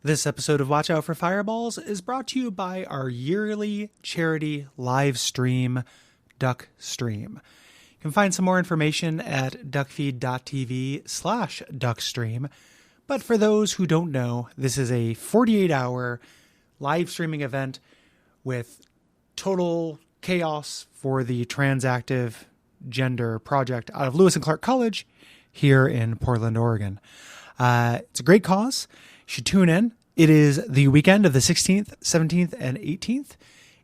This episode of Watch Out for Fireballs is brought to you by our yearly charity live stream, Duckstream. You can find some more information at Duckfeed.tv/Duckstream. But for those who don't know, this is a 48-hour live streaming event with total chaos for the transactive gender project out of Lewis and Clark College here in Portland, Oregon. It's a great cause. You should tune in. It is the weekend of the 16th, 17th, and 18th.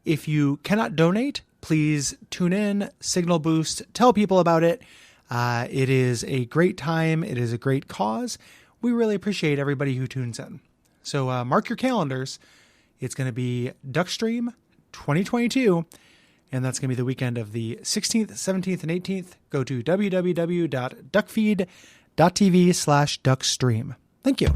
If you cannot donate, please tune in, signal boost, tell people about it. It is a great time. It is a great cause. We really appreciate everybody who tunes in. So mark your calendars. It's going to be Duckstream 2022, and that's going to be the weekend of the 16th, 17th, and 18th. Go to www.Duckfeed.tv/Duckstream. Thank you.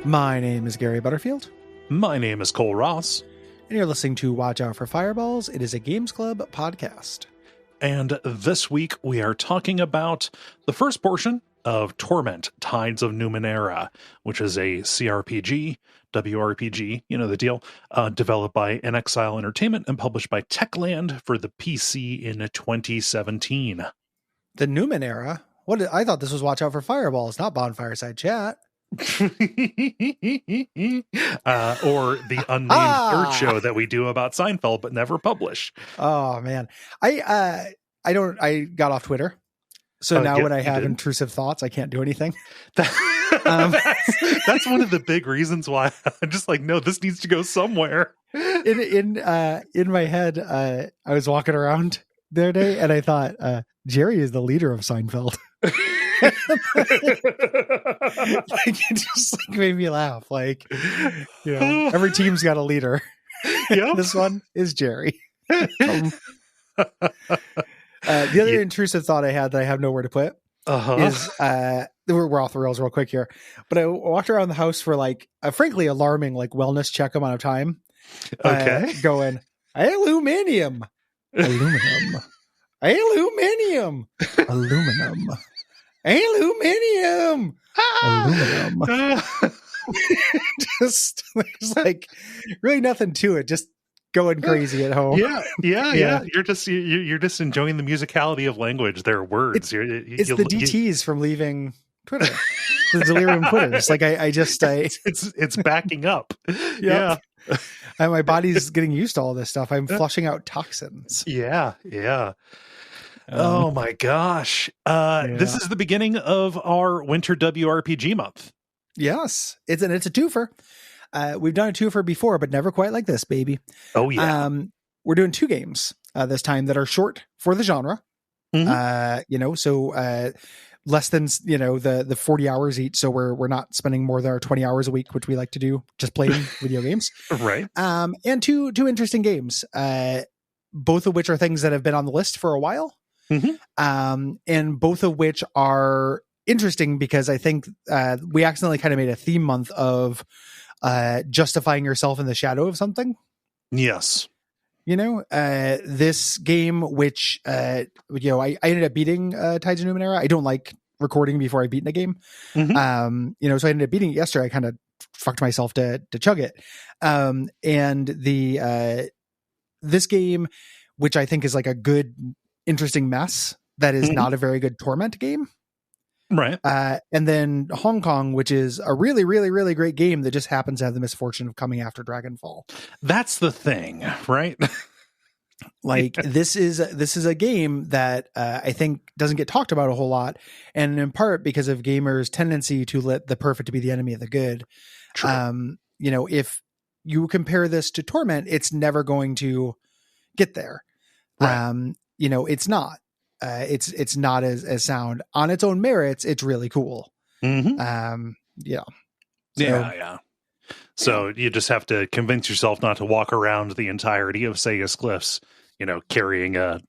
My name is Gary Butterfield. My name is Cole Ross. And you're listening to Watch Out for Fireballs. It is a Games Club podcast. And this week we are talking about the first portion of Torment, Tides of Numenera, which is a CRPG, WRPG, you know the deal, developed by NXile Entertainment and published by Techland for the PC in 2017. The Numenera? I thought this was Watch Out for Fireballs, not Bonfireside Chat. Or the unnamed third show that we do about Seinfeld but never publish. Oh man, I got off Twitter, so now when I have intrusive thoughts, I can't do anything. That's one of the big reasons why I'm just like, no, this needs to go somewhere. In my head, I was walking around the other day and I thought Jerry is the leader of Seinfeld. It just made me laugh. Every team's got a leader. Yep. This one is Jerry. The other intrusive thought I had that I have nowhere to put is we're off the rails real quick here, but I walked around the house for a frankly alarming wellness check amount of time. Okay, going aluminum. Just there's really nothing to it. Just going crazy at home. Yeah. You're just enjoying the musicality of language. Their words. It's the DTs from leaving Twitter. The delirium Twitters. It's backing up. Yep. Yeah. And my body's getting used to all this stuff. I'm flushing out toxins. Yeah. Oh my gosh. This is the beginning of our winter WRPG month. Yes. It's a twofer. We've done a twofer before, but never quite like this, baby. Oh yeah. We're doing two games this time that are short for the genre. Mm-hmm. So less than the 40 hours each. So we're not spending more than our 20 hours a week, which we like to do just playing video games. Right. And two interesting games, both of which are things that have been on the list for a while. Mm-hmm. And both of which are interesting because I think we accidentally kind of made a theme month of justifying yourself in the shadow of something. Yes. This game, which, I ended up beating Tides of Numenera. I don't like recording before I beat in a game. Mm-hmm. So I ended up beating it yesterday. I kind of fucked myself to chug it. And this game, which I think is a good, interesting mess that is not a very good Torment game. Right. And then Hong Kong, which is a really, really, really great game that just happens to have the misfortune of coming after Dragonfall. That's the thing, right? Like this is a game that I think doesn't get talked about a whole lot, and in part because of gamers' tendency to let the perfect be the enemy of the good. True. If you compare this to Torment, it's never going to get there. Right. It's not. It's not as sound on its own merits. It's really cool. Mm-hmm. Yeah. So, yeah. So you just have to convince yourself not to walk around the entirety of Sagus Cliffs, carrying a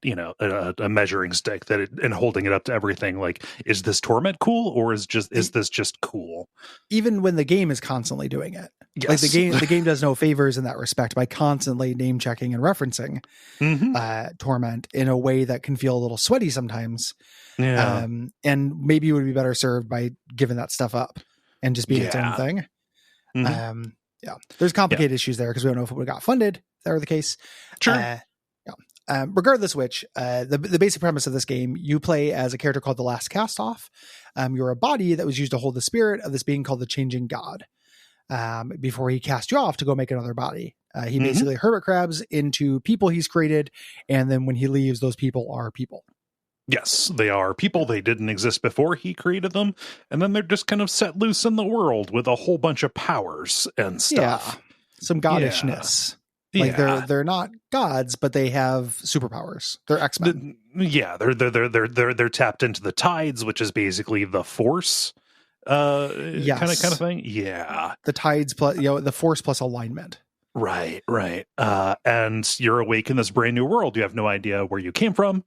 measuring stick and holding it up to everything. Like, is this Torment cool, or is this just cool? Even when the game is constantly doing it, yes. Like the game does no favors in that respect by constantly name checking and referencing Torment in a way that can feel a little sweaty sometimes. Yeah. And maybe it would be better served by giving that stuff up and just being its own thing. There's complicated issues there because we don't know if it would have got funded. If that were the case. Sure. Regardless which, the basic premise of this game, you play as a character called the Last Castoff. You're a body that was used to hold the spirit of this being called the Changing God. Before he cast you off to go make another body. He basically hermit crabs into people he's created, and then when he leaves, those people are people. Yes, they are people. They didn't exist before he created them, and then they're just kind of set loose in the world with a whole bunch of powers and stuff. Yeah, some goddishness. Like they're not gods, but they have superpowers. They're X-Men. They're tapped into the tides, which is basically the force. Kind of thing. Yeah, the tides plus the force plus alignment. Right. And you're awake in this brand new world. You have no idea where you came from,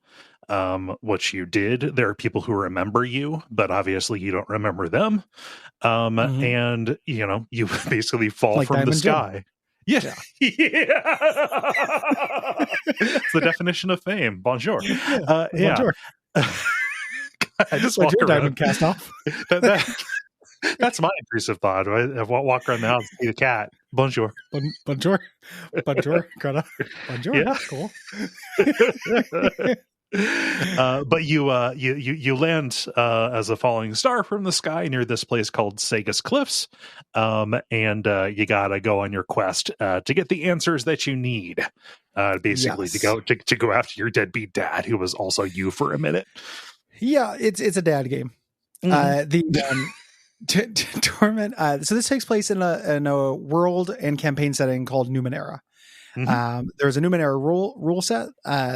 what you did. There are people who remember you, but obviously you don't remember them. And you basically fall like from Diamond the sky. Jim. Yeah. It's the definition of fame. Bonjour. Bonjour. I just walk around. Diamond cast off. That's my intrusive thought. I walk around the house and see the cat. Bonjour. Bonjour. Greta. Bonjour. Yeah. Cool. But you land as a falling star from the sky near this place called Sagus Cliffs, and you gotta go on your quest to get the answers that you need, basically to go after your deadbeat dad, who was also you for a minute. Yeah, it's a dad game. Torment. So this takes place in a world and campaign setting called Numenera. There's a Numenera rule set.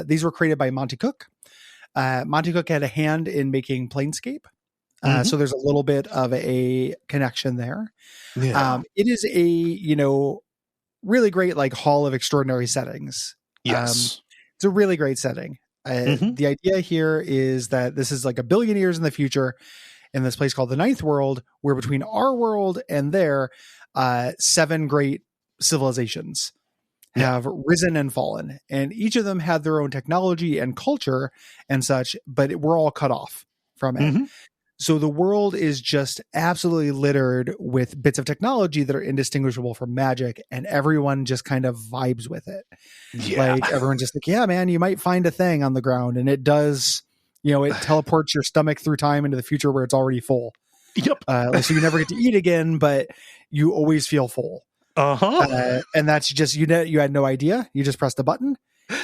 These were created by Monty Cook. Monty Cook had a hand in making Planescape. So there's a little bit of a connection there. It is a, really great, like, Hall of Extraordinary Settings. Yes. It's a really great setting. The idea here is that this is like 1 billion years in the future in this place called the Ninth World, where between our world and there, 7 great civilizations have risen and fallen, and each of them had their own technology and culture and such, but we're all cut off from it. So the world is just absolutely littered with bits of technology that are indistinguishable from magic, and everyone just kind of vibes with it. Like, everyone's just like, yeah, man, you might find a thing on the ground, and it does, it teleports your stomach through time into the future where it's already full. Yep. So you never get to eat again, but you always feel full. And that's just, you had no idea. You just pressed the button.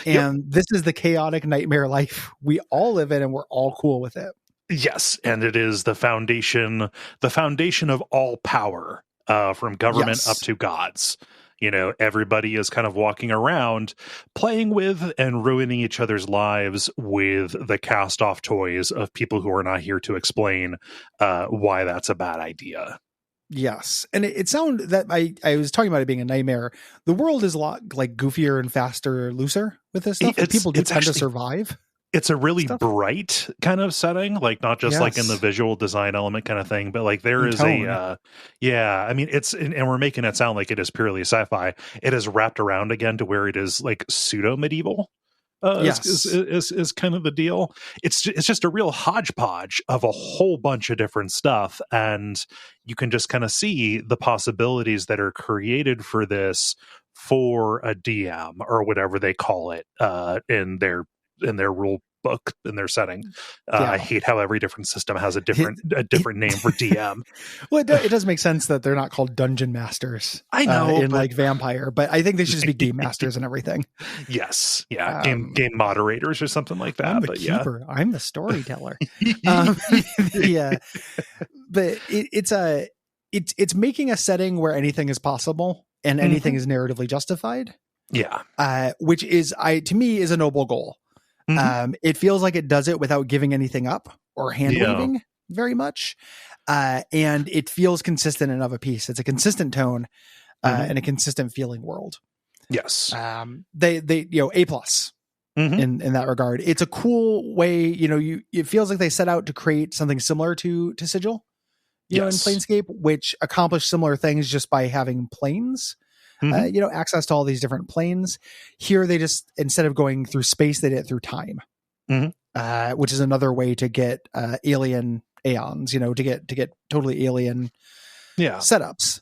And this is the chaotic nightmare life we all live in, and we're all cool with it. Yes, and it is the foundation of all power, from government up to gods. Everybody is kind of walking around playing with and ruining each other's lives with the cast off toys of people who are not here to explain why that's a bad idea. Yes. And it sounded that I was talking about it being a nightmare. The world is a lot like goofier and faster, looser with this stuff. People do tend to survive. It's a really bright kind of setting, like not just like in the visual design element kind of thing, but like there is I mean, it's, and we're making it sound like it is purely sci-fi. It is wrapped around again to where it is like pseudo medieval. Is kind of the deal. It's just a real hodgepodge of a whole bunch of different stuff, and you can just kind of see the possibilities that are created for this for a DM or whatever they call it in their rule book in their setting. Yeah. I hate how every different system has a different name for DM. Well, it does make sense that they're not called dungeon masters. I know, in like Vampire, but I think they should just be game masters and everything. Yes, yeah, game moderators or something like that. I'm the keeper. Yeah. I'm the storyteller. Yeah, but it's making a setting where anything is possible and anything is narratively justified. Yeah, which is to me is a noble goal. It feels like it does it without giving anything up or hand waving very much. And it feels consistent and of a piece. It's a consistent tone and a consistent feeling world. Yes. They A plus in that regard. It's a cool way, it feels like they set out to create something similar to Sigil, in Planescape, which accomplished similar things just by having planes. Access to all these different planes. Here, they just, instead of going through space, they did it through time, which is another way to get alien aeons, to get totally alien setups.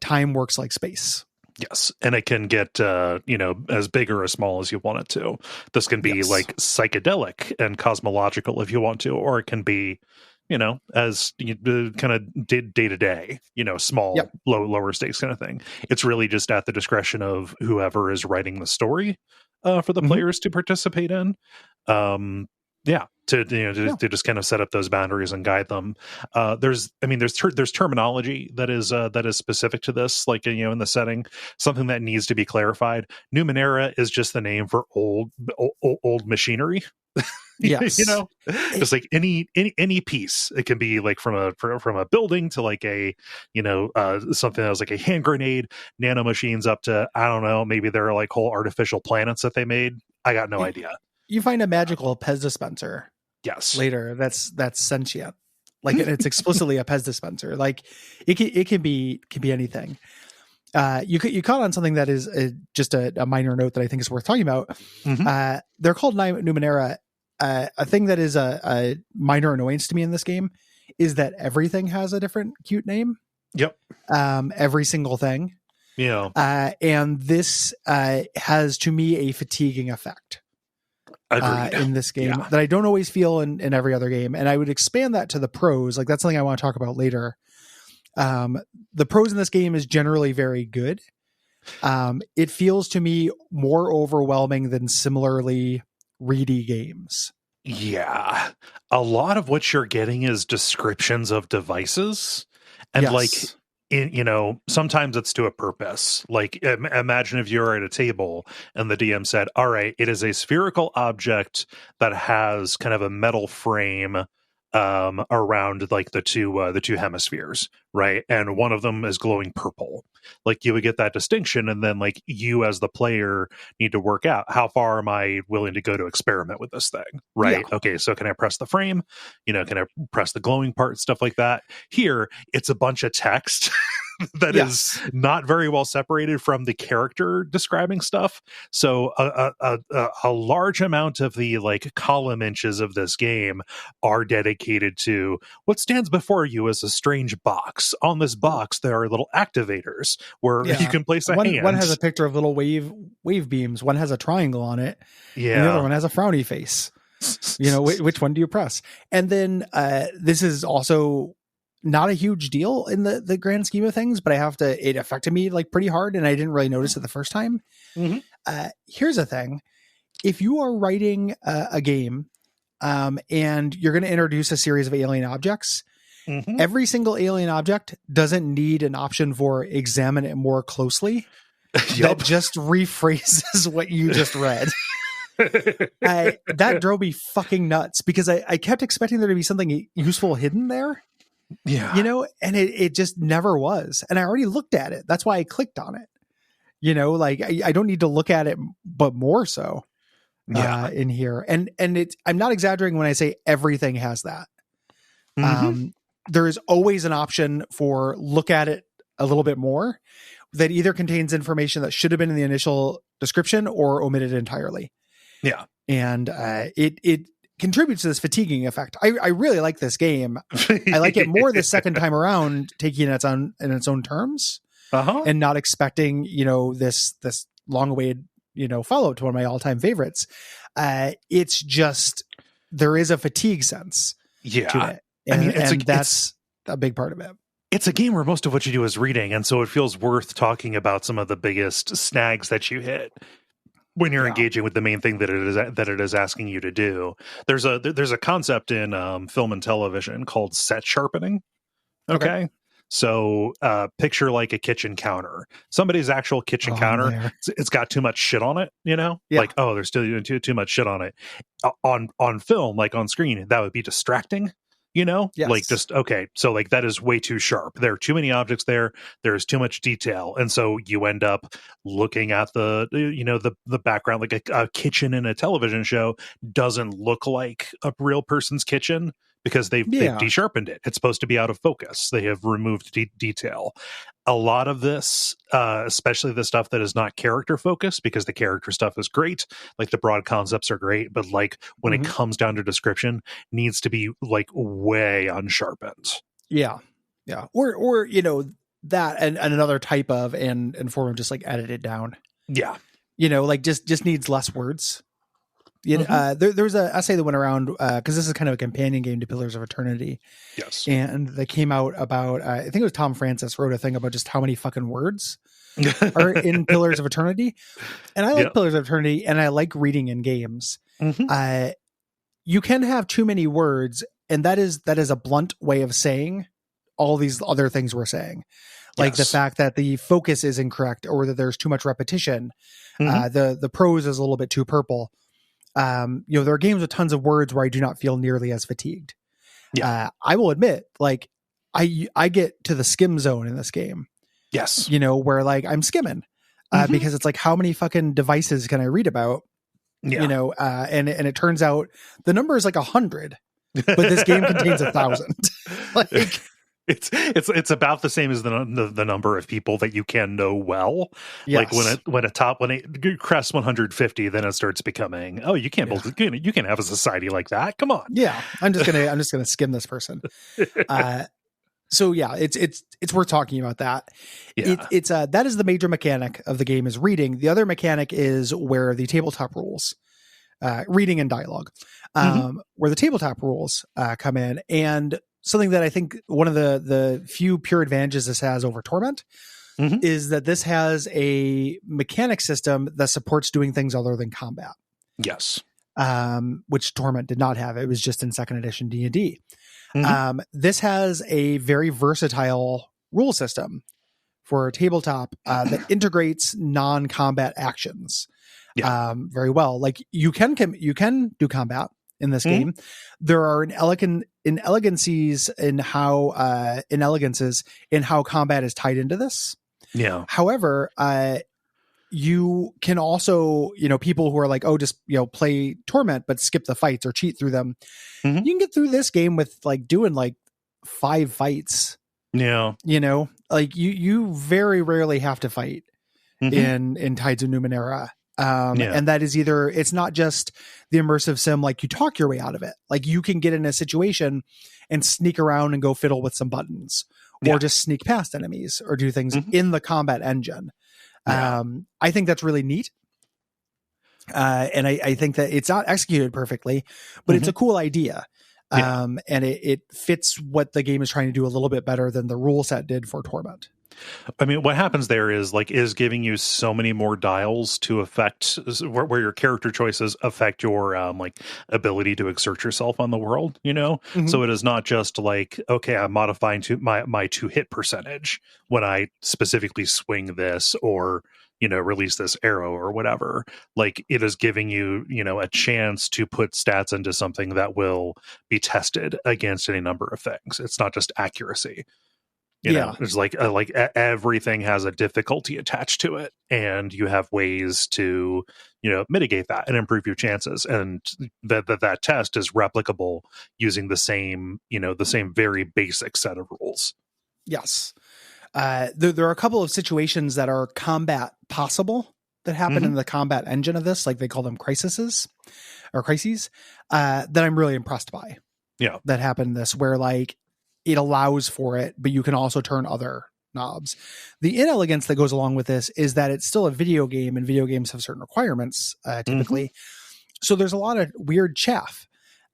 Time works like space. Yes, and it can get as big or as small as you want it to. This can be like psychedelic and cosmological if you want to, or it can be as kind of day to day, small, lower stakes kind of thing. It's really just at the discretion of whoever is writing the story for the players to participate in. To just kind of set up those boundaries and guide them. There's terminology that is specific to this, like in the setting, something that needs to be clarified. Numenera is just the name for old machinery. Yes. Just like any piece. It can be like from a building to like a something that was like a hand grenade, nano machines up to, I don't know, maybe there are like whole artificial planets that they made. I got no idea. You find a magical Pez dispenser later that's sentient, like it's explicitly a Pez dispenser. Like it can be anything. You caught on something that is just a minor note that I think is worth talking about. They're called Numenera. A thing that is a minor annoyance to me in this game is that everything has a different cute name. Yep. Every single thing. Yeah. And this has, to me, a fatiguing effect in this game that I don't always feel in every other game. And I would expand that to the prose. Like, that's something I want to talk about later. The prose in this game is generally very good. It feels to me more overwhelming than similarly reedy games. Yeah. A lot of what you're getting is descriptions of devices. And sometimes it's to a purpose. Like, imagine if you're at a table and the DM said, all right, it is a spherical object that has kind of a metal frame around like the two hemispheres, right? And one of them is glowing purple. Like, you would get that distinction, and then like you as the player need to work out, how far am I willing to go to experiment with this thing, right? Okay, so can I press the frame? Can I press the glowing part? Stuff like that. Here, it's a bunch of text that is not very well separated from the character describing stuff. So a large amount of the like column inches of this game are dedicated to what stands before you as a strange box. On this box, there are little activators where you can place a hand. One has a picture of little wave beams. One has a triangle on it. Yeah. And the other one has a frowny face. Which one do you press? And then this is also not a huge deal in the grand scheme of things, but it affected me like pretty hard, and I didn't really notice it the first time. Here's the thing. If you are writing a game and you're going to introduce a series of alien objects, every single alien object doesn't need an option for examine it more closely. That just rephrases what you just read. That drove me fucking nuts because I kept expecting there to be something useful hidden there. Yeah. And it just never was. And I already looked at it. That's why I clicked on it. Like I don't need to look at it, but more so in here. And I'm not exaggerating when I say everything has that. There is always an option for look at it a little bit more that either contains information that should have been in the initial description or omitted entirely. Yeah. And it contributes to this fatiguing effect. I really like this game. I like it more the second time around, taking it in its own terms and not expecting, this long-awaited follow up to one of my all-time favorites. It's just, there is a fatigue sense to it. And that's a big part of it. It's a game where most of what you do is reading, and so it feels worth talking about some of the biggest snags that you hit when you're engaging with the main thing that it is asking you to do. There's a concept in film and television called set sharpening. Okay. So picture like a kitchen counter. Somebody's actual kitchen counter, it's got too much shit on it, like, oh, there's still too much shit on it. On film, like on screen, that would be distracting. Yes. Like just, okay, so like that is way too sharp. There are too many objects there. There's too much detail. And so you end up looking at the background, like a kitchen in a television show doesn't look like a real person's kitchen because they've de-sharpened it. It's supposed to be out of focus. They have removed detail. A lot of this, especially the stuff that is not character focused, because the character stuff is great, like the broad concepts are great, but like when it comes down to description, needs to be like way unsharpened. Yeah. Or that and another type of and form of just like edited down. Yeah. Like just needs less words. There's an essay that went around because this is kind of a companion game to Pillars of Eternity. Yes. And they came out about, I think it was Tom Francis wrote a thing about just how many fucking words are in Pillars of Eternity. And I like Pillars of Eternity, and I like reading in games. You can have too many words, and that is a blunt way of saying all these other things we're saying. Like the fact that the focus is incorrect, or that there's too much repetition. The prose is a little bit too purple. There are games with tons of words where I do not feel nearly as fatigued. I will admit, like I get to the skim zone in this game. Yes. Where like I'm skimming, because it's like, how many fucking devices can I read about? And it turns out the number is like 100, but this game contains 1,000. Like it's about the same as the number of people that you can know well. Yes. Like when it crests 150, then it starts becoming, oh, you can't believe you can have a society like that. Come on. Yeah, I'm just gonna skim this person. So yeah, it's worth talking about that. Yeah. It's that is the major mechanic of the game, is reading. The other mechanic is where the tabletop rules, reading and dialogue, where the tabletop rules come in. And something that I think one of the few pure advantages this has over Torment is that this has a mechanic system that supports doing things other than combat. Yes. Which Torment did not have. It was just in second edition D&D. This has a very versatile rule system for a tabletop that integrates non-combat actions very well. Like you can do combat in this game. There are inelegancies in how combat is tied into this. Yeah. However, you can also, people who are like, oh, just, play Torment, but skip the fights or cheat through them. You can get through this game with like doing like 5 fights. Yeah. Like you very rarely have to fight in Tides of Numenera. And that is either, it's not just the immersive sim, like you talk your way out of it. Like you can get in a situation and sneak around and go fiddle with some buttons, or just sneak past enemies or do things in the combat engine. I think that's really neat. And I think that it's not executed perfectly, but it's a cool idea. And it fits what the game is trying to do a little bit better than the rule set did for Torment. I mean, what happens there is giving you so many more dials to affect where your character choices affect your ability to exert yourself on the world, So it is not just like, okay, I'm modifying to my to hit percentage when I specifically swing this or, release this arrow or whatever. Like it is giving you, a chance to put stats into something that will be tested against any number of things. It's not just accuracy. There's like everything has a difficulty attached to it, and you have ways to, mitigate that and improve your chances. And that test is replicable using the same very basic set of rules. Yes. There are a couple of situations that are combat possible that happen in the combat engine of this. Like they call them crises, that I'm really impressed by. Yeah. That happen in this, where like, it allows for it, but you can also turn other knobs. The inelegance that goes along with this is that it's still a video game, and video games have certain requirements typically. So there's a lot of weird chaff.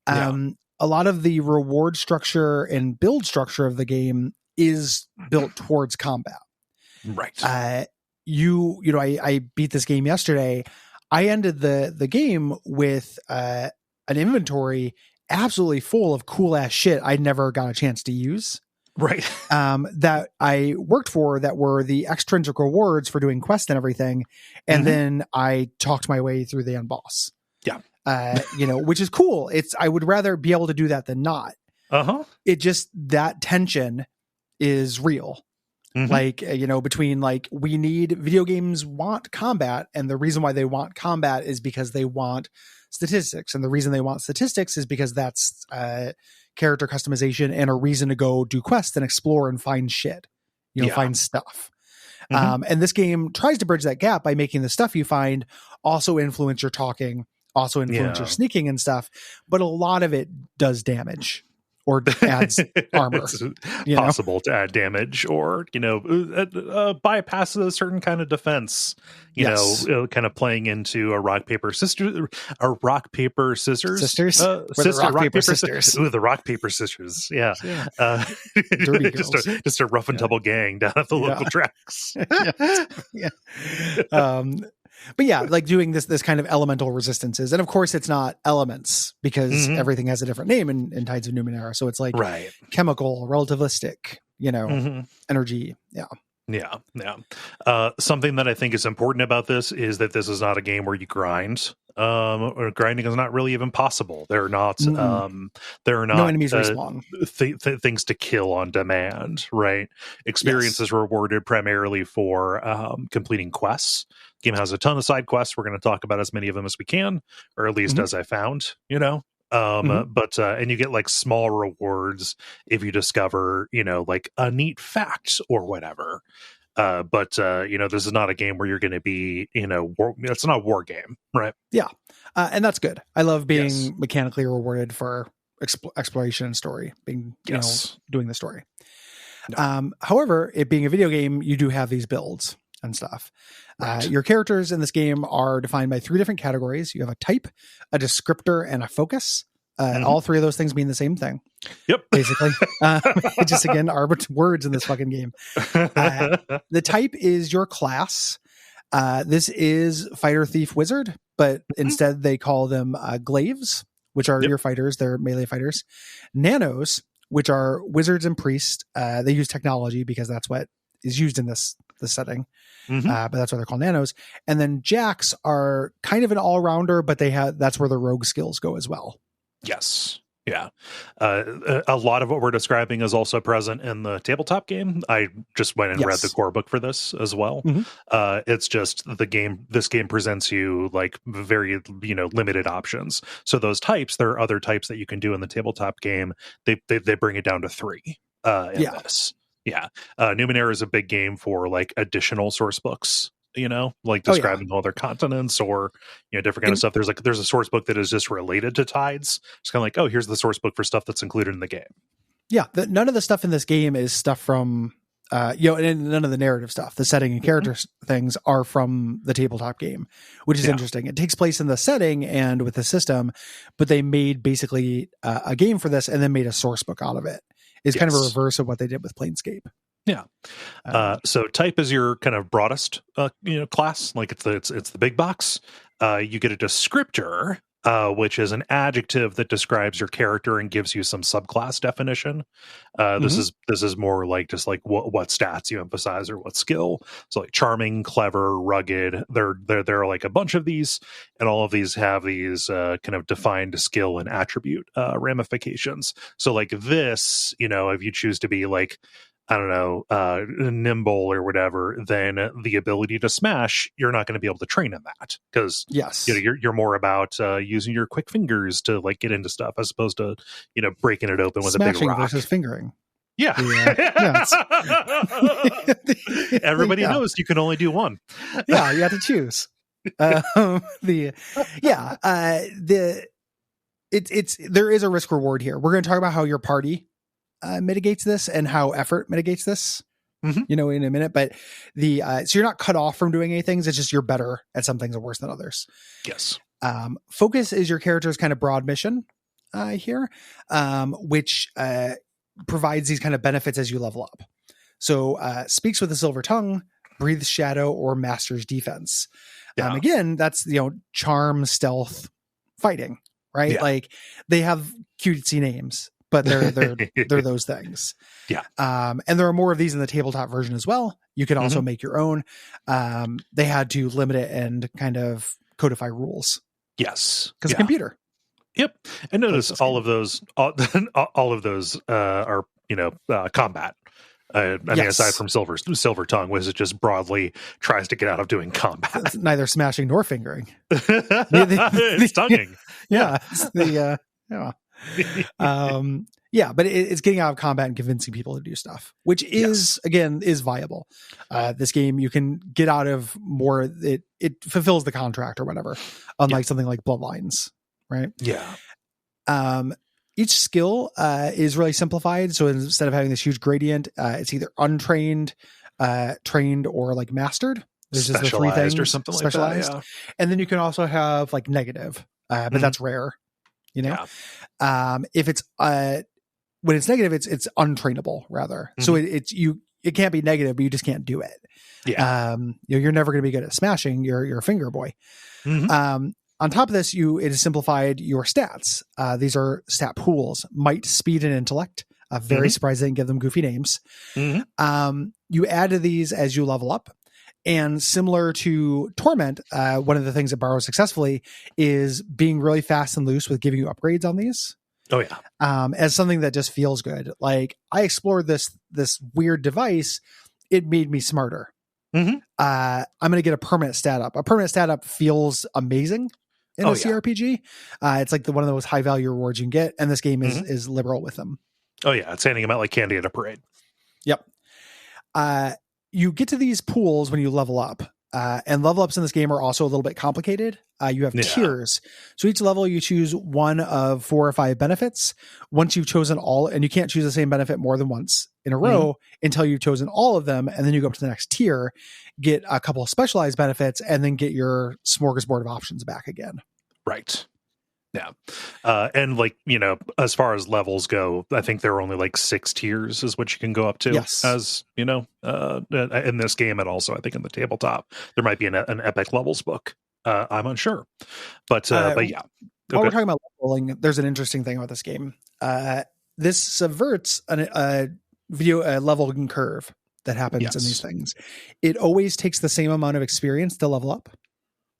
A lot of the reward structure and build structure of the game is built towards combat. Right. I beat this game yesterday. I ended the game with an inventory absolutely full of cool ass shit I never got a chance to use. Right. That I worked for, that were the extrinsic rewards for doing quests and everything. And then I talked my way through the end boss. Yeah. Which is cool. I would rather be able to do that than not. It just, that tension is real. Like, between video games want combat, and the reason why they want combat is because they want statistics. And the reason they want statistics is because that's character customization and a reason to go do quests and explore and find shit, find stuff. And this game tries to bridge that gap by making the stuff you find also influence your talking, also influence your sneaking and stuff. But a lot of it does damage or adds armor. It's possible to add damage or, bypass a certain kind of defense, kind of playing into a rock, paper, scissors. The rock, paper, sisters. Ooh, the rock, paper, scissors. Yeah. Dirty girls. just a rough and tumble gang down at the local tracks. But yeah, like doing this kind of elemental resistances. And of course it's not elements, because everything has a different name in Tides of Numenera. So it's like chemical, relativistic, energy. Something that I think is important about this is that this is not a game where you grind. Or grinding is not really even possible. There are not no enemies respawn. Things to kill on demand, right? Experience is rewarded primarily for completing quests. Game has a ton of side quests. We're going to talk about as many of them as we can, or at least as I found, but and you get like small rewards if you discover, like a neat fact or whatever. But this is not a game where you're going to be, it's not a war game, right? Yeah. And that's good. I love being mechanically rewarded for exploration and story, being, doing the story. However, it being a video game, you do have these builds and stuff. Your characters in this game are defined by 3 different categories. You have a type, a descriptor, and a focus. All 3 of those things mean the same thing. Yep. Basically. Just again, words in this fucking game. The type is your class. This is fighter, thief, wizard, but instead they call them glaives, which are your fighters. They're melee fighters. Nanos, which are wizards and priests. They use technology because that's what is used in this setting. But that's why they're called nanos. And then jacks are kind of an all-rounder, but that's where the rogue skills go as well. Yes. Yeah. A lot of what we're describing is also present in the tabletop game. I just went and read the core book for this as well. It's just this game presents you like very, limited options. So those types, there are other types that you can do in the tabletop game. They bring it down to 3 in this. Yeah. Numenera is a big game for like additional source books, like describing all their continents or, different kind of stuff. There's a source book that is just related to Tides. It's kind of like, oh, here's the source book for stuff that's included in the game. Yeah. None of the stuff in this game is stuff from, and none of the narrative stuff, the setting and character things are from the tabletop game, which is interesting. It takes place in the setting and with the system, but they made basically a game for this and then made a source book out of it. Is kind of a reverse of what they did with Planescape. Yeah. So type is your kind of broadest, class. Like it's the big box. You get a descriptor, which is an adjective that describes your character and gives you some subclass definition. This is more like just like what stats you emphasize or what skill. So like charming, clever, rugged. There are like a bunch of these, and all of these have these kind of defined skill and attribute ramifications. So like this, if you choose to be like, I don't know, nimble or whatever, then the ability to smash, you're not going to be able to train in that because you're more about using your quick fingers to like get into stuff as opposed to breaking it open with smashing a big rock versus fingering. Yeah, everybody knows you can only do one. Yeah, you have to choose. There is a risk reward here. We're going to talk about how your party mitigates this and how effort mitigates this Mhm. in a minute. But so you're not cut off from doing any things. It's just you're better at some things and worse than others. Yes. Focus is your character's kind of broad mission here, which provides these kind of benefits as you level up. So speaks with a silver tongue, breathes shadow, or masters defense. Yeah. Again, that's charm, stealth, fighting, right? Yeah. Like they have cutesy names, but they're those things. Yeah. And there are more of these in the tabletop version as well. You can also make your own. They had to limit it and kind of codify rules. Yes. Because computer. Yep. And notice all of those are combat. I mean, aside from silver tongue, was it just broadly tries to get out of doing combat? It's neither smashing nor fingering. It's tonguing. Yeah. But it's getting out of combat and convincing people to do stuff, which is viable. This game, you can get out of more. It fulfills the contract or whatever, unlike something like Bloodlines, right? Yeah. Each skill is really simplified. So instead of having this huge gradient, it's either untrained, trained, or like mastered. There's just the three things, or something specialized. like that. Yeah. And then you can also have like negative, but that's rare. If it's when it's negative, it's untrainable rather. So it can't be negative, but you just can't do it. Yeah. You're never going to be good at smashing. You're a finger boy. On top of this, it has simplified your stats. These are stat pools: might, speed, and intellect. Very surprised they didn't give them goofy names. You add to these as you level up. And similar to Torment, one of the things that borrows successfully is being really fast and loose with giving you upgrades on these. Oh yeah. As something that just feels good. Like I explored this weird device. It made me smarter. I'm going to get a permanent stat up. A permanent stat up feels amazing in a CRPG. It's like one of those high value rewards you can get. And this game is liberal with them. Oh yeah. It's handing them out like candy at a parade. Yep. You get to these pools when you level up, and level ups in this game are also a little bit complicated. You have tiers. So each level you choose one of 4 or 5 benefits. Once you've chosen all, and you can't choose the same benefit more than once in a row until you've chosen all of them. And then you go up to the next tier, get a couple of specialized benefits, and then get your smorgasbord of options back again. Right. Yeah. And as far as levels go, I think there are only like 6 tiers is what you can go up to as, in this game. And also I think in the tabletop, there might be an epic levels book. I'm unsure, but yeah. While we're talking about leveling, there's an interesting thing about this game. This subverts a leveling curve that happens in these things. It always takes the same amount of experience to level up.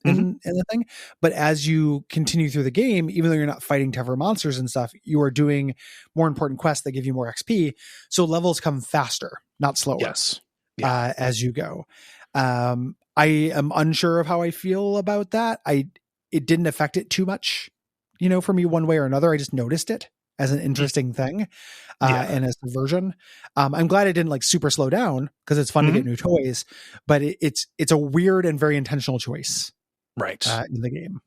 In the thing, but as you continue through the game, even though you're not fighting tougher monsters and stuff, you are doing more important quests that give you more XP. So levels come faster, not slower. As you go. I am unsure of how I feel about that. It didn't affect it too much, for me one way or another. I just noticed it as an interesting thing, and as a version. I'm glad it didn't like super slow down because it's fun to get new toys, but it's a weird and very intentional choice. Right. In the game.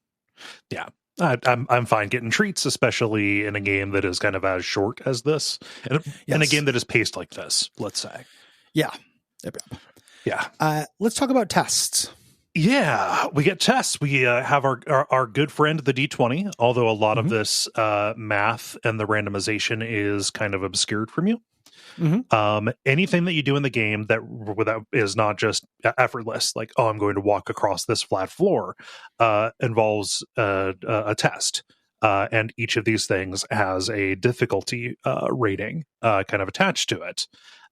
Yeah. I'm fine getting treats, especially in a game that is kind of as short as this, and in a game that is paced like this, let's say. Yeah. Yeah. Let's talk about tests. Yeah, we get tests. We have our good friend, the D20, although a lot of this math and the randomization is kind of obscured from you. Anything that you do in the game that is not just effortless, like, oh, I'm going to walk across this flat floor, involves a test. And each of these things has a difficulty rating kind of attached to it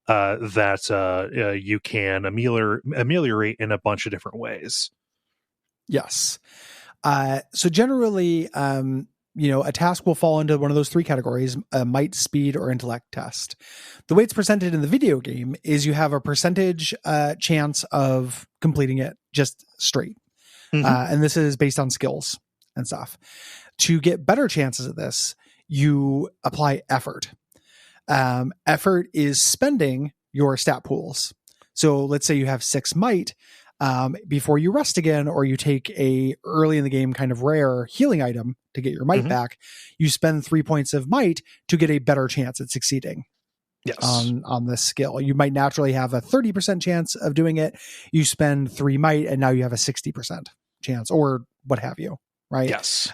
that you can ameliorate in a bunch of different ways. Yes. So generally, a task will fall into one of those 3 categories: might, speed, or intellect test. The way it's presented in the video game is you have a percentage chance of completing it just straight. And this is based on skills and stuff. To get better chances of this, you apply effort. Effort is spending your stat pools. So let's say you have 6 might. Before you rest again, or you take a early in the game kind of rare healing item to get your might back, you spend 3 points of might to get a better chance at succeeding. Yes. on this skill. You might naturally have a 30% chance of doing it. You spend 3 might, and now you have a 60% chance, or what have you, right? Yes.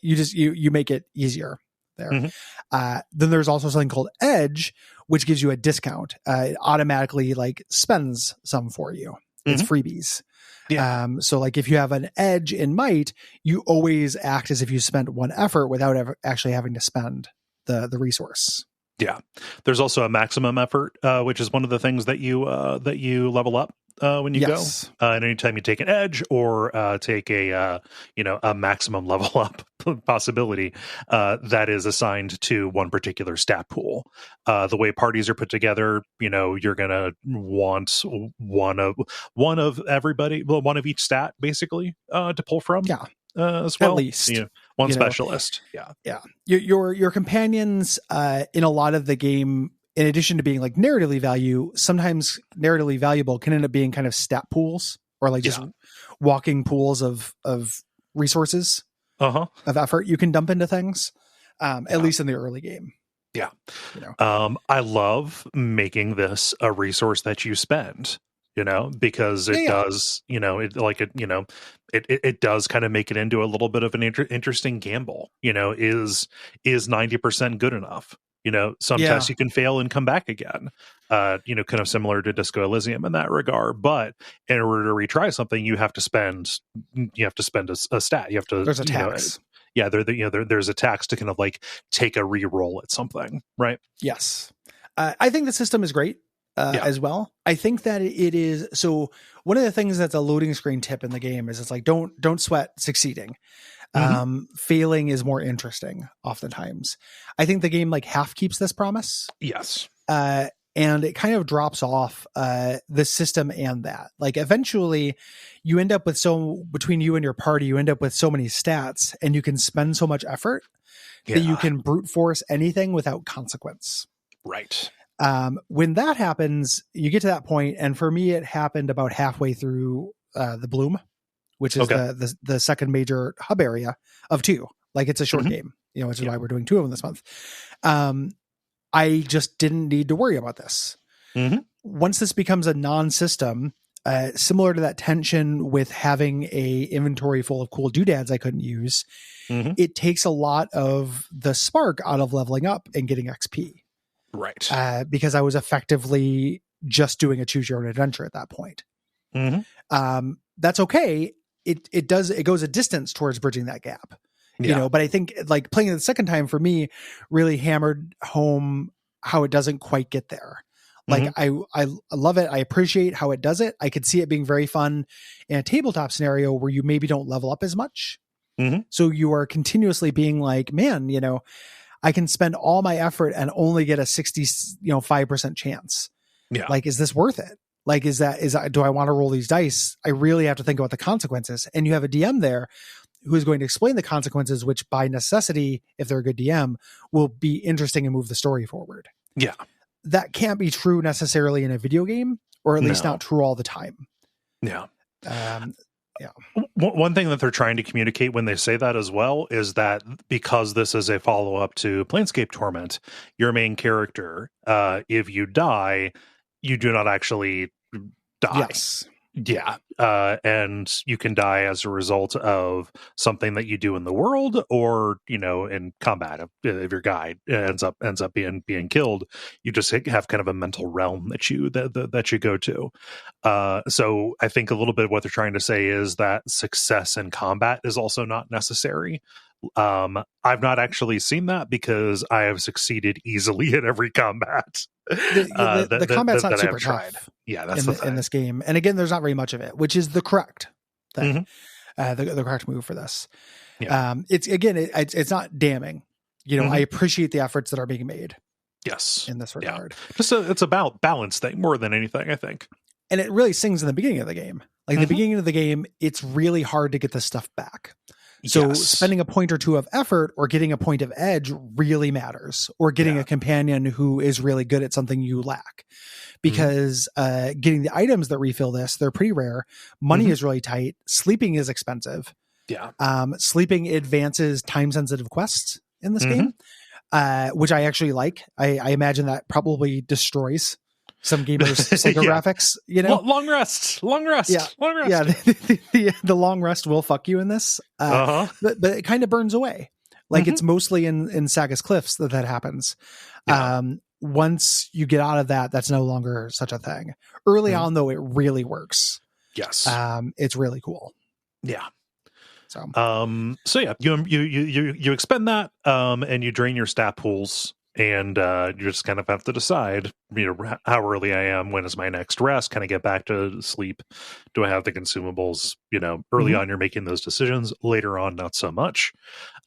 You make it easier there. Mm-hmm. Then there's also something called edge, which gives you a discount. It automatically like spends some for you. It's freebies. Yeah. So like if you have an edge in might, you always act as if you spent one effort without ever actually having to spend the resource. Yeah. There's also a maximum effort, which is one of the things that you level up when you go. And anytime you take an edge or take a maximum level up possibility, that is assigned to one particular stat pool. The way parties are put together, you're gonna want one of everybody, well, one of each stat basically to pull from. Yeah. As well, at least one specialist. Yeah. Your companions in a lot of the game, in addition to being like narratively narratively valuable, can end up being kind of stat pools or like just walking pools of resources of effort you can dump into things. At least in the early game. Yeah. I love making this a resource that you spend. Because it does, it does kind of make it into a little bit of an interesting gamble. Is 90% good enough? Some tests you can fail and come back again. Kind of similar to Disco Elysium in that regard. But in order to retry something, you have to spend a stat. You have to. There's a tax. There's a tax to kind of like take a re-roll at something, right? Yes, I think the system is great. As well. I think that it is. So one of the things that's a loading screen tip in the game is it's like, don't sweat succeeding. Failing is more interesting oftentimes. I think the game like half keeps this promise. Yes. And it kind of drops off the system and that like eventually you end up with between you and your party, you end up with so many stats and you can spend so much effort that you can brute force anything without consequence. Right. When that happens, you get to that point, and for me, it happened about halfway through the Bloom, which is the second major hub area of 2. Like it's a short game, which is why we're doing 2 of them this month. I just didn't need to worry about this. Once this becomes a non-system, similar to that tension with having a inventory full of cool doodads I couldn't use, it takes a lot of the spark out of leveling up and getting XP. Right. Because I was effectively just doing a choose your own adventure at that point. That's okay. It goes a distance towards bridging that gap, but I think like playing it the second time for me really hammered home how it doesn't quite get there. Like I love it. I appreciate how it does it. I could see it being very fun in a tabletop scenario where you maybe don't level up as much. So you are continuously being like, man, I can spend all my effort and only get a 5% chance. Yeah. Like, is this worth it? Like, do I want to roll these dice? I really have to think about the consequences. And you have a DM there who is going to explain the consequences, which by necessity, if they're a good DM, will be interesting and move the story forward. Yeah. That can't be true necessarily in a video game, or at least not true all the time. Yeah. One thing that they're trying to communicate when they say that as well is that because this is a follow-up to Planescape Torment, your main character, if you die, you do not actually die. Yes. Yeah. And you can die as a result of something that you do in the world or, in combat. If your guy ends up being killed, you just have kind of a mental realm that you go to. So I think a little bit of what they're trying to say is that success in combat is also not necessary. I've not actually seen that because I have succeeded easily in every combat. The combat's not super tough. Yeah, that's the thing. In this game. And again, there's not very much of it, which is the correct thing. The correct move for this. Yeah. It's not damning. I appreciate the efforts that are being made. Yes. In this regard. Yeah. It's about balance thing more than anything, I think. And it really sings in the beginning of the game. Like the beginning of the game, it's really hard to get this stuff back. So spending a point or two of effort or getting a point of edge really matters, or getting a companion who is really good at something you lack, because getting the items that refill this, they're pretty rare. Money is really tight. Sleeping is expensive. Yeah. Sleeping advances time sensitive quests in this game. which I actually like. I imagine that probably destroys some gamers' psychographics. You know, long rest. Long rest. Yeah, the long rest will fuck you in this. But it kind of burns away. Like it's mostly in Sagus Cliffs that happens. Yeah. Once you get out of that, that's no longer such a thing. Early on, though, it really works. Yes. It's really cool. Yeah. So yeah, you expend that, and you drain your stat pools, and you just kind of have to decide, how early I am, when is my next rest, kind of get back to sleep, do I have the consumables, early on you're making those decisions, later on not so much.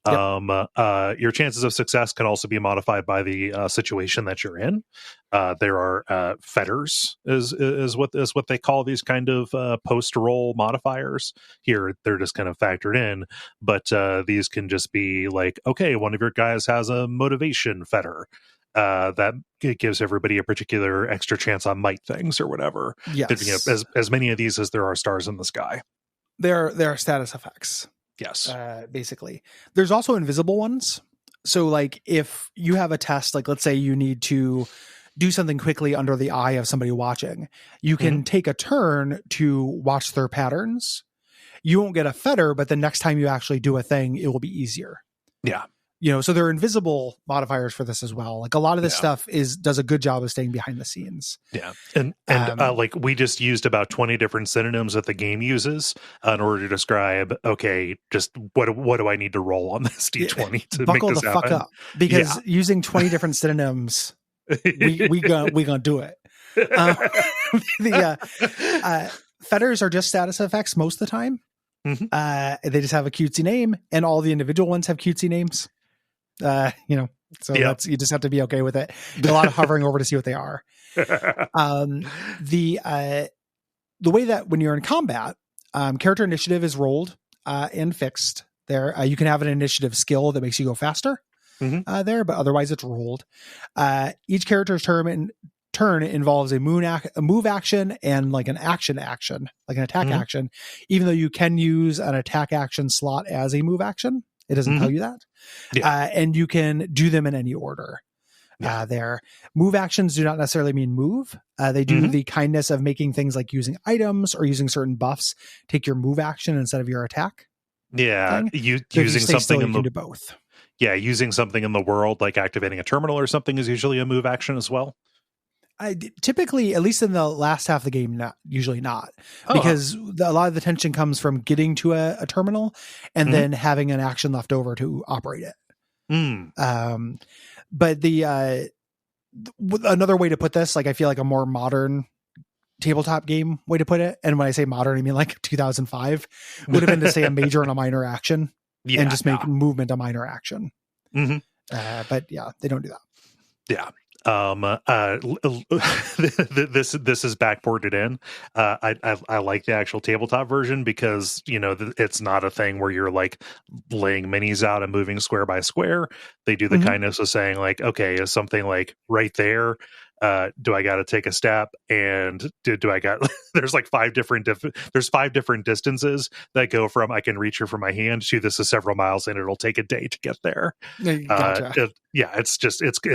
Your chances of success can also be modified by the situation that you're in. There are fetters is what they call these kind of post roll modifiers. Here they're just kind of factored in, but these can just be like, okay, one of your guys has a motivation fetter that gives everybody a particular extra chance on might things or whatever. Yes, as many of these as there are stars in the sky. There are status effects. Yes. Basically. There's also invisible ones. So like if you have a test, like let's say you need to do something quickly under the eye of somebody watching, you can take a turn to watch their patterns. You won't get a fetter, but the next time you actually do a thing, it will be easier. Yeah. So there are invisible modifiers for this as well. Like a lot of this stuff does a good job of staying behind the scenes. Yeah. And like we just used about 20 different synonyms that the game uses in order to describe, okay, just what do I need to roll on this D20 to buckle make this the happen? fuck up, because using 20 different synonyms, we gonna do it. Fetters are just status effects most of the time. They just have a cutesy name, and all the individual ones have cutesy names. So you just have to be okay with it. A lot of hovering over to see what they are. The way that when you're in combat, character initiative is rolled and fixed. There, you can have an initiative skill that makes you go faster. There, but otherwise it's rolled. Each character's turn involves a move action and like an action, like an attack action. Even though you can use an attack action slot as a move action, it doesn't tell you that. And you can do them in any order. There, move actions do not necessarily mean move. They do the kindness of making things like using items or using certain buffs take your move action instead of your attack. Using something you can do both. Yeah, using something in the world, like activating a terminal or something, is usually a move action as well. Typically, at least in the last half of the game, usually not, because a lot of the tension comes from getting to a terminal and then having an action left over to operate it. But another way to put this, like I feel like a more modern tabletop game way to put it, and when I say modern, I mean like 2005, would have been to say a major and a minor action, and just make movement a minor action. But yeah, they don't do that. Yeah. This is backported in. I like the actual tabletop version because it's not a thing where you're like laying minis out and moving square by square. They do the kindness of saying like, okay, is something like right there, do I got to take a step, and do I got there's like five different distances that go from I can reach her from my hand to this is several miles and it'll take a day to get there. Gotcha. It's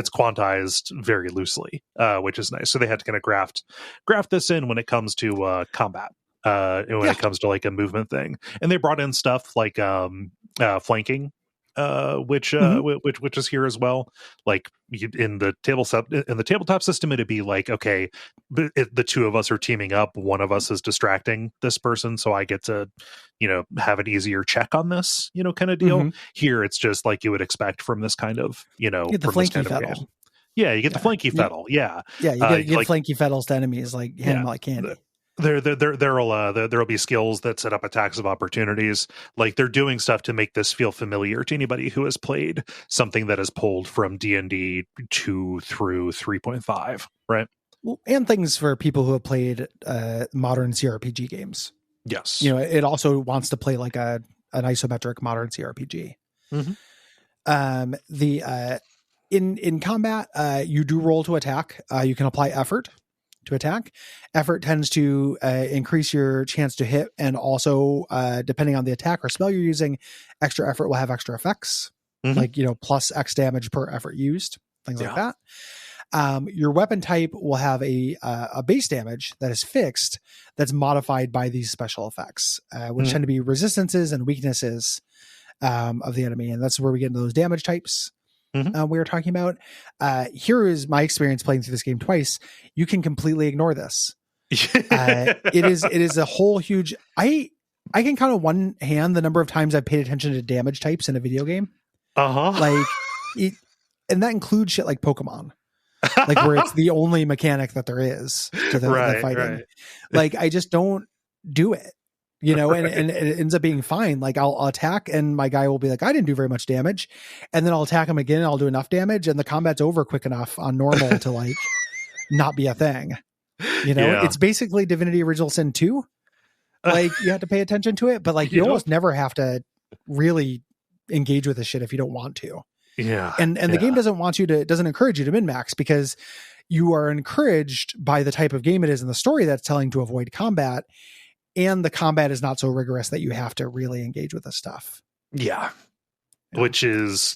quantized very loosely, which is nice. So they had to kind of graft this in when it comes to combat, and when it comes to like a movement thing, and they brought in stuff like flanking, which is here as well. Like in the tabletop system, it'd be like, okay, the two of us are teaming up, one of us is distracting this person, so I get to have an easier check on this kind of deal. Here it's just like you would expect from this kind of you get the flanky fettle. Yeah, you get the flanky fettle. You get flanky fettles to enemies, like hand them like candy. There'll be skills that set up attacks of opportunities. Like they're doing stuff to make this feel familiar to anybody who has played something that is pulled from D&D 2 through 3.5, right? Well, and things for people who have played modern CRPG games. Yes, it also wants to play like an isometric modern CRPG. In combat, you do roll to attack. You can apply effort to attack. Effort tends to increase your chance to hit, and also depending on the attack or spell you're using, extra effort will have extra effects. like, plus X damage per effort used, things like that. Your weapon type will have a base damage that is fixed, that's modified by these special effects, which tend to be resistances and weaknesses of the enemy. And that's where we get into those damage types we were talking about. Here is my experience playing through this game twice. You can completely ignore this. It is a whole huge... I can count on one hand the number of times I've paid attention to damage types in a video game. And that includes shit like Pokemon. Like where it's the only mechanic that there is to the fighting. Right. Like I just don't do it, and it ends up being fine. Like I'll attack and my guy will be like, I didn't do very much damage. And then I'll attack him again and I'll do enough damage and the combat's over quick enough on normal to like not be a thing. It's basically Divinity Original Sin 2. Like you have to pay attention to it, but like you almost never have to really engage with this shit if you don't want to. And the game doesn't encourage you to min-max, because you are encouraged by the type of game it is and the story that's telling to avoid combat, and the combat is not so rigorous that you have to really engage with this stuff. Which if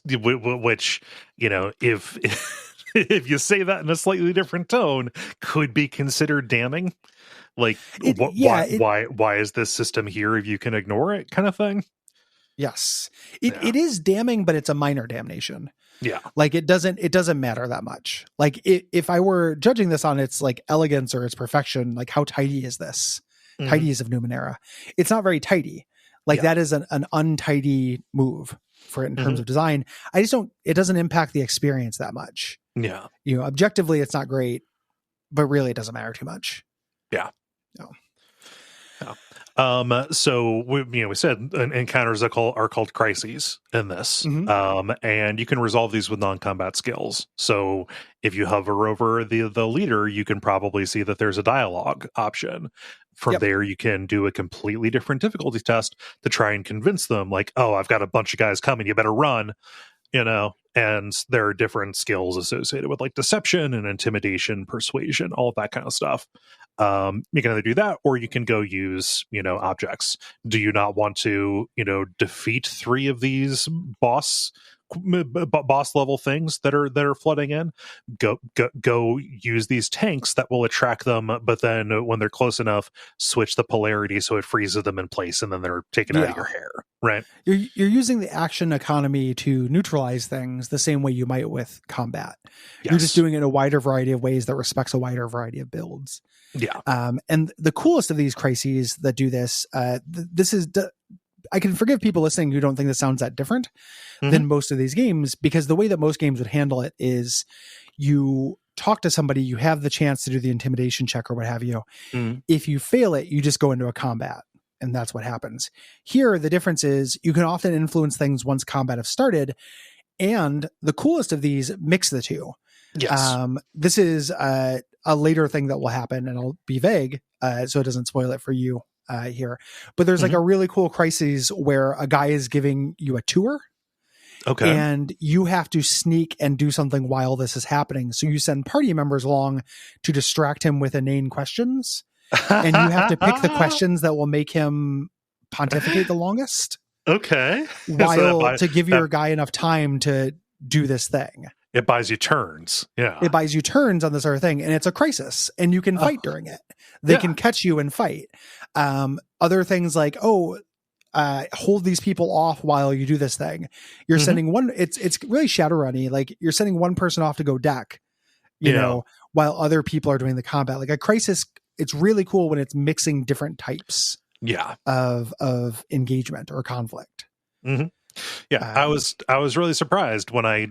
if you say that in a slightly different tone, could be considered damning. Like why is this system here if you can ignore it, kind of thing. Yes, it is damning, but it's a minor damnation. Like it doesn't matter that much. Like if I were judging this on its like elegance or its perfection, like how tidy is this? Tidies of Numenera. It's not very tidy. Like that is an untidy move for it in terms of design. It doesn't impact the experience that much. Objectively it's not great, but really it doesn't matter too much. So we said encounters are called crises in this, and you can resolve these with non-combat skills. So if you hover over the leader, you can probably see that there's a dialogue option. From there, you can do a completely different difficulty test to try and convince them, like, oh, I've got a bunch of guys coming, you better run, and there are different skills associated with like deception and intimidation, persuasion, all of that kind of stuff. You can either do that or you can go use, objects. Do you not want to, defeat 3 of these boss level things that are flooding in? Go use these tanks that will attract them, but then when they're close enough, switch the polarity so it freezes them in place and then they're taken out of your hair. Right. You're using the action economy to neutralize things the same way you might with combat. You're just doing it in a wider variety of ways that respects a wider variety of builds. And the coolest of these crises that do this, I can forgive people listening who don't think this sounds that different than most of these games, because the way that most games would handle it is you talk to somebody, you have the chance to do the intimidation check or what have you. If you fail it, you just go into a combat. And that's what happens. Here, the difference is you can often influence things once combat have started. And the coolest of these mix the two. This is a later thing that will happen, and I'll be vague so it doesn't spoil it for you here. But there's like a really cool crisis where a guy is giving you a tour. And you have to sneak and do something while this is happening. So you send party members along to distract him with inane questions. And you have to pick the questions that will make him pontificate the longest. While to give your guy enough time to do this thing. It buys you turns. It buys you turns on this other thing. And it's a crisis. And you can fight during it. They can catch you and fight. Other things like, hold these people off while you do this thing. You're sending one. It's really Shadowrunny. Like you're sending one person off to go deck, you know, while other people are doing the combat. Like a crisis. It's really cool when it's mixing different types of engagement or conflict. I was really surprised when I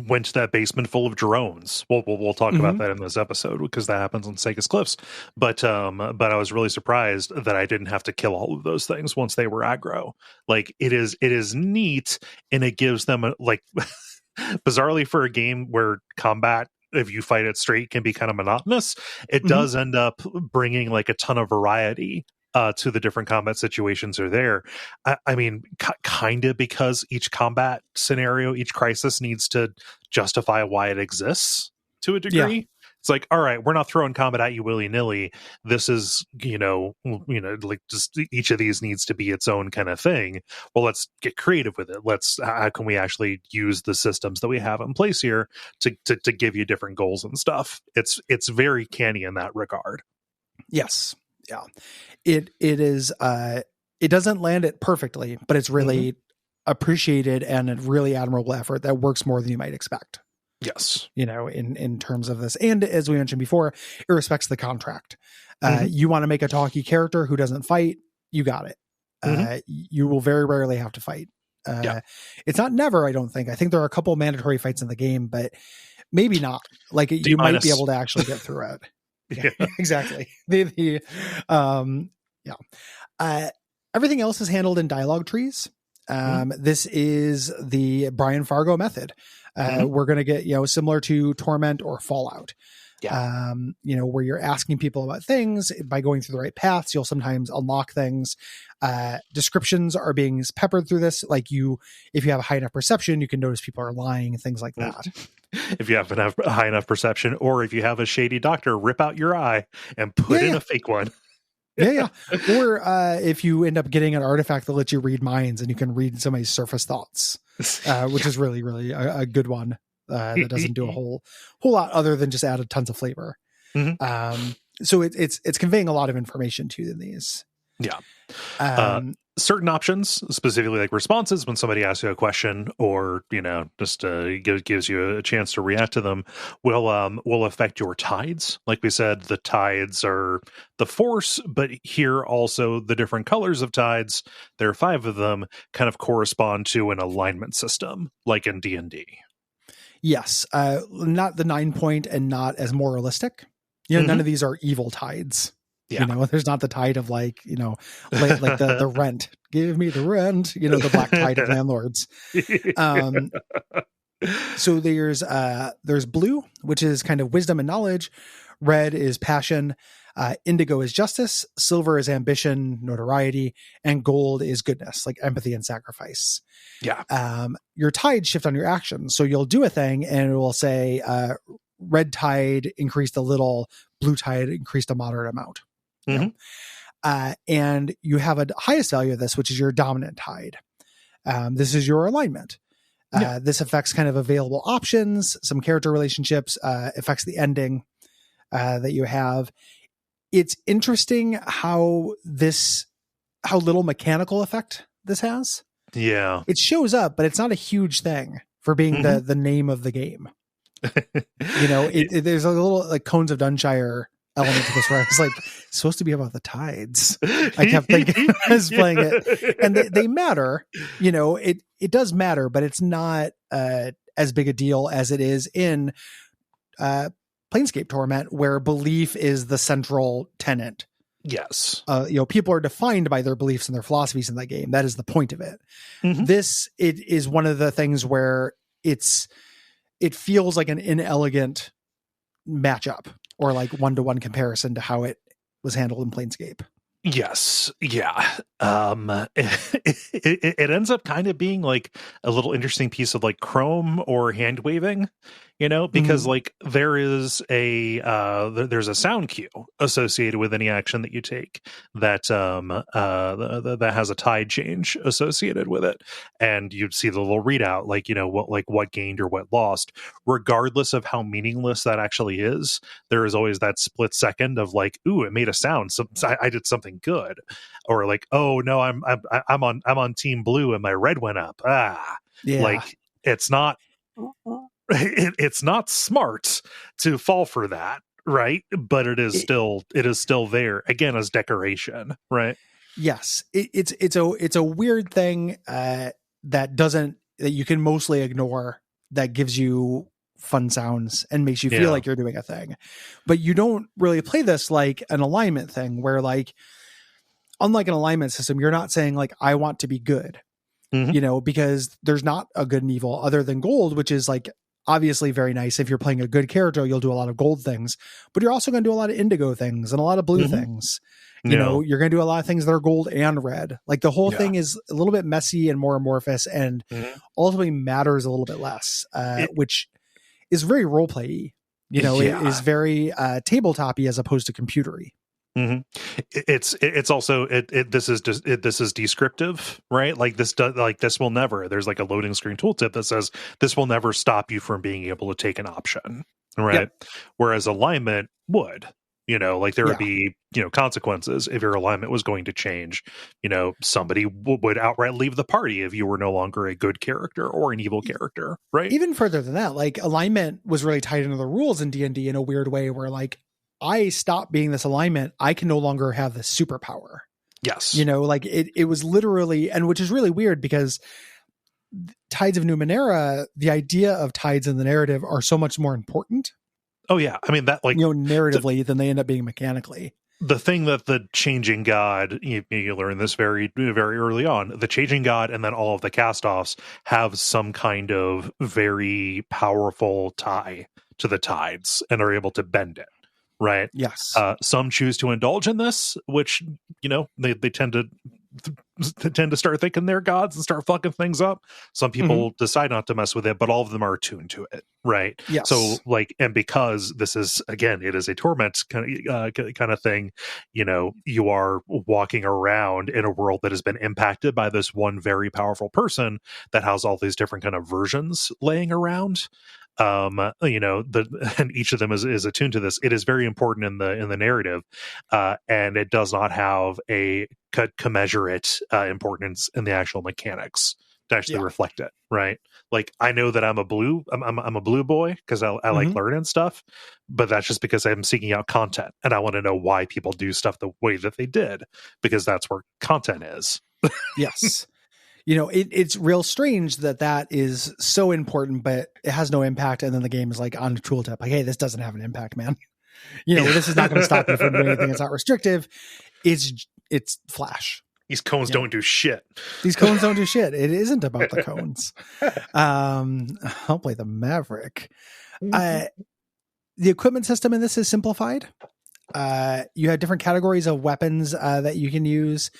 went to that basement full of drones. We'll talk about that in this episode because that happens on Sagus Cliffs. But I was really surprised that I didn't have to kill all of those things once they were aggro. Like it is neat, and it gives them like bizarrely for a game where combat, if you fight it straight, can be kind of monotonous. It does end up bringing like a ton of variety to the different combat situations are there. I mean, kind of because each combat scenario, each crisis needs to justify why it exists to a degree. It's like, all right, we're not throwing combat at you willy-nilly. This is, like just each of these needs to be its own kind of thing. Well, let's get creative with it. How can we actually use the systems that we have in place here to give you different goals and stuff? It's very canny in that regard. Yes. Yeah. It is, it doesn't land it perfectly, but it's really appreciated and a really admirable effort that works more than you might expect. Yes. In terms of this. And as we mentioned before, it respects the contract. You want to make a talkie character who doesn't fight, you got it. You will very rarely have to fight. It's not never, I don't think. I think there are a couple mandatory fights in the game, but maybe not. Like you might be able to actually get through it. Yeah. Exactly. Everything else is handled in dialogue trees. This is the Brian Fargo method. We're going to get, similar to Torment or Fallout, where you're asking people about things by going through the right paths. You'll sometimes unlock things. Descriptions are being peppered through this. Like if you have a high enough perception, you can notice people are lying and things like that. If you have a high enough perception, or if you have a shady doctor rip out your eye and put in a fake one. Yeah. Or if you end up getting an artifact that lets you read minds and you can read somebody's surface thoughts, which is really, really a good one that doesn't do a whole lot other than just add tons of flavor. So it's conveying a lot of information to these. Yeah. Certain options, specifically like responses when somebody asks you a question or, just gives you a chance to react to them, will affect your tides. Like we said, the tides are the force, but here also the different colors of tides, there are 5 of them, kind of correspond to an alignment system, like in D&D. Yes. Not the 9-point and not as moralistic. None of these are evil tides. Yeah. There's not the tide of like the rent. Give me the rent. The black tide of landlords. So there's blue, which is kind of wisdom and knowledge. Red is passion. Indigo is justice. Silver is ambition, notoriety, and gold is goodness, like empathy and sacrifice. Yeah. Your tides shift on your actions. So you'll do a thing and it will say, red tide increased a little, blue tide increased a moderate amount. And you have a highest value of this, which is your dominant tide. This is your alignment. This affects kind of available options, some character relationships, affects the ending that you have. It's interesting how little mechanical effect this has. Yeah. It shows up, but it's not a huge thing for being the name of the game. There's a little like Cones of Dunshire element to this where I was like, it's supposed to be about the tides. I kept thinking I was playing it, and they matter. It does matter, but it's not as big a deal as it is in Planescape Torment, where belief is the central tenet. Yes. People are defined by their beliefs and their philosophies in that game. That is the point of it. It is one of the things where it feels like an inelegant matchup or like one-to-one comparison to how it was handled in Planescape. Yes. Yeah. It ends up kind of being like a little interesting piece of like Chrome or hand waving, because like there's a sound cue associated with any action that you take that that has a tide change associated with it, and you'd see the little readout what gained or what lost, regardless of how meaningless that actually is. There is always that split second of like, ooh, it made a sound, so I did something good, or like, oh no, I'm on team blue and my red went up. Like it's not smart to fall for that, right? But it is still there again as decoration, right? Yes, it's a weird thing that you can mostly ignore, that gives you fun sounds and makes you feel like you're doing a thing, but you don't really play this like an alignment thing where, like, unlike an alignment system, you're not saying like, I want to be good, because there's not a good and evil other than gold, which is like obviously very nice. If you're playing a good character, you'll do a lot of gold things, but you're also going to do a lot of indigo things and a lot of blue things. You're going to do a lot of things that are gold and red. Like the whole thing is a little bit messy and more amorphous, and ultimately matters a little bit less, which is very role play-y. It is very tabletop-y as opposed to computery. Mm-hmm. It's also this is descriptive, right? Like this will never, there's like a loading screen tooltip that says this will never stop you from being able to take an option, right? Yep. Whereas alignment would, like there would be, consequences if your alignment was going to change. Somebody would outright leave the party if you were no longer a good character or an evil character, right? Even further than that, like alignment was really tied into the rules in D&D in a weird way where like, I stop being this alignment, I can no longer have this superpower. Yes. Like it was literally, and which is really weird because Tides of Numenera, the idea of tides in the narrative are so much more important. Oh yeah. I mean that like, narratively than they end up being mechanically. The thing that the changing god, you learn this very, very early on, the changing god and then all of the cast-offs have some kind of very powerful tie to the tides and are able to bend it. Right. Yes. Some choose to indulge in this, which they tend to start thinking they're gods and start fucking things up. Some people decide not to mess with it, but all of them are attuned to it. Right. Yes. So like, and because this is, again, it is a torment kind of thing. You are walking around in a world that has been impacted by this one very powerful person that has all these different kind of versions laying around. And each of them is attuned to this. It is very important in the narrative, and it does not have a commensurate importance in the actual mechanics to actually reflect it. Right? Like I know that I'm a blue boy because I like learning stuff, but that's just because I'm seeking out content and I want to know why people do stuff the way that they did, because that's where content is. Yes. It's real strange that is so important, but it has no impact. And then the game is like on a tooltip, like, hey, this doesn't have an impact, man. This is not going to stop you from doing anything. It's not restrictive. It's Flash. These cones don't do shit. These cones don't do shit. It isn't about the cones. I'll play the Maverick. The equipment system in this is simplified. You have different categories of weapons that you can use.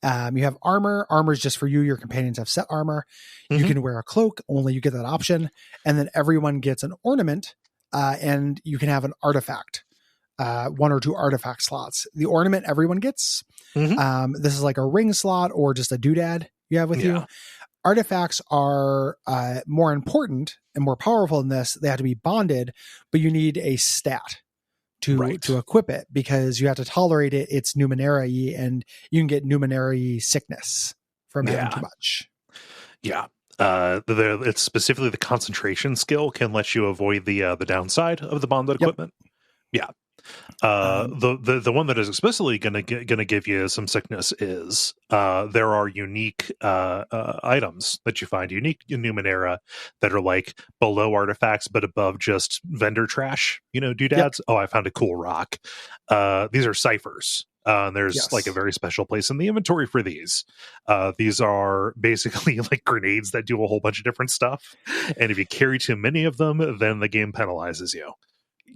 You have armor. Armor is just for you. Your companions have set armor. You can wear a cloak. Only you get that option. And then everyone gets an ornament, and you can have an artifact, 1 or 2 artifact slots. The ornament everyone gets. This is like a ring slot or just a doodad you have with you. Artifacts are more important and more powerful than this. They have to be bonded, but you need a stat to equip it because you have to tolerate it. It's Numenera-y, and you can get Numenera-y sickness from having too much. Yeah. It's specifically the concentration skill can let you avoid the downside of the bonded equipment. Yeah. The one that is explicitly going to give you some sickness is there are unique items that you find unique in Numenera that are like below artifacts but above just vendor trash, doodads. Oh, I found a cool rock. These are ciphers. There's like a very special place in the inventory for these. These are basically like grenades that do a whole bunch of different stuff, and if you carry too many of them, then the game penalizes you.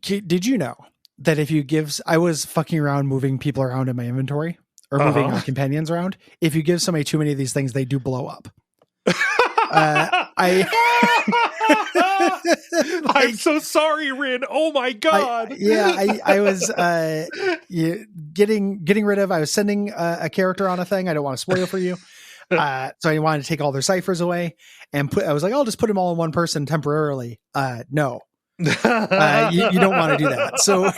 Did you know that if you I was fucking around moving people around in my inventory or moving my companions around. If you give somebody too many of these things, they do blow up. I'm so sorry, Rin. Oh my God. I was getting rid of, I was sending a character on a thing. I don't want to spoil for you. So I wanted to take all their ciphers away and I was like, I'll just put them all in one person temporarily. No. You don't want to do that. So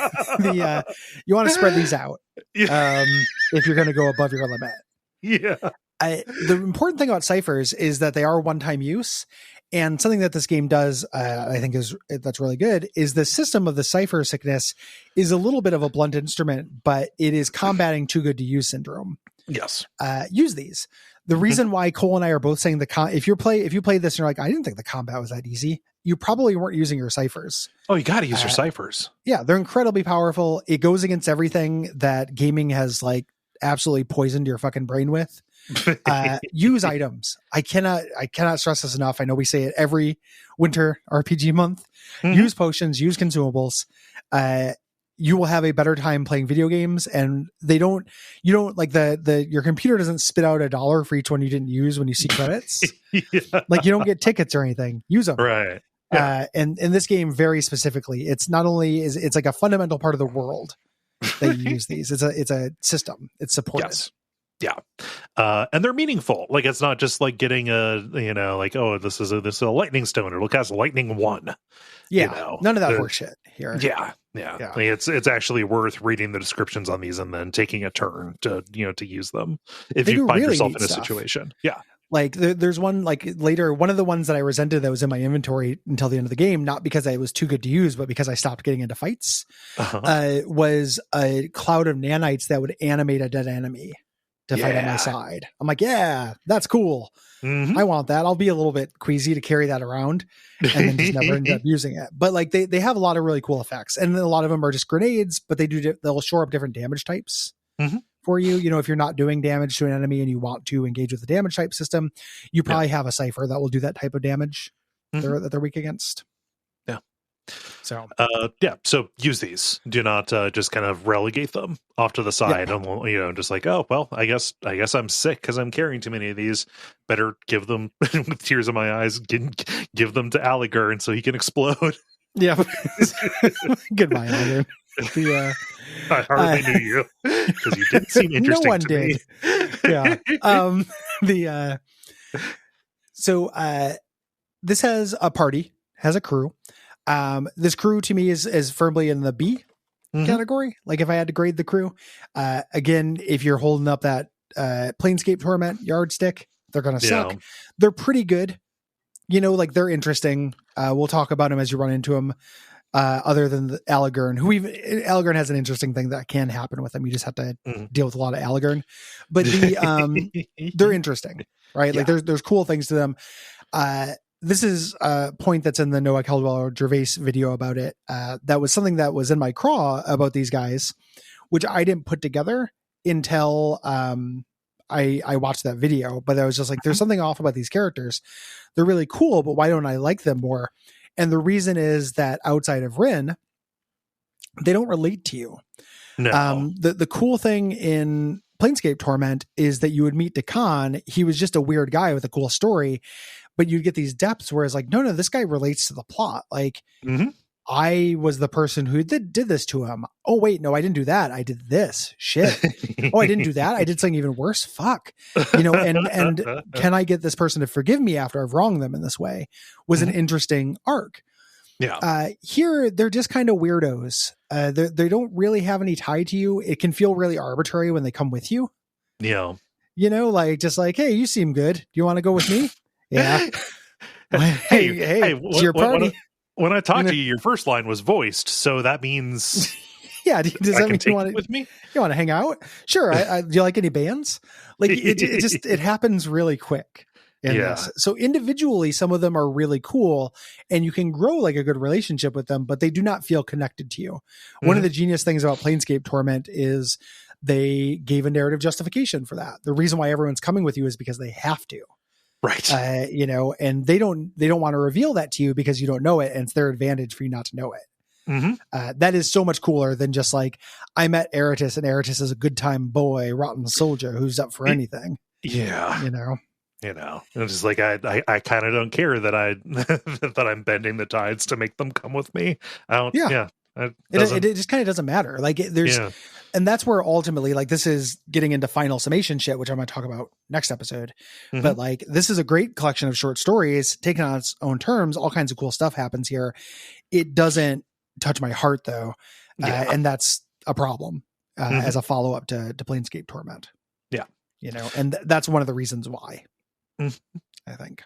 you want to spread these out if you're going to go above your limit. Yeah. The important thing about ciphers is that they are one-time use, and something that this game does, I think that's really good, is the system of the cipher sickness is a little bit of a blunt instrument, but it is combating too good to use syndrome. Yes. Use these. The reason why Cole and I are both saying if you play this and you're like, I didn't think the combat was that easy, you probably weren't using your ciphers. Oh, you got to use your ciphers. Yeah, they're incredibly powerful. It goes against everything that gaming has like absolutely poisoned your fucking brain with. Use items. I cannot stress this enough. I know we say it every winter RPG month. Use potions, use consumables. You will have a better time playing video games, and you don't like your computer doesn't spit out $1 for each one you didn't use when you see credits. Like you don't get tickets or anything. Use them. Right. And in this game, very specifically, it's not only it's like a fundamental part of the world that you use these. It's a system. It's supported. Yes. Yeah. And they're meaningful. Like, it's not just like getting like, oh, this is a lightning stone. It'll cast lightning 1. Yeah. None of that horseshit here. Yeah. Like, it's actually worth reading the descriptions on these and then taking a turn to use them if you find really yourself in a stuff. situation. Yeah. Like there's one like later, one of the ones that I resented that was in my inventory until the end of the game, not because it was too good to use, but because I stopped getting into fights, was a cloud of nanites that would animate a dead enemy to fight on my side. I'm like, yeah, that's cool. Mm-hmm. I want that. I'll be a little bit queasy to carry that around and then just never end up using it. But like they have a lot of really cool effects, and a lot of them are just grenades, but they'll shore up different damage types. Mm-hmm. For you, if you're not doing damage to an enemy and you want to engage with the damage type system, you probably have a cipher that will do that type of damage that they're weak against. Yeah. So, so use these. Do not just kind of relegate them off to the side and, just like, oh, well, I guess I'm sick because I'm carrying too many of these. Better give them, with tears in my eyes, give them to Alligar and so he can explode. Yeah. Goodbye, Alligar. I hardly knew you because you didn't seem interesting. No one to did. Me. Yeah. So this has a party, has a crew. This crew to me is firmly in the B category. Like if I had to grade the crew, again, if you're holding up that Planescape Torment yardstick, they're gonna suck. They're pretty good. Like they're interesting. We'll talk about them as you run into them. Other than the Alligar, Alligar has an interesting thing that can happen with them. You just have to deal with a lot of Alligar, but they're interesting, right? Like there's cool things to them. This is a point that's in the Noah Caldwell Gervais video about it. That was something that was in my craw about these guys, which I didn't put together until I watched that video. But I was just like, there's something off about these characters. They're really cool, but why don't I like them more? And the reason is that outside of Rin, they don't relate to you. No. The cool thing in Planescape Torment is that you would meet Dakan. He was just a weird guy with a cool story, but you'd get these depths where it's like, no, this guy relates to the plot. Like I was the person who did this to him. Oh, wait, no, I didn't do that. I did this shit. Oh, I didn't do that. I did something even worse. Fuck. And can I get this person to forgive me after I've wronged them in this way was an interesting arc. Yeah. Here, they're just kind of weirdos. They don't really have any tie to you. It can feel really arbitrary when they come with you. Yeah. Like, just like, hey, you seem good. Do you want to go with me? Yeah. hey, it's your party. When I talked to you, your first line was voiced, so that means yeah. Does that mean you want to with me? You want to hang out? Sure. Do you like any bands? Like it happens really quick in this. So individually, some of them are really cool, and you can grow like a good relationship with them, but they do not feel connected to you. One of the genius things about Planescape Torment is they gave a narrative justification for that. The reason why everyone's coming with you is because they have to. Right. And they don't want to reveal that to you because you don't know it, and it's their advantage for you not to know it. That is so much cooler than just like, I met Eratus and Eratus is a good time boy, rotten soldier who's up for anything. Yeah. It's just like, I kind of don't care that that I'm bending the tides to make them come with me. I don't. Yeah. It just kind of doesn't matter. Like and that's where ultimately, like, this is getting into final summation shit, which I'm going to talk about next episode. But like, this is a great collection of short stories taken on its own terms. All kinds of cool stuff happens here. It doesn't touch my heart though. And that's a problem as a follow up to Planescape Torment. Yeah. And that's one of the reasons why I think.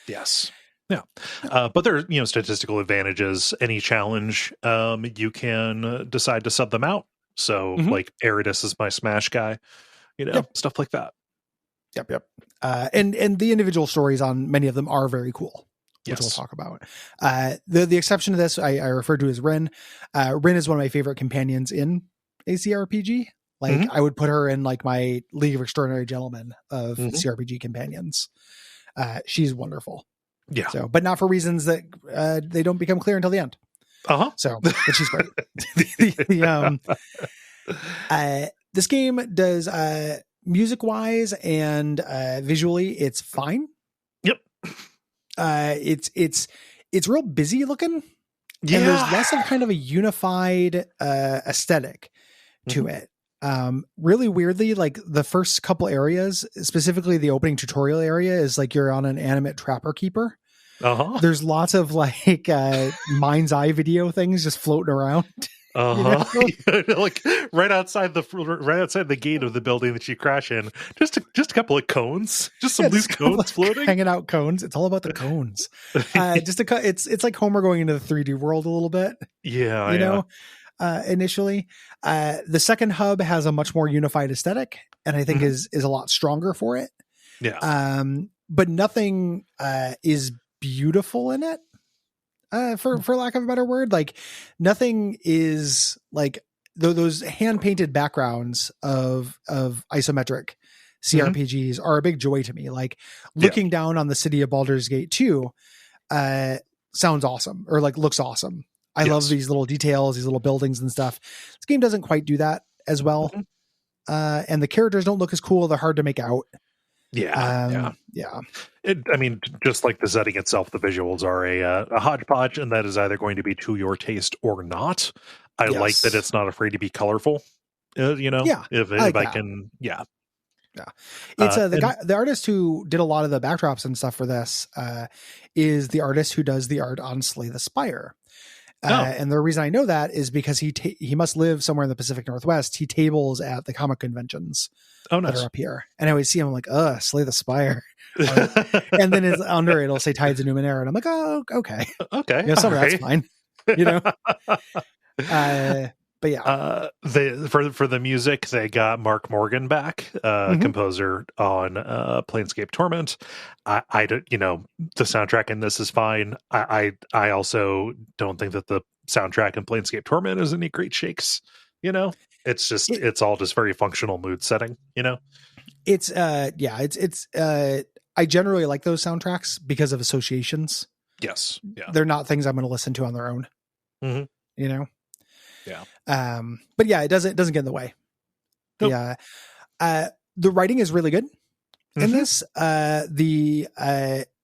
Yes. Yeah. But there are, statistical advantages. Any challenge, you can decide to sub them out. So like Eridus is my smash guy, stuff like that. Yep. And the individual stories on many of them are very cool, which we'll talk about. The exception to this, I referred to as Rin. Rin is one of my favorite companions in ACRPG. Like I would put her in like my League of Extraordinary Gentlemen of CRPG companions. She's wonderful. Yeah. So, but not for reasons that they don't become clear until the end. So, but she's great. This game does music wise and visually, it's fine. Yep. It's it's real busy looking. Yeah. And there's less of kind of a unified aesthetic to Mhm. it. Really weirdly, like the first couple areas, specifically the opening tutorial area, is like you're on an animate trapper keeper. Uh-huh. There's lots of like mind's eye video things just floating around. Uh-huh. Like right outside the gate of the building that you crash in, just a couple of cones, just some loose cones floating, hanging out cones. It's all about the cones. It's like Homer going into the 3D world a little bit. Yeah, you know. Initially, the second hub has a much more unified aesthetic, and I think is a lot stronger for it. Yeah. But nothing is beautiful in it. For lack of a better word, like nothing is like those hand painted backgrounds of isometric CRPGs are a big joy to me. Like looking down on the city of Baldur's Gate 2 sounds awesome, or like looks awesome. I love these little details, these little buildings and stuff. This game doesn't quite do that as well. And the characters don't look as cool. They're hard to make out. Yeah. I mean, just like the setting itself, the visuals are a hodgepodge, and that is either going to be to your taste or not. I like that it's not afraid to be colorful. If I can, It's the artist who did a lot of the backdrops and stuff for this is the artist who does the art on Slay the Spire. And the reason I know that is because he must live somewhere in the Pacific Northwest. He tables at the comic conventions that are up here. And I always see him, I'm like, Slay the Spire. And then it's under it'll say Tides of Numenera. And I'm like, oh, okay. Okay. Some of that's fine. But yeah. For the music, they got Mark Morgan back, composer on Planescape Torment. I don't, the soundtrack in this is fine. I also don't think that the soundtrack in Planescape Torment is any great shakes. It's just it's all just very functional mood setting. It's I generally like those soundtracks because of associations. Yes, yeah, they're not things I'm going to listen to on their own. Yeah. But yeah, it doesn't get in the way. Nope. Yeah. The writing is really good in this. The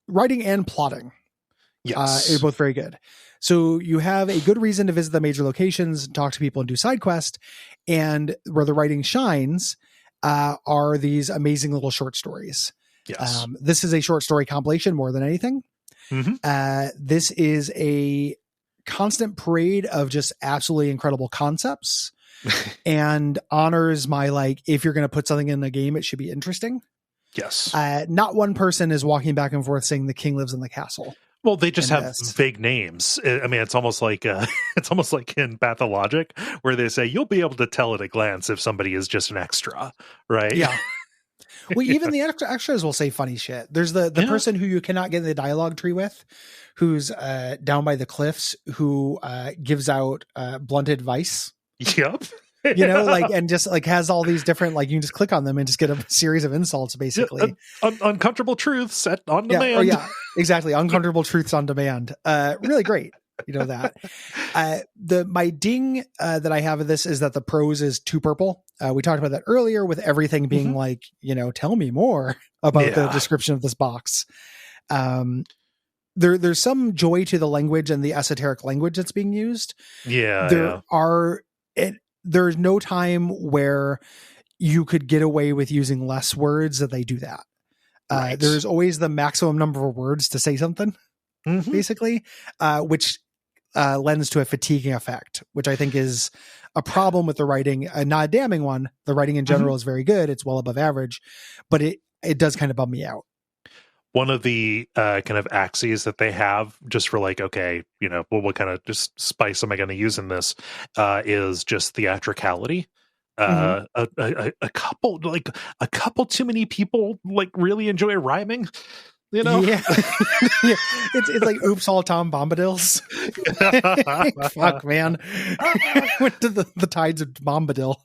writing and plotting are both very good. So you have a good reason to visit the major locations, talk to people, and do side quests. And where the writing shines are these amazing little short stories. Yes. This is a short story compilation more than anything. This is a constant parade of just absolutely incredible concepts and honors my, like, if you're going to put something in a game, it should be interesting. Yes. Not one person is walking back and forth saying the king lives in the castle. Well, they just have vague names. I mean, it's almost like in Pathologic, where they say you'll be able to tell at a glance if somebody is just an extra, right? Yeah. Well, even the extras will say funny shit. There's the person who you cannot get in the dialogue tree with, who's down by the cliffs, who gives out blunt advice. Yep. And just like has all these different, like, you can just click on them and just get a series of insults, basically. Uncomfortable truths set on demand. Exactly. Uncomfortable truths on demand. Really great. That. My ding that I have of this is that the prose is too purple. We talked about that earlier with everything being like, tell me more about the description of this box. There's some joy to the language and the esoteric language that's being used. There's no time where you could get away with using less words that they do that. There's always the maximum number of words to say something, basically, which lends to a fatiguing effect, which I think is a problem with the writing. Not a damning one. The writing in general is very good. It's well above average, but it does kind of bum me out. One of the kind of axes that they have, just for like, okay, what kind of just spice am I going to use in this, is just theatricality. A couple too many people like really enjoy rhyming. Yeah. It's like oops all Tom Bombadils. Fuck, man. Went to the Tides of Bombadil.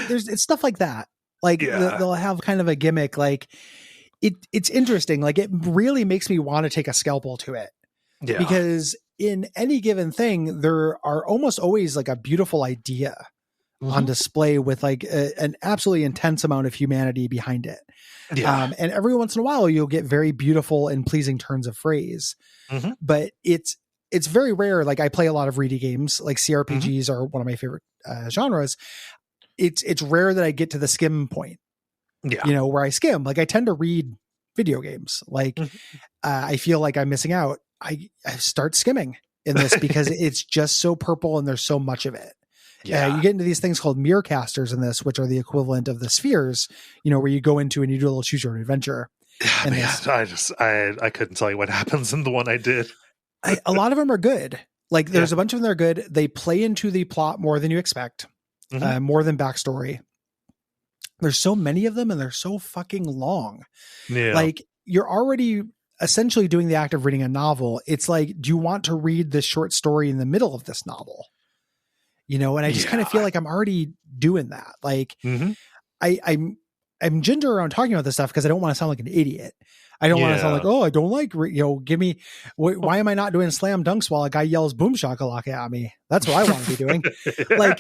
There's it's stuff like that. Like they'll have kind of a gimmick. Like it's interesting. Like it really makes me want to take a scalpel to it. Yeah. Because in any given thing, there are almost always like a beautiful idea on display with like an absolutely intense amount of humanity behind it. Yeah. And every once in a while you'll get very beautiful and pleasing turns of phrase, but it's very rare. Like I play a lot of reedy games, like CRPGs are one of my favorite genres. It's rare that I get to the skim point, where I skim. Like I tend to read video games. Like I feel like I'm missing out. I start skimming in this because it's just so purple and there's so much of it. You get into these things called mirror casters in this, which are the equivalent of the spheres, where you go into and you do a little choose your own adventure. And I couldn't tell you what happens in the one I did. A lot of them are good. Like there's a bunch of them that are good. They play into the plot more than you expect, more than backstory. There's so many of them and they're so fucking long. Yeah. Like you're already essentially doing the act of reading a novel. It's like, do you want to read this short story in the middle of this novel? And I just kind of feel like I'm already doing that. Like I'm ginger around talking about this stuff because I don't want to sound like an idiot. I don't want to sound like, oh, I don't like, give me, why am I not doing slam dunks while a guy yells boom shakalaka at me? That's what I want to be doing. Like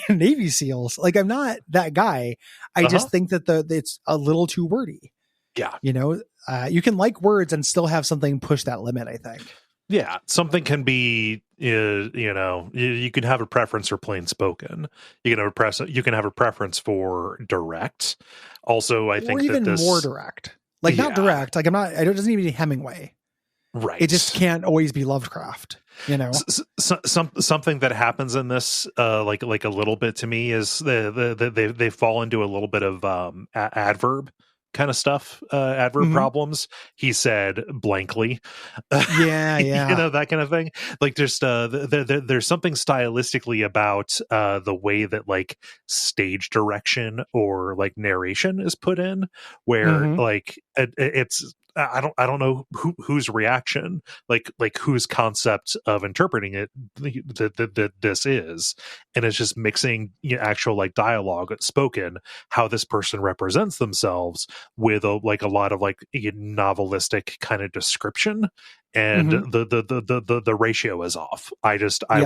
Navy SEALs. Like I'm not that guy. I just think that it's a little too wordy. Yeah. You can like words and still have something push that limit, I think. Yeah, something can be, you can have a preference for plain spoken. You can have a preference for direct. Also, I think even more direct. Like not direct. Like it doesn't need to be Hemingway. Right. It just can't always be Lovecraft. Something that happens in this, like a little bit to me is they fall into a little bit of adverb kind of stuff, adverb problems. He said blankly, that kind of thing. Like there's something stylistically about the way that like stage direction or like narration is put in, where like it's I don't know whose reaction, like whose concept of interpreting it that this is, and it's just mixing actual like dialogue spoken, how this person represents themselves with a lot of like novelistic kind of description, and the ratio is off. I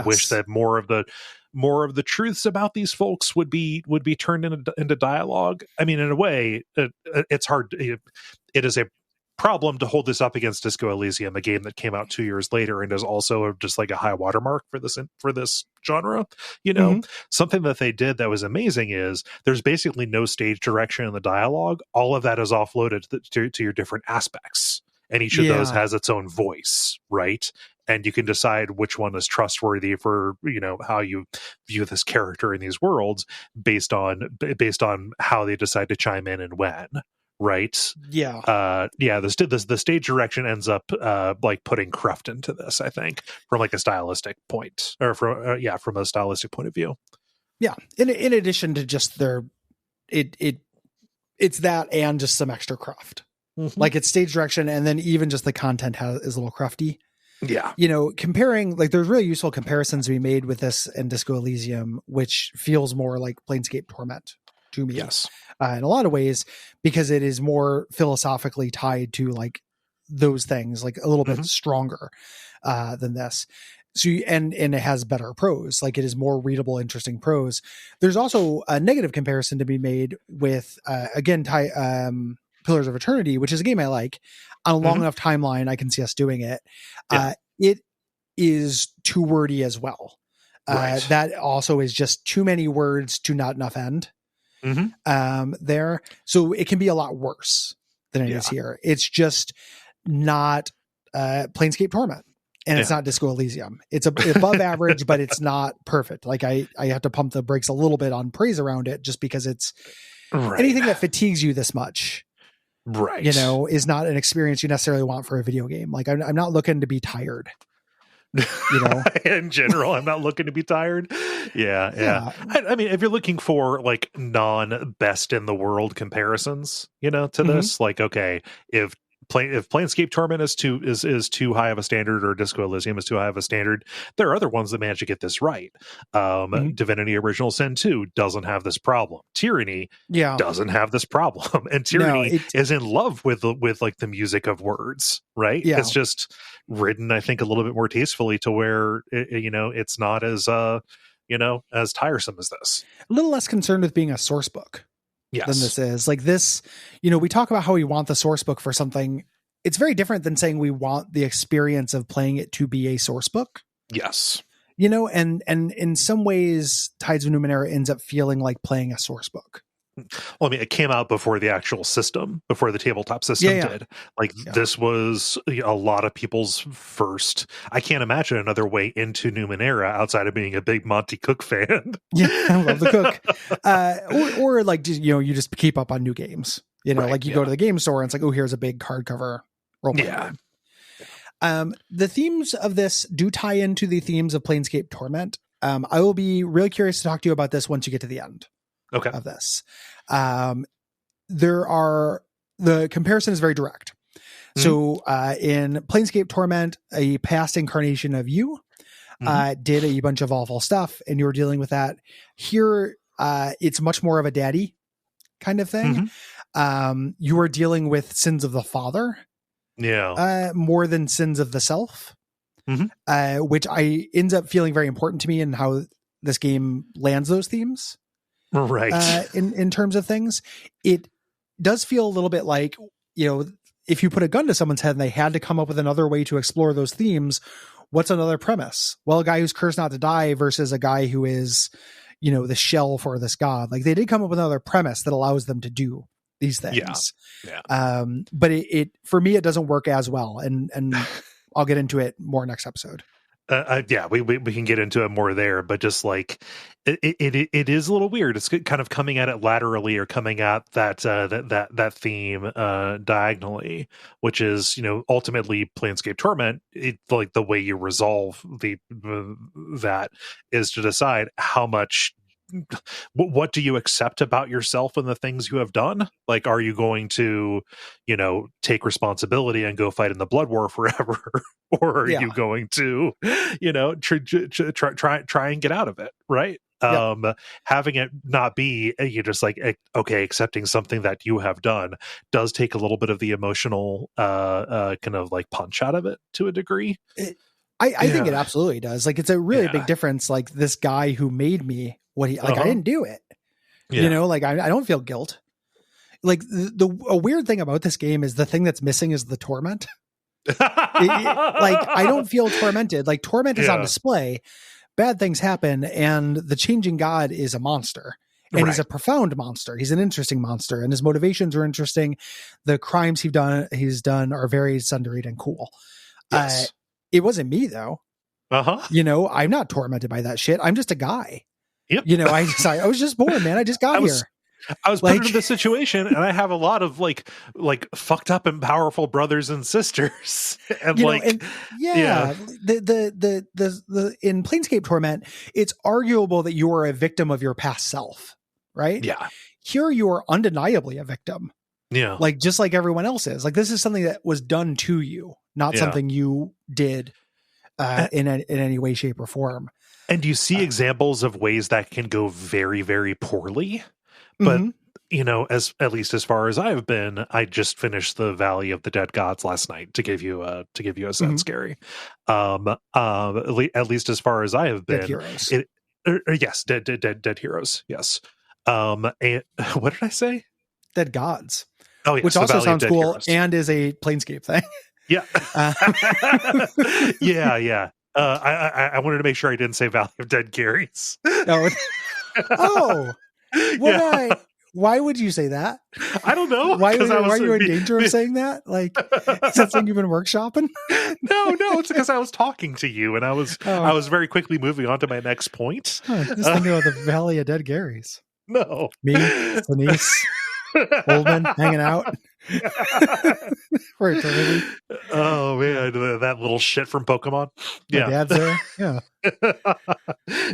wish that more of the truths about these folks would be turned into dialogue. I mean, in a way, it's hard. It is a problem to hold this up against Disco Elysium, a game that came out 2 years later and is also just like a high watermark for this genre. Something that they did that was amazing is there's basically no stage direction in the dialogue. All of that is offloaded to your different aspects, and each of those has its own voice, right? And you can decide which one is trustworthy for how you view this character in these worlds based on how they decide to chime in and when. Right. The stage direction ends up like putting cruft into this, I think, from like a stylistic point, or from a stylistic point of view. Yeah. In addition to just it's that and just some extra cruft. Like it's stage direction, and then even just the content is a little crufty. Yeah. Comparing, like there's really useful comparisons to be made with this and Disco Elysium, which feels more like Planescape Torment to me. Yes. In a lot of ways, because it is more philosophically tied to like those things, like a little bit stronger than this. So, and it has better prose, like it is more readable, interesting prose. There's also a negative comparison to be made with, Pillars of Eternity, which is a game I like. On a long enough timeline, I can see us doing it. Yeah. It is too wordy as well. Right. That also is just too many words to not enough end. There, so it can be a lot worse than it is here. It's just not Planescape Torment, and it's not Disco Elysium. It's above average, but it's not perfect. Like I have to pump the brakes a little bit on praise around it, just because it's anything that fatigues you this much, right? Is not an experience you necessarily want for a video game. Like I'm not looking to be tired. In general, I'm not looking to be tired. Yeah. I mean, if you're looking for like non-best in the world comparisons, to this, like, okay, if Planescape Torment is too high of a standard, or Disco Elysium is too high of a standard, there are other ones that manage to get this right. Divinity Original Sin 2 doesn't have this problem. Tyranny doesn't have this problem, and Tyranny is in love with like the music of words, right? It's just written, I think, a little bit more tastefully to where it's not as as tiresome as this. A little less concerned with being a source book than Yes. this is. Like this, we talk about how we want the source book for something. It's very different than saying we want the experience of playing it to be a source book. Yes. And in some ways, Tides of Numenera ends up feeling like playing a source book. Well, I mean, it came out before the actual system, before the tabletop system did. Like, this was a lot of people's first. I can't imagine another way into Numenera outside of being a big Monty Cook fan. Yeah, I love the Cook. Or like, you just keep up on new games. Like you go to the game store and it's like, oh, here's a big hardcover role-playing game. The themes of this do tie into the themes of Planescape Torment. I will be really curious to talk to you about this once you get to the end. Of this. The comparison is very direct. So in Planescape Torment, a past incarnation of you did a bunch of awful stuff and you were dealing with that. Here, it's much more of a daddy kind of thing. You are dealing with sins of the father more than sins of the self, which ends up feeling very important to me in how this game lands those themes. Right. In terms of things, it does feel a little bit like, if you put a gun to someone's head and they had to come up with another way to explore those themes, what's another premise? Well, a guy who's cursed not to die versus a guy who is, the shell for this god. Like they did come up with another premise that allows them to do these things. But it for me, it doesn't work as well. And I'll get into it more next episode. We can get into it more there, but just like it is a little weird. It's kind of coming at it laterally or coming at that theme diagonally, which is ultimately Planescape Torment. Like the way you resolve that is to decide how much. What do you accept about yourself and the things you have done? Like, are you going to, take responsibility and go fight in the blood war forever? Or are you going to, try and get out of it? Right. Having it not be you just like, okay, accepting something that you have done does take a little bit of the emotional kind of like punch out of it to a degree. I think it absolutely does. Like, it's a really big difference. Like this guy who made me I didn't do it, I don't feel guilt. Like a weird thing about this game is the thing that's missing is the torment. I don't feel tormented. Like torment is on display. Bad things happen. And the changing god is a monster. And he's a profound monster. He's an interesting monster and his motivations are interesting. The crimes he's done are very sunderied and cool. Yes. It wasn't me though. I'm not tormented by that shit. I'm just a guy. Yep. I was just born, man. I just got here. I was put into this situation and I have a lot of like fucked up and powerful brothers and sisters. And the in Planescape Torment, it's arguable that you are a victim of your past self, right? Yeah. Here you are undeniably a victim. Yeah. Like just like everyone else is. Like this is something that was done to you, not something you did in any way, shape, or form. And you see examples of ways that can go very, very poorly. But, as at least as far as I've been, I just finished the Valley of the Dead Gods last night to give you a sense, Gary. At least as far as I have been. Dead heroes. Yes, dead heroes. Yes. And what did I say? Dead gods. Oh, yes. Which also sounds cool heroes. and is a Planescape thing. Yeah. Yeah. I wanted to make sure I didn't say Valley of Dead Garys. Why would you say that? I don't know. Why are you in danger of saying that? Like, is that something you've been workshopping? No, it's because I was talking to you and I was very quickly moving on to my next point. Just thinking about the Valley of Dead Garys. No. Me, Denise, Oldman hanging out. For eternity. Oh man, that little shit from Pokemon. My dad's there. Yeah.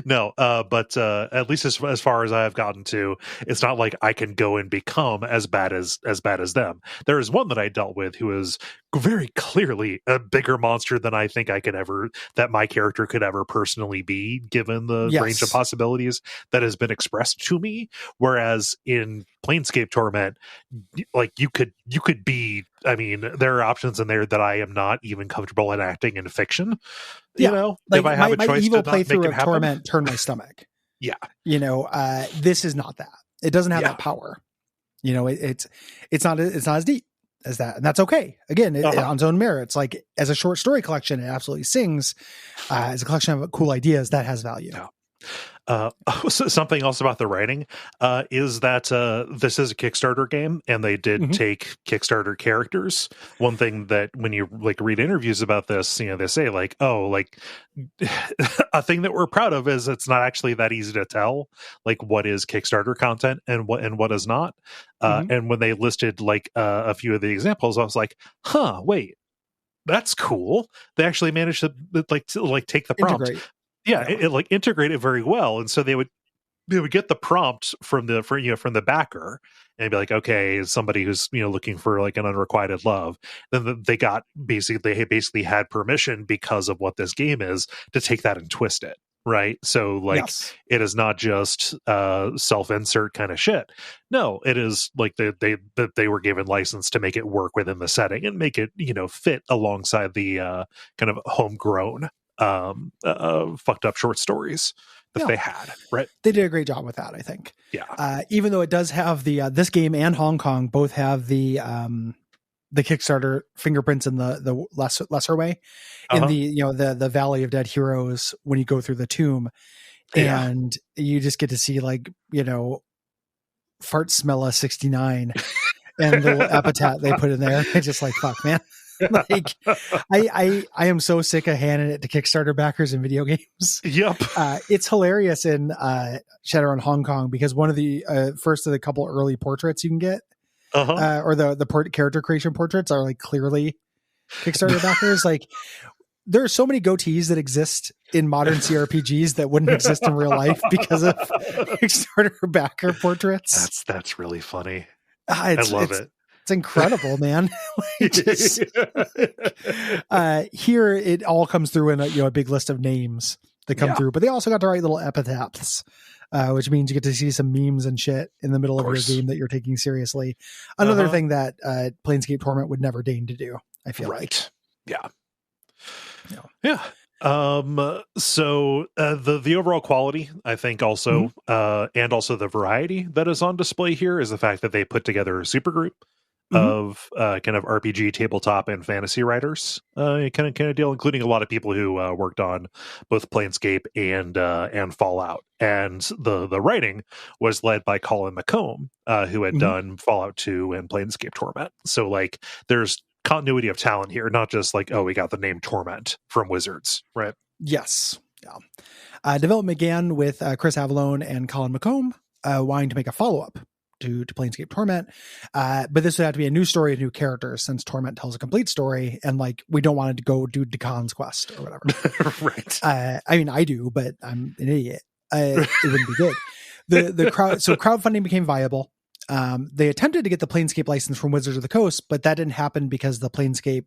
No, but at least as far as I have gotten to, it's not like I can go and become as bad as them. There is one that I dealt with who is very clearly a bigger monster than I think that my character could ever personally be, given the range of possibilities that has been expressed to me. Whereas in Planescape Torment, like you could be, I mean, there are options in there that I am not even comfortable enacting in fiction. If I have a choice evil to not make playthrough it of happen. Torment turned my stomach. Yeah. This is not that. It doesn't have Yeah. that power. It's not as deep as that, and that's okay. Again, on its own merits. Like as a short story collection, it absolutely sings. As a collection of cool ideas, that has value. Yeah. Something else about the writing is that this is a Kickstarter game, and they did take Kickstarter characters. One thing that when you like read interviews about this, they say like, oh, like a thing that we're proud of is it's not actually that easy to tell like what is Kickstarter content and what is not. And when they listed like a few of the examples, I was like, huh, wait, that's cool. They actually managed to take the prompt. Integrate. Yeah, it like integrated very well, and so they would get the prompt from the backer and be like, okay, somebody who's looking for like an unrequited love. Then they basically had permission because of what this game is to take that and twist it, right? So like it is not just self-insert kind of shit. No, it is like they were given license to make it work within the setting and make it fit alongside the kind of homegrown fucked up short stories that they had, right? They did a great job with that, I think. Yeah. Even though it does have the this game and Hong Kong both have the Kickstarter fingerprints in the lesser way in the Valley of Dead Heroes when you go through the tomb, and you just get to see like fart smella 69 and the little epitaph they put in there. It's just like, fuck, man. Like I am so sick of handing it to Kickstarter backers in video games. Yep. It's hilarious in Shadowrun Hong Kong because one of the first of the couple early portraits you can get or the character creation portraits are like clearly Kickstarter backers. Like there are so many goatees that exist in modern CRPGs that wouldn't exist in real life because of Kickstarter backer portraits. That's really funny. I love it. It's incredible, man. Here it all comes through in a big list of names that come through, but they also got to write little epitaphs, which means you get to see some memes and shit in the middle of your game that you're taking seriously. Another thing that Planescape Torment would never deign to do, I feel like. Yeah. So the overall quality, I think also, and also the variety that is on display here is the fact that they put together a supergroup of kind of RPG, tabletop, and fantasy writers, kind of deal, including a lot of people who worked on both Planescape and Fallout. And the writing was led by Colin McComb, who had done Fallout 2 and Planescape Torment. So like there's continuity of talent here, not just like, oh, we got the name Torment from Wizards, right? Yes. Yeah. Development began with Chris Avallone and Colin McComb wanting to make a follow-up to Planescape Torment. But this would have to be a new story, a new character, since Torment tells a complete story, and like we don't want it to go do Dakon's quest or whatever. Right. I mean, I do, but I'm an idiot. It wouldn't be good. The crowdfunding became viable. They attempted to get the Planescape license from Wizards of the Coast, but that didn't happen because the Planescape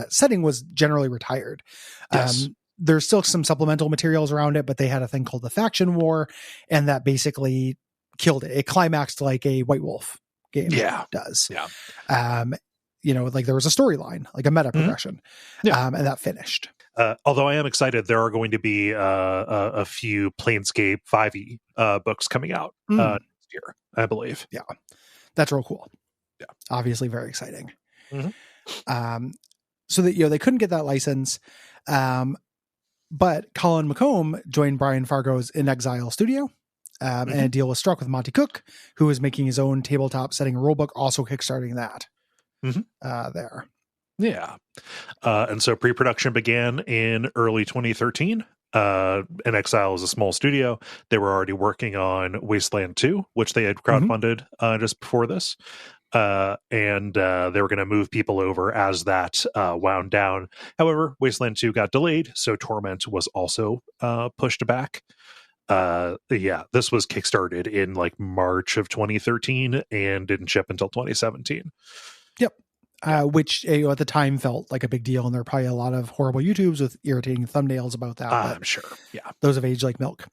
setting was generally retired. Yes. There's still some supplemental materials around it, but they had a thing called the Faction War, and that basically killed it. It climaxed like a White Wolf game does. Yeah. Like there was a storyline, like a meta progression, and that finished. Although I am excited, there are going to be a few Planescape 5e books coming out next year, I believe. Yeah, that's real cool. Yeah, obviously very exciting. So that they couldn't get that license, but Colin McComb joined Brian Fargo's In Exile studio. And a deal was struck with Monty Cook, who was making his own tabletop setting rulebook, also kickstarting that there. Yeah. And so pre-production began in early 2013. In Exile is a small studio. They were already working on Wasteland 2, which they had crowdfunded just before this. And they were going to move people over as that wound down. However, Wasteland 2 got delayed, so Torment was also pushed back. This was kickstarted in like March of 2013 and didn't ship until 2017. Yep. Which at the time felt like a big deal, and there are probably a lot of horrible YouTubes with irritating thumbnails about that. I'm sure. Yeah. Those have aged like milk.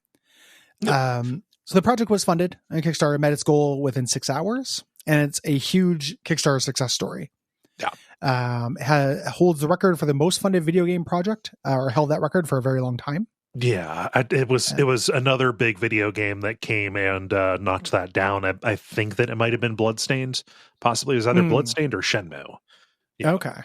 Yep. So the project was funded, and Kickstarter met its goal within 6 hours, and it's a huge Kickstarter success story. Yeah. Holds the record for the most funded video game project, or held that record for a very long time. Yeah, it was another big video game that came and knocked that down. I think that it might have been Bloodstained. Possibly it was either Bloodstained or Shenmue. Yeah. Okay.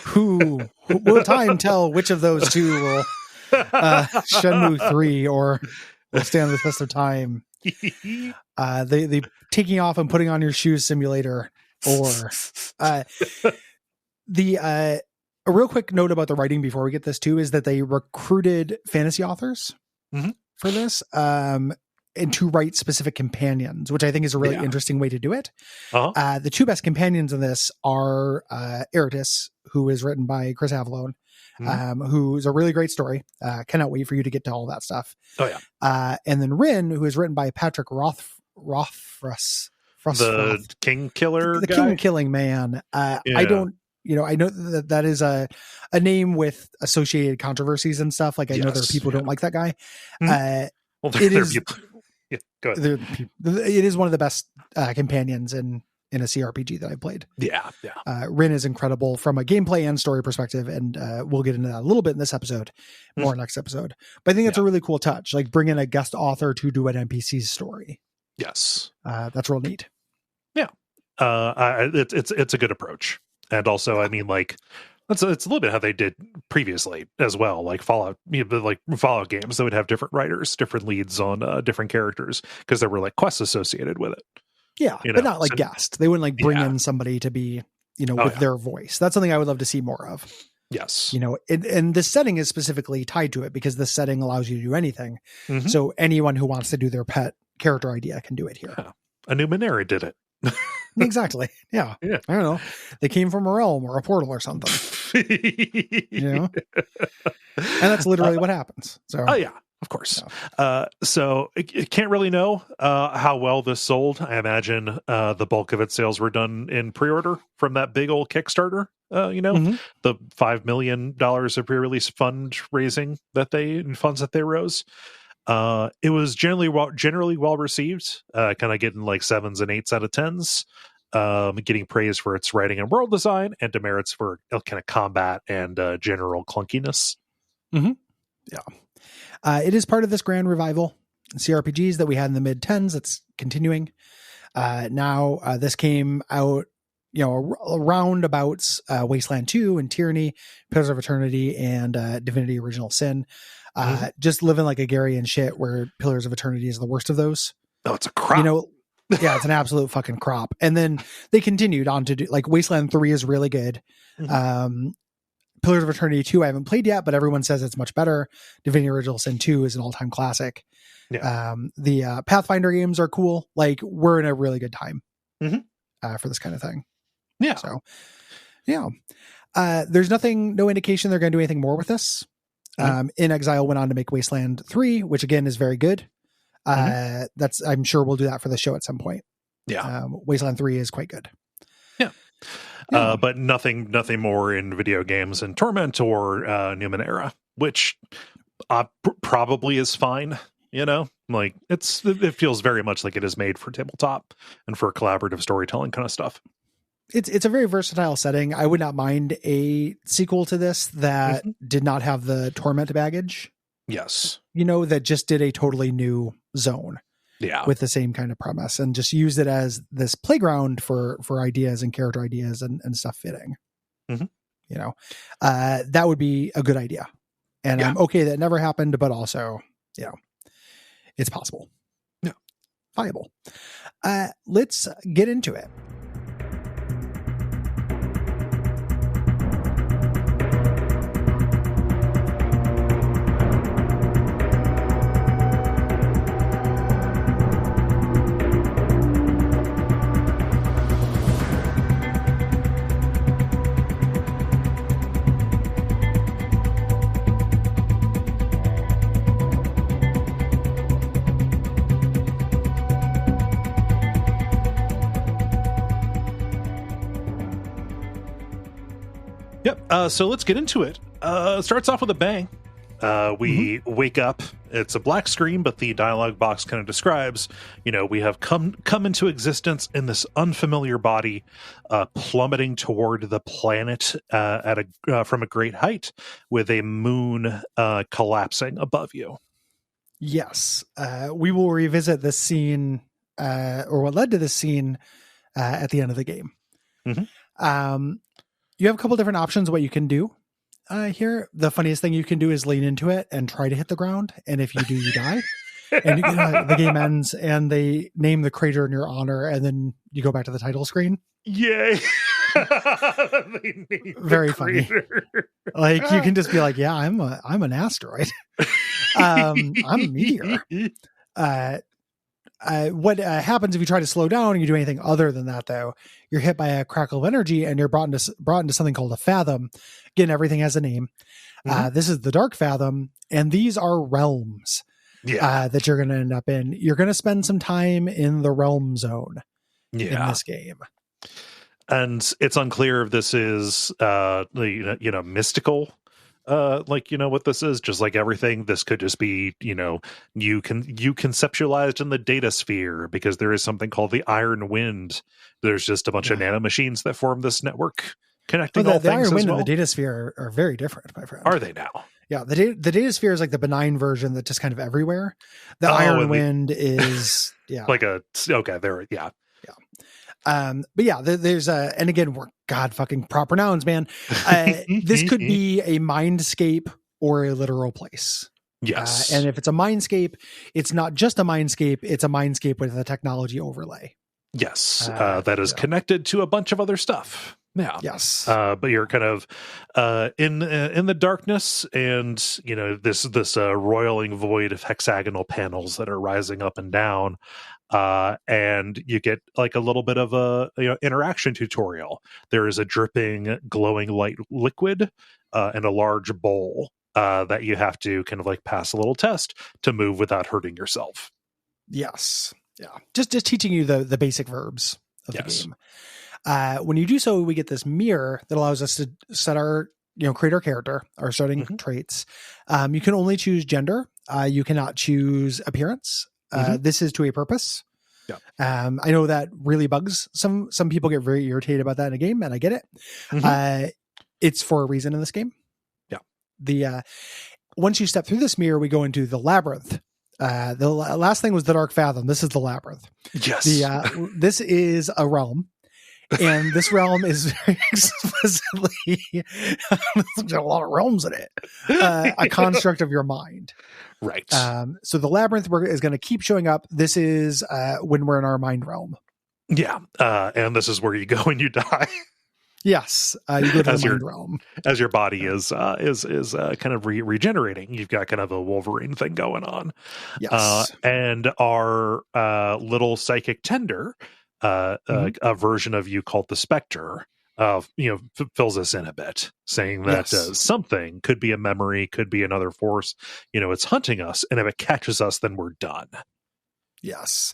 Who will time tell which of those two will Shenmue 3 or will stand the test of time? The taking off and putting on your shoes simulator, or a real quick note about the writing before we get this too is that they recruited fantasy authors for this and to write specific companions, which I think is a really interesting way to do it. The two best companions in this are Eritis, who is written by Chris Avallone, who's a really great story. Cannot wait for you to get to all that stuff. Oh yeah. And then Rin, who is written by Patrick Rothfuss. The king killer the guy? king killing man. I don't, I know that is a name with associated controversies and stuff. Like I know there are people who don't like that guy. Well, it is, go ahead. It is one of the best companions in a CRPG that I played. Yeah. Rin is incredible from a gameplay and story perspective. And we'll get into that a little bit in this episode, more next episode. But I think that's a really cool touch, like bring in a guest author to do an NPC's story. Yes. That's real neat. Yeah. It's a good approach. And also, I mean, like, it's a little bit how they did previously as well. Like Fallout, like Fallout games, they would have different writers, different leads on different characters because there were like quests associated with it. Yeah, but not like guest. They wouldn't like bring in somebody to be, with their voice. That's something I would love to see more of. Yes. And this setting is specifically tied to it because this setting allows you to do anything. So anyone who wants to do their pet character idea can do it here. Yeah. A Numenera did it. Exactly. Yeah. I don't know. They came from a realm or a portal or something. And that's literally what happens. So. Oh yeah, of course. So it can't really know how well this sold. I imagine the bulk of its sales were done in pre-order from that big old Kickstarter. The $5 million of pre-release fundraising funds that they rose. It was generally well received, kind of getting like 7s and 8s out of 10s, getting praise for its writing and world design and demerits for kind of combat and general clunkiness. It is part of this grand revival in CRPGs that we had in the mid 10s. That's continuing. Now this came out, around about Wasteland 2 and Tyranny, Pillars of Eternity, and Divinity Original Sin. Just living like a Gary and shit where Pillars of Eternity is the worst of those. Oh, it's a crop. It's an absolute fucking crop. And then they continued on to do like Wasteland 3 is really good. Pillars of Eternity 2 I haven't played yet, but everyone says it's much better. Divinity Original Sin 2 is an all-time classic. The Pathfinder games are cool. Like we're in a really good time for this kind of thing. There's no indication they're going to do anything more with this. In Exile went on to make Wasteland 3, which again is very good. I'm sure we'll do that for the show at some point. Wasteland 3 is quite good. But nothing more in video games and Torment or Numenera, which probably is fine. Like it feels very much like it is made for tabletop and for collaborative storytelling kind of stuff. It's a very versatile setting. I would not mind a sequel to this that did not have the Torment baggage. Yes. That just did a totally new zone. With the same kind of premise and just used it as this playground for ideas and character ideas and stuff fitting. That would be a good idea. And I'm okay that never happened, but also, it's possible. Viable. Let's get into it. So let's get into it. Starts off with a bang. We wake up. It's a black screen, but the dialogue box kind of describes, we have come into existence in this unfamiliar body, plummeting toward the planet from a great height, with a moon collapsing above you. Yes. We will revisit this scene, or what led to this scene, at the end of the game. Mm-hmm. You have a couple different options what you can do here. The funniest thing you can do is lean into it and try to hit the ground, and if you do, you die. And the game ends, and they name the crater in your honor, and then you go back to the title screen. Yay! Very funny. Like, you can just be like, yeah, I'm an asteroid. I'm a meteor. What happens if you try to slow down and you do anything other than that, though? You're hit by a crackle of energy, and you're brought into something called a fathom. Again, everything has a name. This is the Dark Fathom, and these are realms that you're going to end up in. You're going to spend some time in the realm zone in this game. And it's unclear if this is mystical, what this is. Just like everything, this could just be you conceptualized in the data sphere, because there is something called the Iron Wind. There's just a bunch of nanomachines that form this network connecting all things. The Iron Wind and the data sphere are very different, my friend. Are they now? Yeah, the data sphere is like the benign version that's just kind of everywhere. The Iron Wind is like there. But yeah, there's and again, we're God fucking proper nouns, man. This could be a mindscape or a literal place. Yes. And if it's a mindscape, it's not just a mindscape, it's a mindscape with a technology overlay. Yes. That is connected to a bunch of other stuff. Yeah. Yes. But you're kind of in the darkness, and this roiling void of hexagonal panels that are rising up and down. And you get like a little bit of a interaction tutorial. There is a dripping, glowing light liquid and a large bowl that you have to kind of like pass a little test to move without hurting yourself. Yes. Yeah. Just teaching you the basic verbs of the game. When you do so, we get this mirror that allows us to set our, create our character, our starting traits. You can only choose gender. You cannot choose appearance. This is to a purpose. Yeah. I know that really bugs some people. Get very irritated about that in a game, and I get it. It's for a reason in this game. Yeah. Once you step through this mirror, we go into the labyrinth. The last thing was the Dark Fathom. This is the labyrinth. Yes. This is a realm. And this realm is very explicitly there's a lot of realms in it. A construct of your mind. Right. So the labyrinth is going to keep showing up. This is when we're in our mind realm. Yeah. And this is where you go when you die. Yes. You go to the mind realm. As your body is kind of regenerating. You've got kind of a Wolverine thing going on. Yes. And our little psychic tender, a version of you called the Spectre, fills us in a bit, saying that something could be a memory, could be another force. It's hunting us, and if it catches us, then we're done. Yes.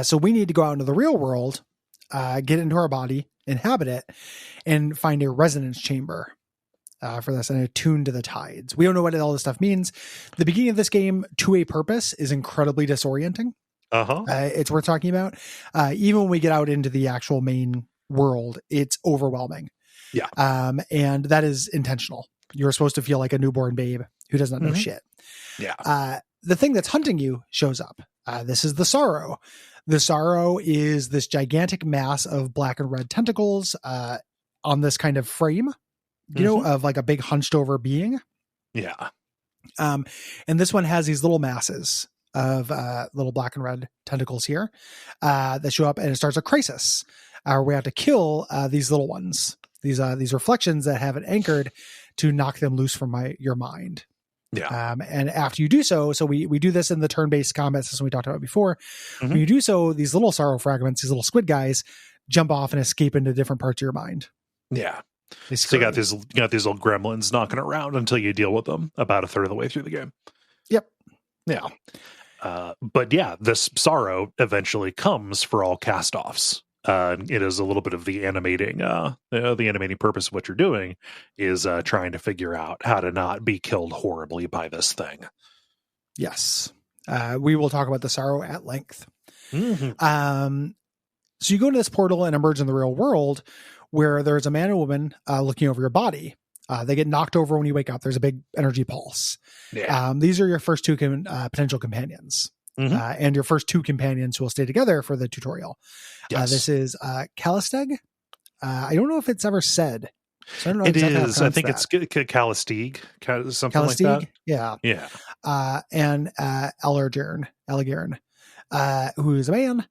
So we need to go out into the real world, get into our body, inhabit it, and find a resonance chamber for this, and attune to the tides. We don't know what all this stuff means. The beginning of this game, to a purpose, is incredibly disorienting. It's worth talking about. Even when we get out into the actual main world, it's overwhelming. Yeah. And that is intentional. You're supposed to feel like a newborn babe who does not know shit. Yeah. The thing that's hunting you shows up. This is the Sorrow. The Sorrow is this gigantic mass of black and red tentacles on this kind of frame, of like a big hunched over being. Yeah. And this one has these little masses of little black and red tentacles here that show up, and it starts a crisis where we have to kill these little ones, these reflections that have it anchored, to knock them loose from your mind. Yeah. And after you do so we do this in the turn-based combat system we talked about before. When you do so, these little Sorrow fragments, these little squid guys, jump off and escape into different parts of your mind. Yeah. So you got these little gremlins knocking around until you deal with them about a third of the way through the game. Yep. Yeah. But yeah, this Sorrow eventually comes for all cast-offs. It is a little bit of the animating purpose of what you're doing is trying to figure out how to not be killed horribly by this thing. Yes. We will talk about the sorrow at length. Mm-hmm. So you go into this portal and emerge in the real world where there's a man and woman looking over your body. They get knocked over when you wake up. There's a big energy pulse. Yeah. These are your first two potential companions. Mm-hmm. And your first two companions who will stay together for the tutorial. Yes. This is Calisteg. I don't know if it's ever said. So I don't know it exactly is. I think it's Calisteg, something like that. Yeah. Yeah. And Eligern, who is a man.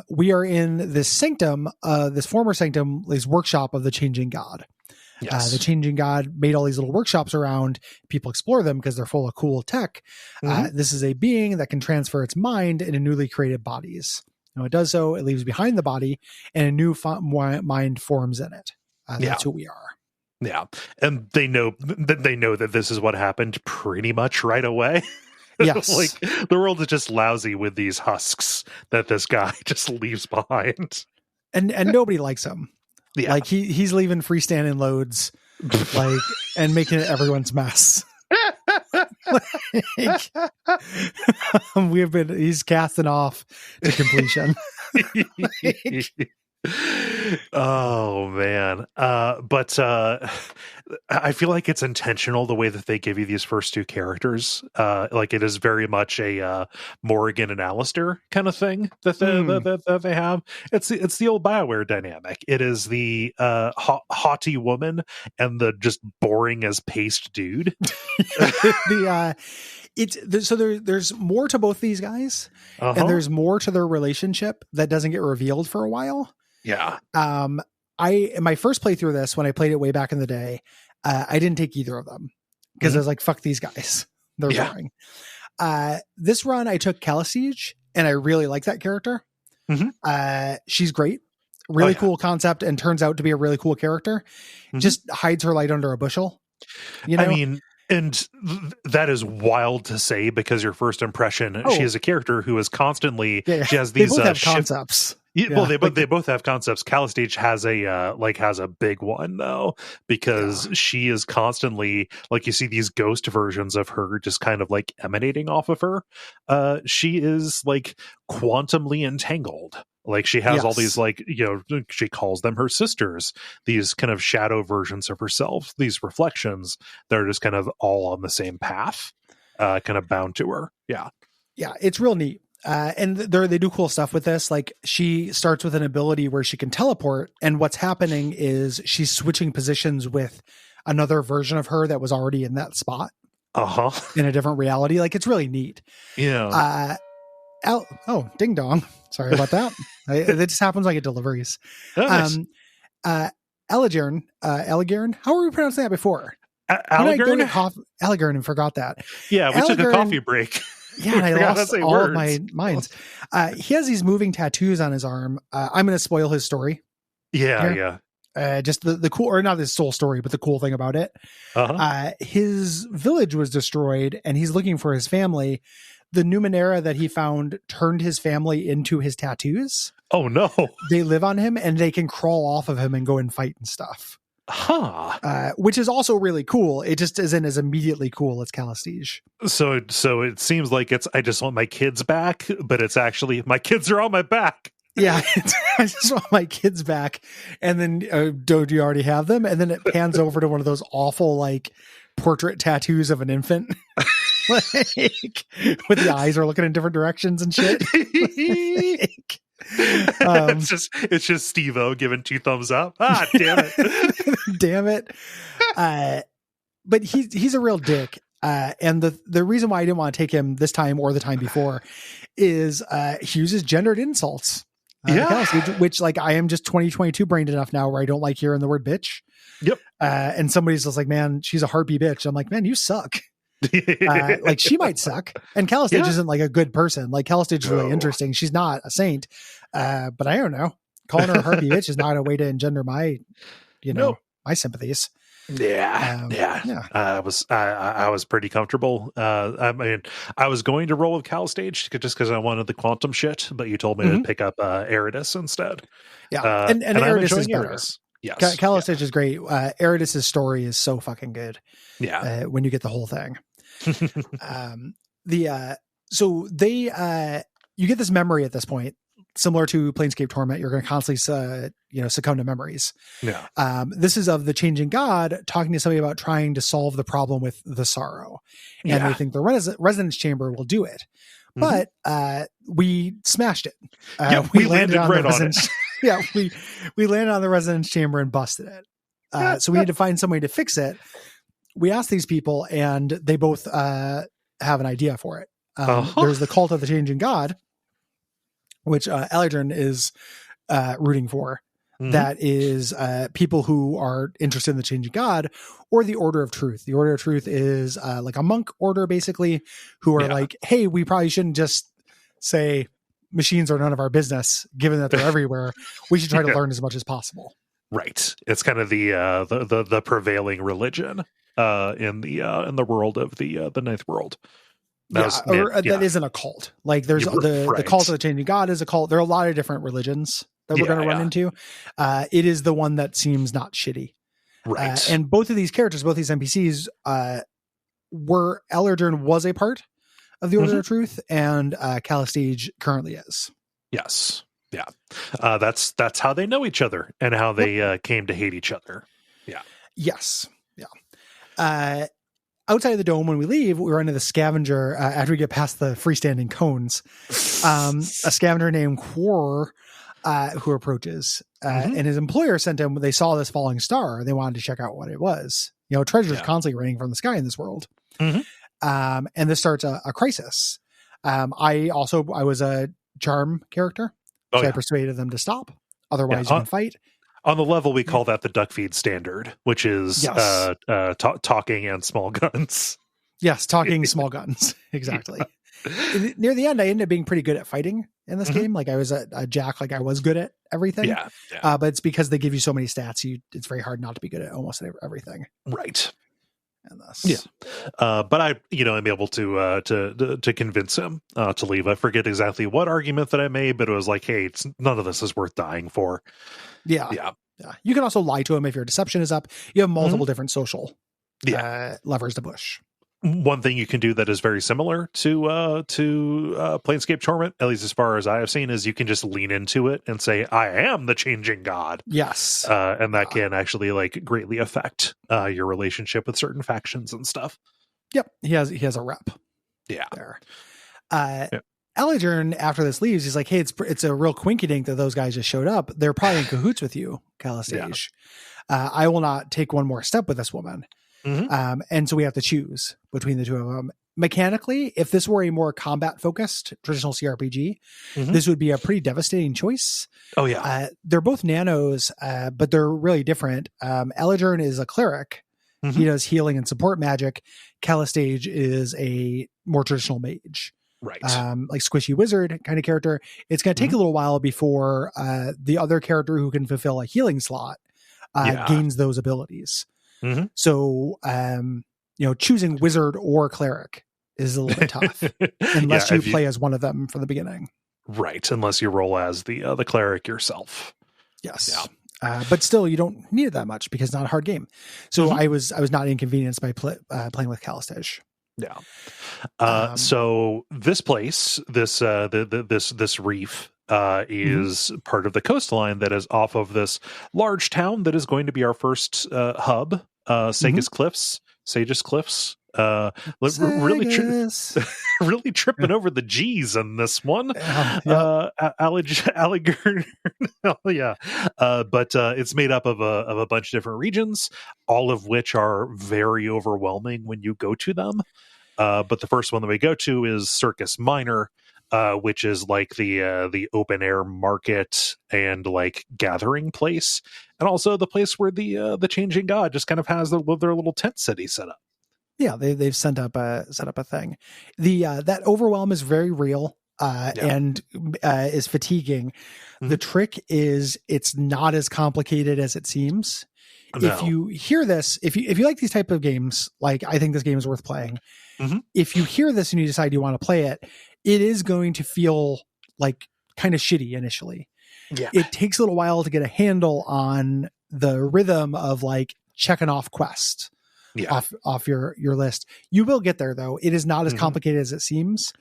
We are in this sanctum, this former sanctum, this workshop of the Changing God. Yes. The Changing God made all these little workshops around. People explore them because they're full of cool tech. Mm-hmm. This is a being that can transfer its mind into newly created bodies. Now it does so, it leaves behind the body, and a new mind forms in it. That's who we are. Yeah, and they know that this is what happened pretty much right away. Yes, like the world is just lousy with these husks that this guy just leaves behind, and nobody likes him. Yeah. Like he's leaving freestanding loads, like, and making it everyone's mess. He's casting off to completion. Oh man. But I feel like it's intentional the way that they give you these first two characters. Like it is very much a Morrigan and Alistair kind of thing that they have. It's the old BioWare dynamic. It is the haughty woman and the just boring as paste dude. There's more to both these guys, and there's more to their relationship that doesn't get revealed for a while. Yeah. In my first playthrough of this, when I played it way back in the day, I didn't take either of them because I was like, fuck these guys. They're boring. This run, I took Calistige, and I really like that character. Mm-hmm. She's great. Really cool concept, and turns out to be a really cool character. Mm-hmm. Just hides her light under a bushel. You know? I mean, and that is wild to say because your first impression, she is a character who is constantly, she has these they both have concepts. Well, they both have concepts. Calistage has a big one though, because she is constantly, like, you see these ghost versions of her just kind of like emanating off of her. She is like quantumly entangled. Like she has all these, like, she calls them her sisters, these kind of shadow versions of herself, these reflections that are just kind of all on the same path, kind of bound to her. Yeah. Yeah. It's real neat. And they do cool stuff with this. Like she starts with an ability where she can teleport, and what's happening is she's switching positions with another version of her that was already in that spot in a different reality. Like it's really neat. Yeah. Ding dong. Sorry about that. It just happens like it deliveries. Nice. Eligern, how were we pronouncing that before? Eligern? Eligern, and forgot that. Yeah, we took a coffee break. Yeah, and I lost all of my minds. He has these moving tattoos on his arm. I'm going to spoil his story. Yeah. Just the cool, or not his whole story, but the cool thing about it. His village was destroyed, and he's looking for his family. The Numenera that he found turned his family into his tattoos. Oh no! They live on him, and they can crawl off of him and go and fight and stuff. Which is also really cool. It just isn't as immediately cool as Calistige. So it seems like it's I just want my kids back, but it's actually my kids are on my back. Yeah, I just want my kids back. And then do you already have them? And then it pans over to one of those awful like portrait tattoos of an infant, like with the eyes are looking in different directions and shit. It's just Steve-O giving 2 thumbs up. Damn it. Damn it. But he's a real dick. And the reason why I didn't want to take him this time or the time before is he uses gendered insults. Which like I am just 2022 brained enough now where I don't like hearing the word bitch. Yep. And somebody's just like, man, she's a harpy bitch. I'm like, man, you suck. Like she might suck. And Calistage isn't like a good person. Like Calistage is really interesting. She's not a saint. But I don't know. Calling her a harpy bitch is not a way to engender my, sympathies. Yeah. I was pretty comfortable. I mean, I was going to roll with Calstage just because I wanted the quantum shit, but you told me to pick up Eridus instead. Yeah, and Eridus is better. Eridus. Yes, Calistage is great. Eridus's story is so fucking good. Yeah, when you get the whole thing. So they you get this memory at this point, similar to Planescape Torment. You're going to constantly succumb to memories. Yeah. This is of the changing god talking to somebody about trying to solve the problem with the sorrow, and they think the resonance chamber will do it. But we smashed it. We landed on right the on it. Yeah, we landed on the resonance chamber and busted it. So we need to find some way to fix it. We asked these people, and they both have an idea for it. There's the cult of the changing god, which Elegern is rooting for. That is people who are interested in the changing god, or the Order of Truth. The Order of Truth is like a monk order, basically, who are like, hey, we probably shouldn't just say machines are none of our business, given that they're everywhere. We should try to learn as much as possible. Right. It's kind of the prevailing religion in the world of the Ninth World. That isn't a cult. Like there's the cult of the changing god is a cult. There are a lot of different religions that we're going to run into. It is the one that seems not shitty. Right. And both of these characters, both these NPCs, were Eldern was a part of the Order of Truth, and Calistage currently is. Yes. Yeah. That's how they know each other and how they came to hate each other. Yeah. Yes. Yeah. Outside of the dome, when we leave, we run into the scavenger after we get past the freestanding cones. A scavenger named Quor who approaches, and his employer sent him. They saw this falling star. And they wanted to check out what it was. You know, treasures constantly raining from the sky in this world. And this starts a crisis. I was a charm character, so I persuaded them to stop. Otherwise, you can fight. On the level, we call that the Duckfeed standard, which is talking and small guns. Yes, talking small guns. Exactly. Near the end, I ended up being pretty good at fighting in this game. Like I was a jack, like I was good at everything. But it's because they give you so many stats, it's very hard not to be good at almost everything. Right. And thus, but I, am able to convince him to leave. I forget exactly what argument that I made, but it was like, hey, none of this is worth dying for. Yeah. You can also lie to him if your deception is up. You have multiple different social levers to push. One thing you can do that is very similar to Planescape Torment, at least as far as I have seen, is you can just lean into it and say, I am the changing god. Yes. And that can actually like greatly affect your relationship with certain factions and stuff. Yep. He has a rep. Yeah. There. Elegern, after this leaves, he's like, hey, it's a real quinkydink that those guys just showed up. They're probably in cahoots with you, Calistage. I will not take one more step with this woman. And so we have to choose between the two of them. Mechanically, if this were a more combat-focused traditional CRPG, this would be a pretty devastating choice. Oh, yeah. They're both nanos, but they're really different. Elegern is a cleric. He does healing and support magic. Calistage is a more traditional mage. Right. Like squishy wizard kind of character. It's going to take a little while before the other character who can fulfill a healing slot gains those abilities. So, choosing wizard or cleric is a little bit tough unless you play as one of them from the beginning. Right. Unless you roll as the cleric yourself. Yes. Yeah. But still, you don't need it that much because it's not a hard game. So I was not inconvenienced by playing with Calistage. Yeah. So this place, this reef, is part of the coastline that is off of this large town that is going to be our first hub, Sagus Cliffs. Really tripping over the G's in this one. Alligator. But it's made up of a bunch of different regions, all of which are very overwhelming when you go to them. But the first one that we go to is Circus Minor, which is like the open air market and like gathering place, and also the place where the changing god just kind of has their little tent city set up. Yeah, they've set up a thing. That overwhelm is very real and is fatiguing. The trick is it's not as complicated as it seems. if No. you hear this, if you like these type of games, like I think this game is worth playing. Mhm. If you hear this and you decide you want to play it, it is going to feel like kind of shitty initially. Yeah. It takes a little while to get a handle on the rhythm of like checking off quests off your list. You will get there though. It is not as complicated as it seems.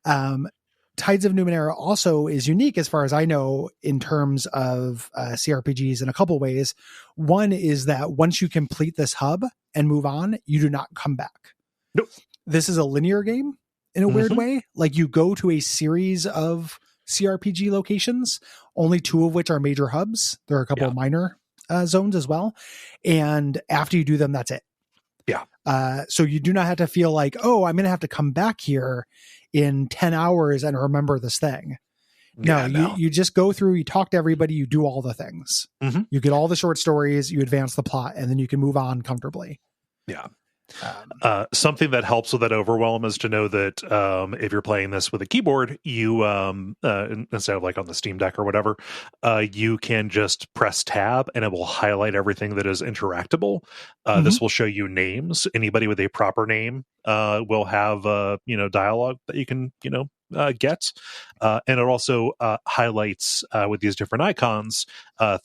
Tides of Numenera also is unique as far as I know in terms of CRPGs in a couple ways. One is that once you complete this hub and move on, you do not come back. Nope. This is a linear game in a weird way. Like you go to a series of CRPG locations, only 2 of which are major hubs. There are a couple of minor zones as well. And after you do them, that's it. Yeah. So you do not have to feel like, oh, I'm going to have to come back here in 10 hours and remember this thing. No, you just go through, you talk to everybody, you do all the things. You get all the short stories, you advance the plot, and then you can move on comfortably. Yeah. Something that helps with that overwhelm is to know that if you're playing this with a keyboard, you instead of like on the Steam Deck or whatever, you can just press tab and it will highlight everything that is interactable. This will show you names. Anybody with a proper name will have dialogue that you can get, and it also highlights with these different icons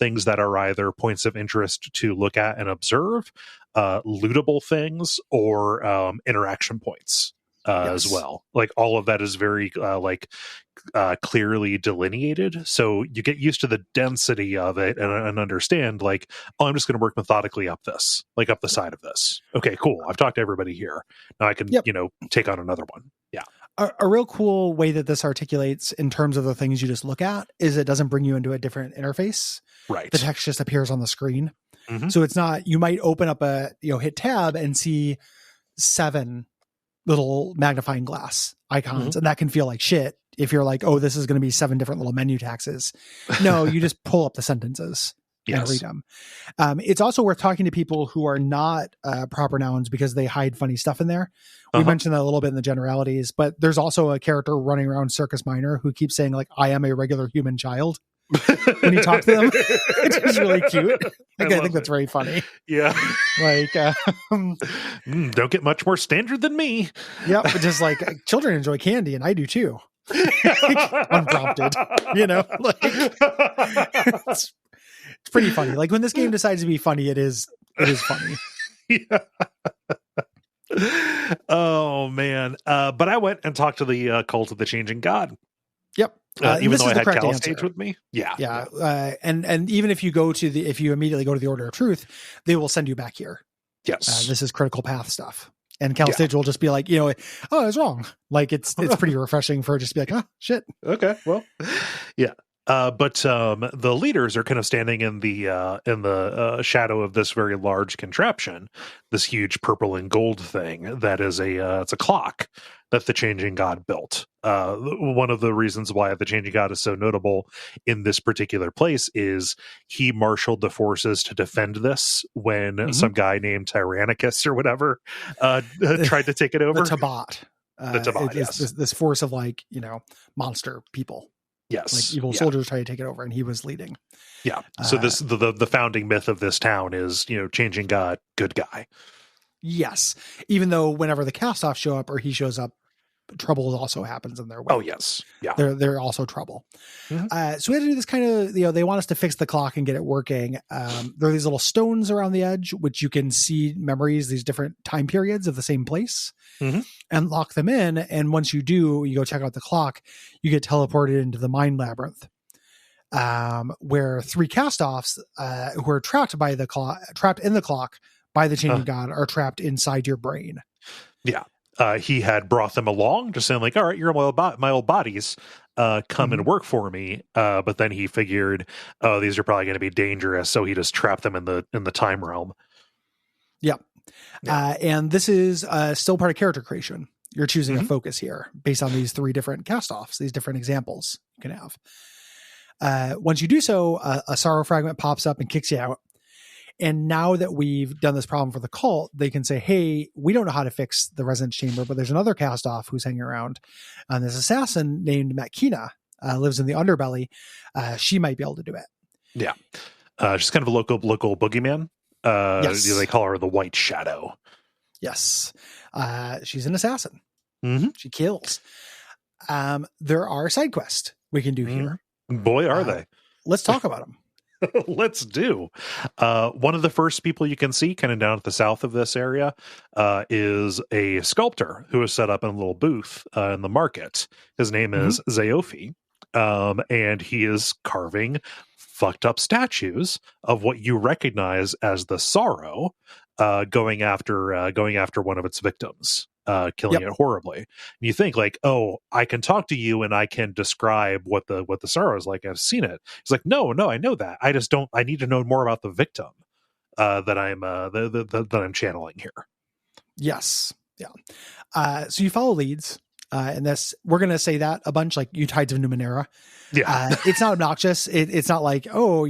things that are either points of interest to look at and observe, lootable things, or interaction points as well. Like all of that is very clearly delineated, so you get used to the density of it and understand like, oh, I'm just going to work methodically up the side of this. Okay, cool, I've talked to everybody here, now I can take on another one. Yeah. A real cool way that this articulates in terms of the things you just look at is it doesn't bring you into a different interface. Right. The text just appears on the screen. So it's not, you might open up hit tab and see 7 little magnifying glass icons, and that can feel like shit if you're like, oh, this is going to be 7 different little menu taxes. No, you just pull up the sentences and read them. It's also worth talking to people who are not proper nouns because they hide funny stuff in there. We mentioned that a little bit in the generalities, but there's also a character running around Circus Minor who keeps saying like, I am a regular human child when you talk to them. It's just really cute. I think that's very funny. Yeah. Like, don't get much more standard than me. Yeah. But just like children enjoy candy and I do too. Unprompted, like it's pretty funny. Like when this game decides to be funny, it is funny. Yeah. Oh man. But I went and talked to the Cult of the Changing God. Yep. Even though I had Cal Stage with me. Yeah. And even if you if you immediately go to the Order of Truth, they will send you back here. Yes. This is critical path stuff. And Cal Stage will just be like, oh, I was wrong. Like it's pretty refreshing for it just to be like, oh shit. Okay. Well, yeah. But the leaders are kind of standing in the shadow of this very large contraption, this huge purple and gold thing that is it's a clock that the Changing God built. One of the reasons why the Changing God is so notable in this particular place is he marshaled the forces to defend this when some guy named Tyrannicus or whatever tried to take it over. The Tabat. This force of monster people. Yes. Like evil soldiers try to take it over, and he was leading. Yeah. So the founding myth of this town is, Changing God, good guy. Yes. Even though whenever the cast-offs show up or he shows up, trouble also happens in their way. Oh, yes. Yeah. They're also trouble. So we had to do this kind of, they want us to fix the clock and get it working. There are these little stones around the edge, which you can see memories, these different time periods of the same place, and lock them in. And once you do, you go check out the clock, you get teleported into the mind labyrinth, where 3 cast-offs who are trapped in the clock by the Changing God are trapped inside your brain. Yeah. He had brought them along, just saying like, all right, you're my old bodies, come and work for me. But then he figured, oh, these are probably going to be dangerous. So he just trapped them in the time realm. Yeah. And this is still part of character creation. You're choosing a focus here based on these 3 different cast-offs, these different examples you can have. Once you do so, a sorrow fragment pops up and kicks you out. And now that we've done this problem for the cult, they can say, hey, we don't know how to fix the resonance chamber, but there's another cast-off who's hanging around. And this assassin named Matkina lives in the underbelly. She might be able to do it. Yeah. She's kind of a local boogeyman. Yes. They call her the White Shadow. Yes. She's an assassin. Mm-hmm. She kills. There are side quests we can do here. Boy, are they. Let's talk about them. Let's do. One of the first people you can see kind of down at the south of this area is a sculptor who is set up in a little booth in the market. His name is Zaofi, and he is carving fucked up statues of what you recognize as the Sorrow, going after one of its victims. Killing it horribly. And you think like, oh, I can talk to you and I can describe what the sorrow is like. I've seen it. He's like, no, I know that. I just don't. I need to know more about the victim that I'm channeling here. Yes, yeah. So you follow leads, and this we're gonna say that a bunch, like you Tides of Numenera. Yeah, it's not obnoxious. It's not like, oh,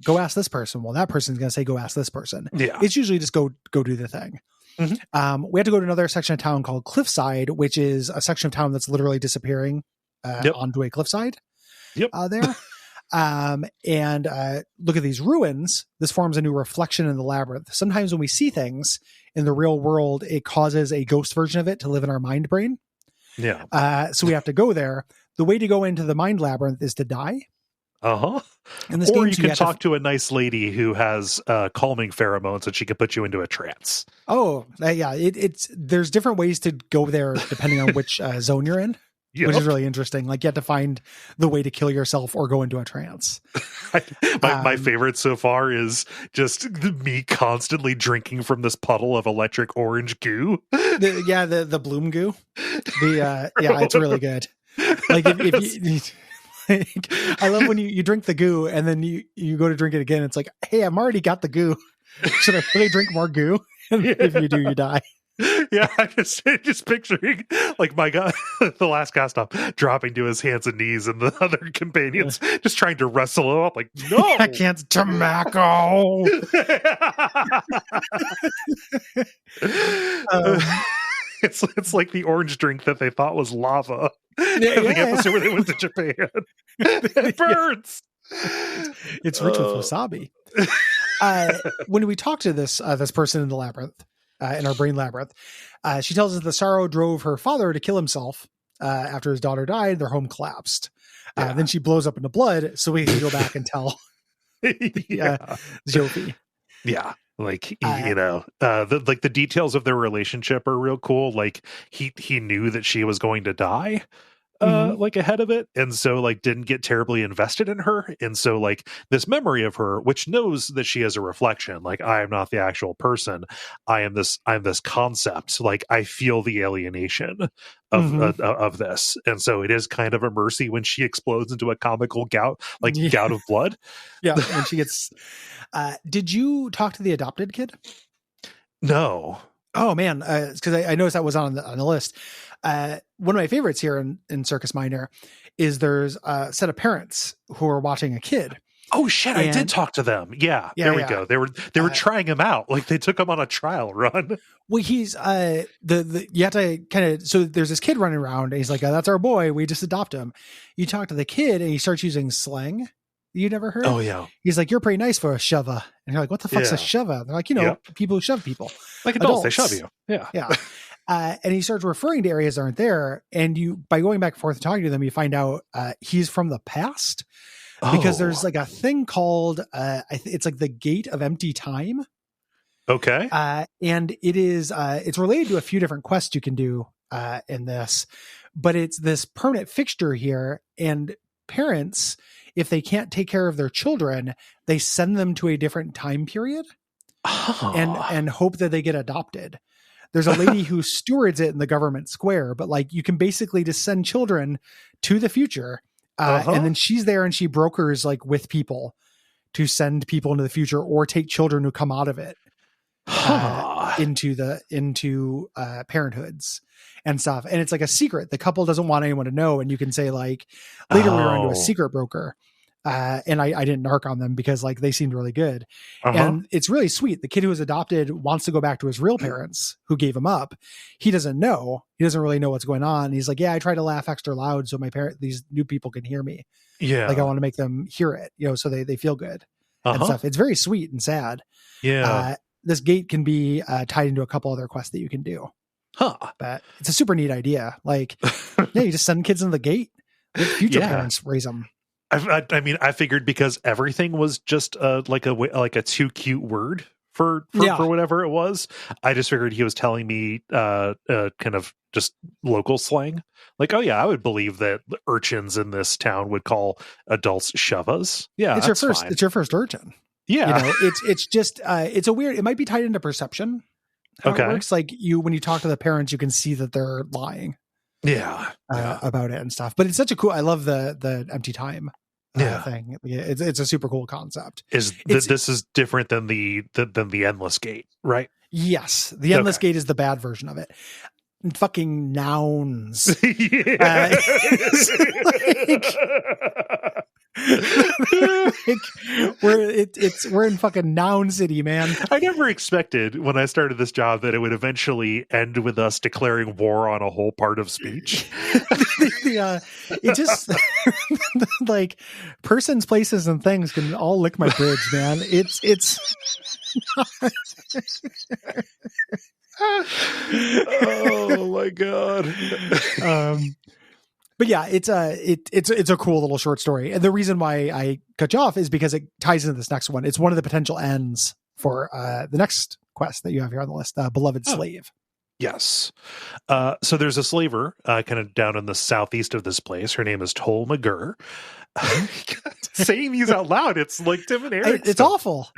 go ask this person. Well, that person's gonna say go ask this person. Yeah, it's usually just go do the thing. Mm-hmm. We have to go to another section of town called Cliffside, which is a section of town that's literally disappearing onto a cliffside. There. And look at these ruins. This forms a new reflection in the labyrinth. Sometimes when we see things in the real world, it causes a ghost version of it to live in our mind brain. Yeah. So we have to go there. The way to go into the mind labyrinth is to die. Or you can talk to a nice lady who has calming pheromones and she can put you into a trance. Oh, yeah. There's different ways to go there depending on which zone you're in, which is really interesting. Like you have to find the way to kill yourself or go into a trance. My favorite so far is just me constantly drinking from this puddle of electric orange goo. The bloom goo. It's really good. Like if you... I love when you drink the goo and then you go to drink it again. It's like, hey, I'm already got the goo. Should I really drink more goo? And if you do, you die. Yeah, I'm just picturing like my guy, the last cast off, dropping to his hands and knees, and the other companions just trying to wrestle him up. Like, no, I can't. Tobacco. It's like the orange drink that they thought was lava. The episode where they went to Japan. It burns. It's rich with wasabi. When we talk to this person in the labyrinth, in our brain labyrinth, she tells us the sorrow drove her father to kill himself after his daughter died. Their home collapsed. Then she blows up into blood, so we can go back and tell Jofi. Yeah. Like, the details of their relationship are real cool. Like he knew that she was going to die, like ahead of it. And so like didn't get terribly invested in her. And so like this memory of her, which knows that she is a reflection, like I am not the actual person. I'm this concept. Like I feel the alienation of this. And so it is kind of a mercy when she explodes into a comical gout of blood. Yeah. And she gets, did you talk to the adopted kid? No. Oh man. Cause I noticed that was on the list. One of my favorites here in Circus Minor is there's a set of parents who are watching a kid. Oh shit! I did talk to them. Yeah, there we go. They were trying him out. Like they took him on a trial run. Well, he's you have to kind of, so there's this kid running around and he's like, oh, that's our boy. We just adopt him. You talk to the kid and he starts using slang. You never heard? Oh yeah. He's like, you're pretty nice for a shova. And you're like, what the fuck's a shova? They're like, people who shove people. Like adults, they shove you. Yeah. Yeah. And he starts referring to areas that aren't there. And by going back and forth and talking to them, you find out he's from the past. Because there's like a thing called, it's like the Gate of Empty Time. Okay. And it is, it's related to a few different quests you can do in this, but it's this permanent fixture here. And parents, if they can't take care of their children, they send them to a different time period and hope that they get adopted. There's a lady who stewards it in the government square, but like you can basically just send children to the future. And then she's there and she brokers like with people to send people into the future or take children who come out of it into parenthoods and stuff. And it's like a secret. The couple doesn't want anyone to know. And you can say like, later we were into a secret broker. And I didn't narc on them because like they seemed really good. And it's really sweet. The kid who was adopted wants to go back to his real parents who gave him up. He doesn't know. He doesn't really know what's going on. He's like, yeah, I try to laugh extra loud so these new people can hear me. Yeah. Like I want to make them hear it, so they feel good and stuff. It's very sweet and sad. Yeah. This gate can be tied into a couple other quests that you can do. Huh. But it's a super neat idea. Like, yeah, you just send kids in the gate. Let future parents raise them. I mean, I figured because everything was just like a too cute word for whatever it was. I just figured he was telling me kind of just local slang. Like, oh yeah, I would believe that the urchins in this town would call adults shovas. Yeah, it's your first urchin. Yeah, it's just it's a weird. It might be tied into perception. How it works, like when you talk to the parents, you can see that they're lying. Yeah, about it and stuff. But it's such a cool. I love the empty time thing. It's a super cool concept. This is different than the endless gate, right? Yes, the endless gate is the bad version of it. Fucking nouns. We're in fucking Noun City, man. I never expected when I started this job that it would eventually end with us declaring war on a whole part of speech. It just like persons, places, and things can all lick my bridge, man. It's oh my god. But yeah, it's a cool little short story. And the reason why I cut you off is because it ties into this next one. It's one of the potential ends for the next quest that you have here on the list, Beloved Slave. Yes. So there's a slaver kind of down in the southeast of this place. Her name is Tol Magur. Saying these out loud, it's like Tim and Eric. It's awful.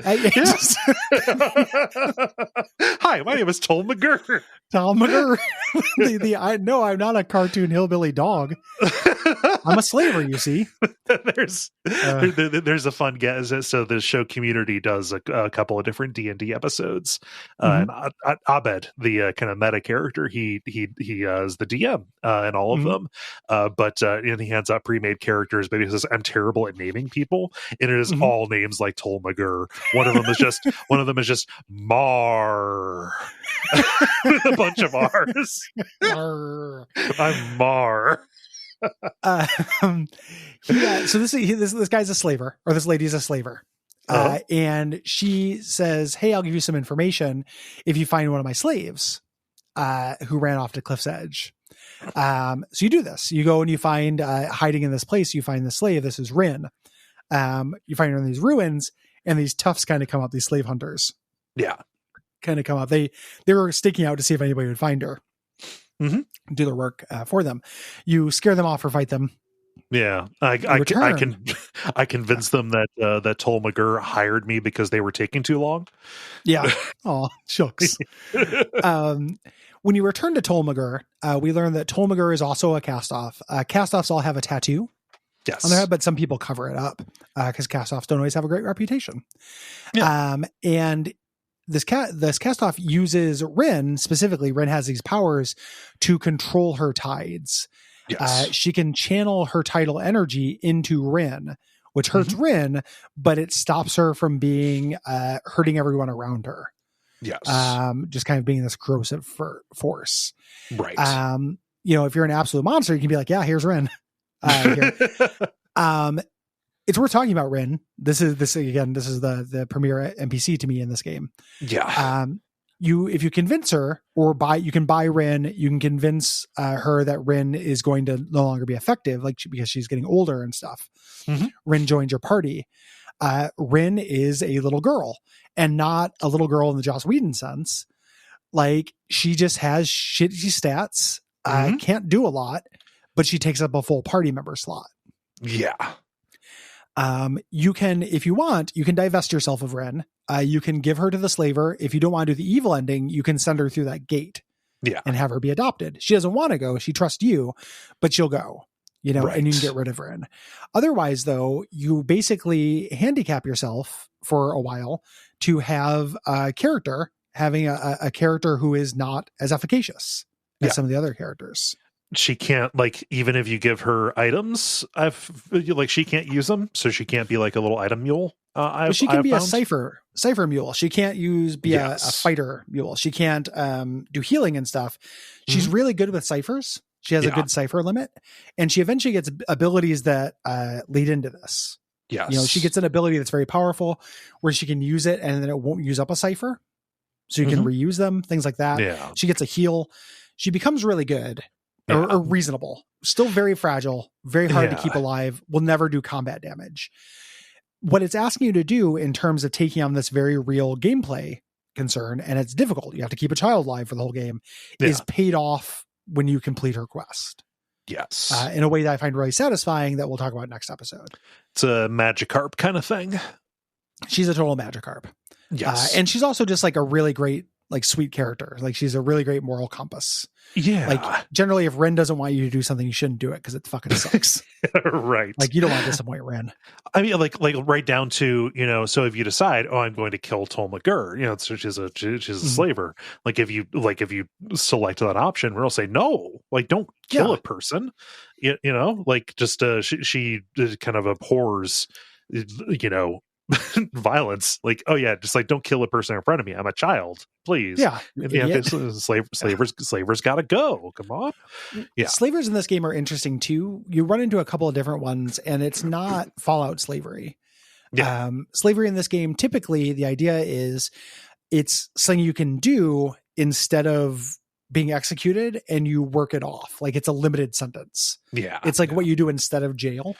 Hi, my name is Tol Magur. Tol Magur. I know I'm not a cartoon hillbilly dog. I'm a slaver, you see. There's a fun guess. So the show Community does a couple of different D&D episodes. And Abed, the kind of meta character, he is the DM in all of them. And he hands out pre-made characters, but he says, I'm terrible at naming people, and it is all names like Tol Magur. One of them is just Mar. A bunch of R's. I'm Mar. So this guy's a slaver, or this lady's a slaver. And she says, hey, I'll give you some information if you find one of my slaves who ran off to Cliff's Edge. So you do this. You go and you find hiding in this place, you find the slave. This is Rin. You find her in these ruins, and these toughs kind of come up, these slave hunters. Yeah. Kind of come up. They were staking out to see if anybody would find her. Do their work for them. You scare them off or fight them. Yeah, I convinced them that Tol Magur hired me because they were taking too long. Yeah. Oh, shucks. When you return to Tol Magur, we learn that Tol Magur is also a cast-off. Cast-offs all have a tattoo on their head, but some people cover it up because cast-offs don't always have a great reputation. Yeah. And this cast-off uses Rin, specifically. Rin has these powers to control her tides. Yes. She can channel her tidal energy into Rin, which hurts Rin, but it stops her from being hurting everyone around her. Yes. Just kind of being this corrosive force. Right. If you're an absolute monster, you can be like, yeah, here's Rin. It's worth talking about Rin. This is the premier NPC to me in this game. Yeah. If you convince her you can buy Rin, you can convince her that Rin is going to no longer be effective, because she's getting older and stuff. Rin joins your party. Rin is a little girl, and not a little girl in the Joss Whedon sense. Like, she just has shitty stats, can't do a lot, but she takes up a full party member slot. Yeah. You can, if you want, you can divest yourself of Ren. You can give her to the slaver. If you don't want to do the evil ending, you can send her through that gate and have her be adopted. She doesn't want to go. She trusts you, but she'll go, and you can get rid of Ren. Otherwise, though, you basically handicap yourself for a while to have a character having a character who is not as efficacious as some of the other characters. She can't, even if you give her items, she can't use them, so she can't be like a little item mule. She can be a cipher mule. She can't be a fighter mule. She can't do healing and stuff. She's really good with ciphers. She has a good cipher limit, and she eventually gets abilities that lead into this. Yes. She gets an ability that's very powerful where she can use it and then it won't use up a cipher. So you can reuse them, things like that. Yeah. She gets a heal. She becomes really good or reasonable. Still very fragile, very hard to keep alive, will never do combat damage. What it's asking you to do in terms of taking on this very real gameplay concern, and it's difficult, you have to keep a child alive for the whole game, is paid off when you complete her quest. Yes. In a way that I find really satisfying that we'll talk about next episode. It's a Magikarp kind of thing. She's a total Magikarp. Yes. And she's also just like a really great, like sweet character. Like she's a really great moral compass. Yeah. Like generally if Ren doesn't want you to do something, you shouldn't do it because it fucking sucks. Right. Like you don't want to disappoint Ren. I mean, like right down to, so if you decide, I'm going to kill Tolmagur, she's a slaver. Like if you select that option, we'll say, no, like don't kill a person, just she kind of abhors, violence. Like, oh yeah, just like don't kill a person in front of me. I'm a child, please. Yeah. Slavers gotta go. Come on. Yeah. Slavers in this game are interesting too. You run into a couple of different ones and it's not Fallout slavery. Yeah. Slavery in this game, typically the idea is it's something you can do instead of being executed and you work it off. Like it's a limited sentence. Yeah. It's like what you do instead of jail.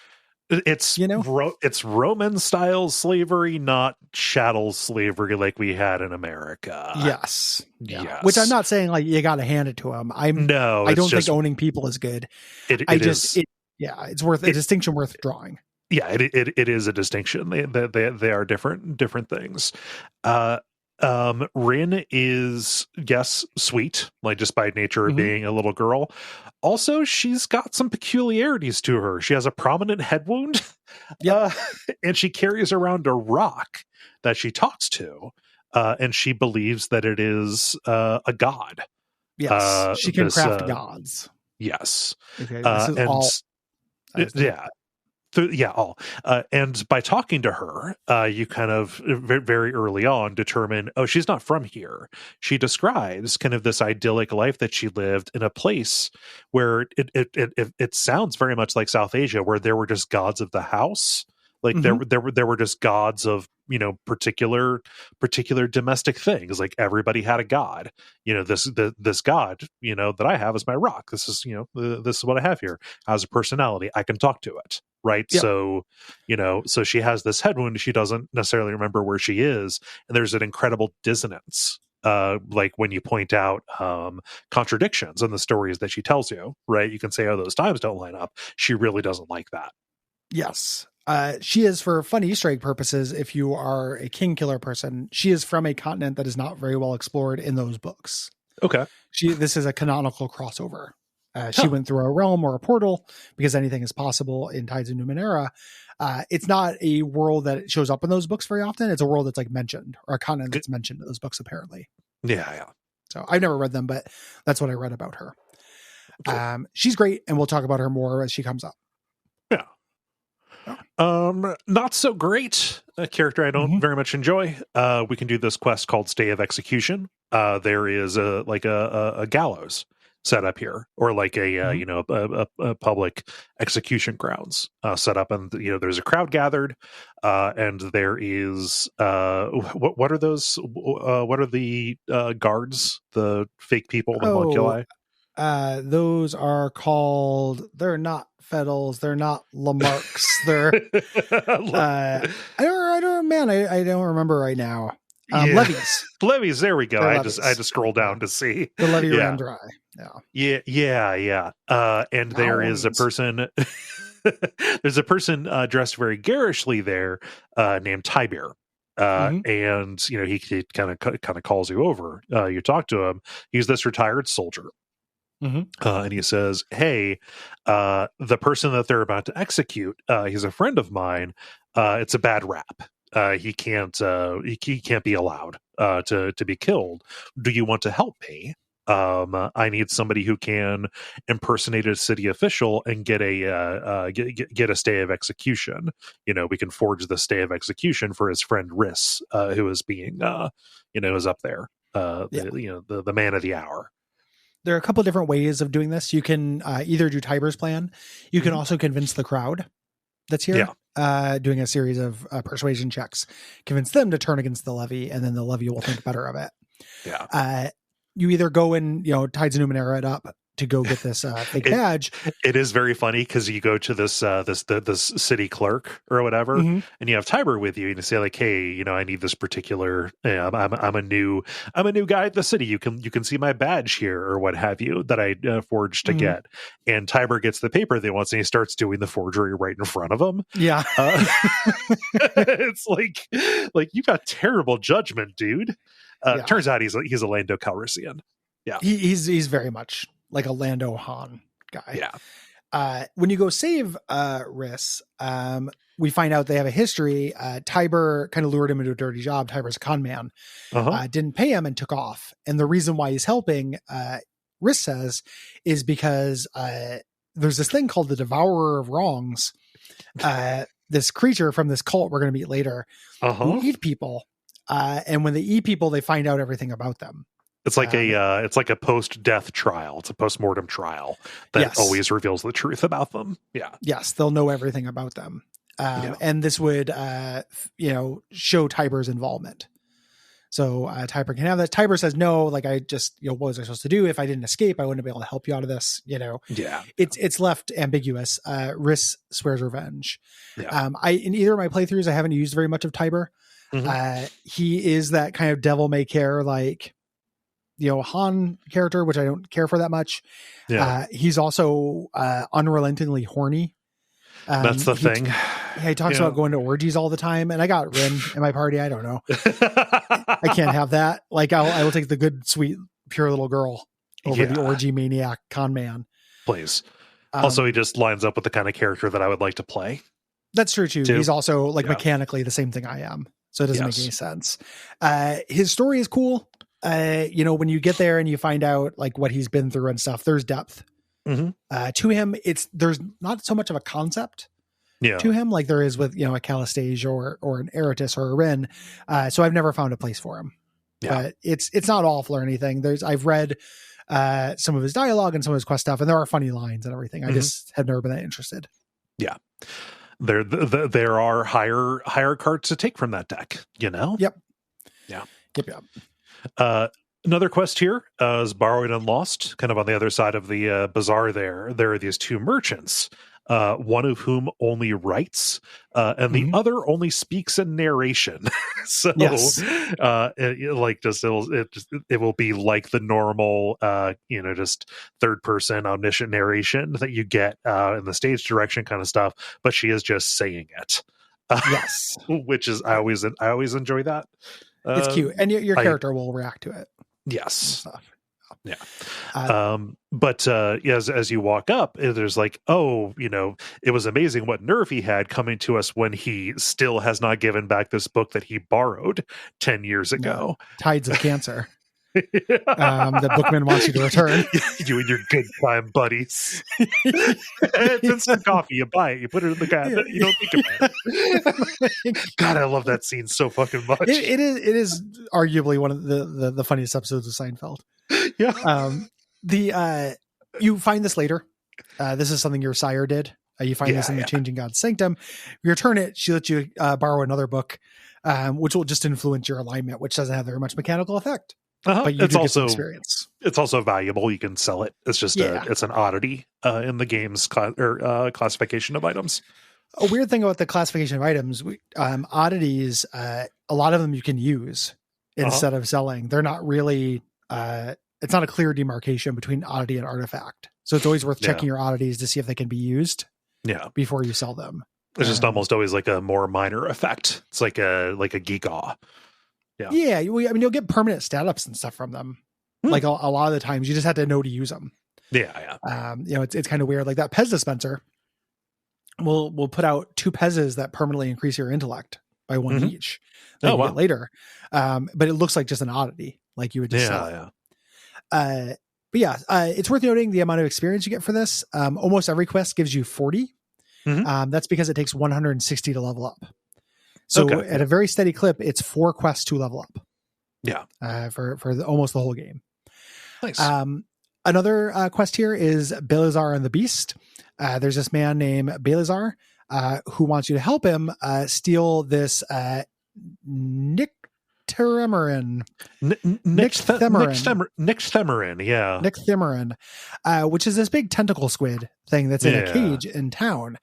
It's it's Roman style slavery, not chattel slavery like we had in America. Yes. Yes. Which I'm not saying like you got to hand it to them. I don't think owning people is good. It's worth a distinction worth drawing. Yeah, it is a distinction. They are different things. Rin is, yes, sweet, like just by nature of being a little girl. Also, she's got some peculiarities to her. She has a prominent head wound, and she carries around a rock that she talks to, and she believes that it is a god. Yes, she can craft gods. Yes. Okay, this is all. And by talking to her, you kind of very early on determine, oh, she's not from here. She describes kind of this idyllic life that she lived in a place where it sounds very much like South Asia, where there were just gods of the house. Like there were just gods of particular domestic things. Like everybody had a god. This god that I have is my rock. This is this is what I have here. Has a personality. I can talk to it. Right. Yep. So so she has this head wound. She doesn't necessarily remember where she is, and there's an incredible dissonance. Like when you point out contradictions in the stories that she tells you. Right. You can say, oh, those times don't line up. She really doesn't like that. Yes. She is, for fun Easter egg purposes, if you are a king killer person, she is from a continent that is not very well explored in those books. Okay. This is a canonical crossover. She went through a realm or a portal because anything is possible in Tides of Numenera. It's not a world that shows up in those books very often. It's a world that's like mentioned, or a continent that's mentioned in those books, apparently. Yeah. So I've never read them, but that's what I read about her. Cool. She's great, and we'll talk about her more as she comes up. Yeah. Not so great. A character I don't very much enjoy. We can do this quest called Stay of Execution. There is a gallows set up here, or like a public execution grounds set up, and there's a crowd gathered, and there is what are those? What are the guards? The fake people, the homunculi? Those are called. They're not Fedels. They're not Lamarcks. They're. I don't remember right now. Levies. Levies. There we go. I just scrolled down to see the levy ran dry. Yeah. And there is a person. There's a person dressed very garishly there, named Tiber. And he kind of calls you over. You talk to him. He's this retired soldier. And he says, hey, the person that they're about to execute, he's a friend of mine. It's a bad rap. He can't be allowed to be killed. Do you want to help me? I need somebody who can impersonate a city official and get a stay of execution. We can forge the stay of execution for his friend Riss, who is being is up there. The man of the hour. There are a couple of different ways of doing this. You can either do Tiber's plan. You can also convince the crowd that's here doing a series of persuasion checks, convince them to turn against the levy, and then the levy will think better of it. Yeah. You either go and, Tides of Numenera it up to go get this fake badge. It is very funny because you go to this city clerk or whatever, Mm-hmm. and you have Tiber with you, and you say like, "Hey, I need this particular. I'm a new guy at the city. You can see my badge here or what have you that I forged to get." And Tiber gets the paper they wants, and he starts doing the forgery right in front of him. Yeah, it's like you got terrible judgment, dude. Turns out he's a Lando Calrissian. Yeah, he's very much like a Lando Han guy. Yeah. When you go save Riss, we find out they have a history. Tiber kind of lured him into a dirty job. Tiber's a con man. Didn't pay him and took off. And the reason why he's helping, Riss says, is because there's this thing called the Devourer of Wrongs. This creature from this cult we're going to meet later who eat people. And when they eat people, they find out everything about them. It's like a post-death trial. It's a post-mortem trial that always reveals the truth about them. Yeah. Yes, they'll know everything about them. And this would, show Tiber's involvement. So Tiber can have that. Tiber says, no, like I just, what was I supposed to do? If I didn't escape, I wouldn't be able to help you out of this, Yeah. It's left ambiguous. Riss swears revenge. Yeah. In either of my playthroughs, I haven't used very much of Tiber. He is that kind of devil may care, like, Han character, which I don't care for that much. Yeah. He's also unrelentingly horny. That's the thing. He talks about going to orgies all the time, and I got Rin in my party. I don't know. I can't have that. Like I will take the good, sweet, pure little girl over the orgy maniac con man. Please. Also, he just lines up with the kind of character that I would like to play. That's true too. He's also mechanically the same thing I am. So it doesn't make any sense. His story is cool. When you get there and you find out like what he's been through and stuff, there's depth to him. There's not so much of a concept to him like there is with, a Calistage or an Eratus or a Rin. So I've never found a place for him, but it's not awful or anything. I've read some of his dialogue and some of his quest stuff, and there are funny lines and everything. I just have never been that interested. Yeah. There are higher cards to take from that deck, Yep. Yeah. Yep. Another quest here is Borrowed and Lost, kind of on the other side of the bazaar there. There are these two merchants, one of whom only writes, and the other only speaks in narration. So, it will be like the normal, just third person omniscient narration that you get in the stage direction kind of stuff, but she is just saying it. Yes. Which is, I always enjoy that. It's cute. And your character will react to it. Yes. Yeah. But as you walk up, there's like, it was amazing what nerve he had coming to us when he still has not given back this book that he borrowed 10 years ago. Tides of Cancer. The bookman wants you to return. You and your good time buddies. It's instant coffee. You buy it. You put it in the cabinet. You don't think about it. God, I love that scene so fucking much. It is arguably one of the funniest episodes of Seinfeld. Yeah. You find this later. This is something your sire did. You find this in the Changing God's Sanctum. You return it. She lets you borrow another book, which will just influence your alignment, which doesn't have very much mechanical effect. But you get some experience. It's also valuable. You can sell it. It's just it's an oddity in the game's classification of items. A weird thing about the classification of items, oddities, a lot of them you can use instead of selling. They're not really, it's not a clear demarcation between oddity and artifact. So it's always worth checking your oddities to see if they can be used before you sell them. It's just almost always like a more minor effect. It's like a geek-aw. Yeah. You'll get permanent stat ups and stuff from them. Like a lot of the times you just have to know to use them. Yeah. It's kind of weird. Like that Pez dispenser will put out 2 Pez's that permanently increase your intellect by 1 each. That you get later. But it looks like just an oddity. Like you would just sell. But it's worth noting the amount of experience you get for this. Almost every quest gives you 40. That's because it takes 160 to level up. So at a very steady clip, it's 4 quests to level up. Yeah. For almost the whole game. Nice. Another quest here is Belazar and the Beast. There's this man named Belazar. who wants you to help him steal this Nyctemerin. Nyctemerin, yeah. Nyctemerin, which is this big tentacle squid thing that's in a cage in town.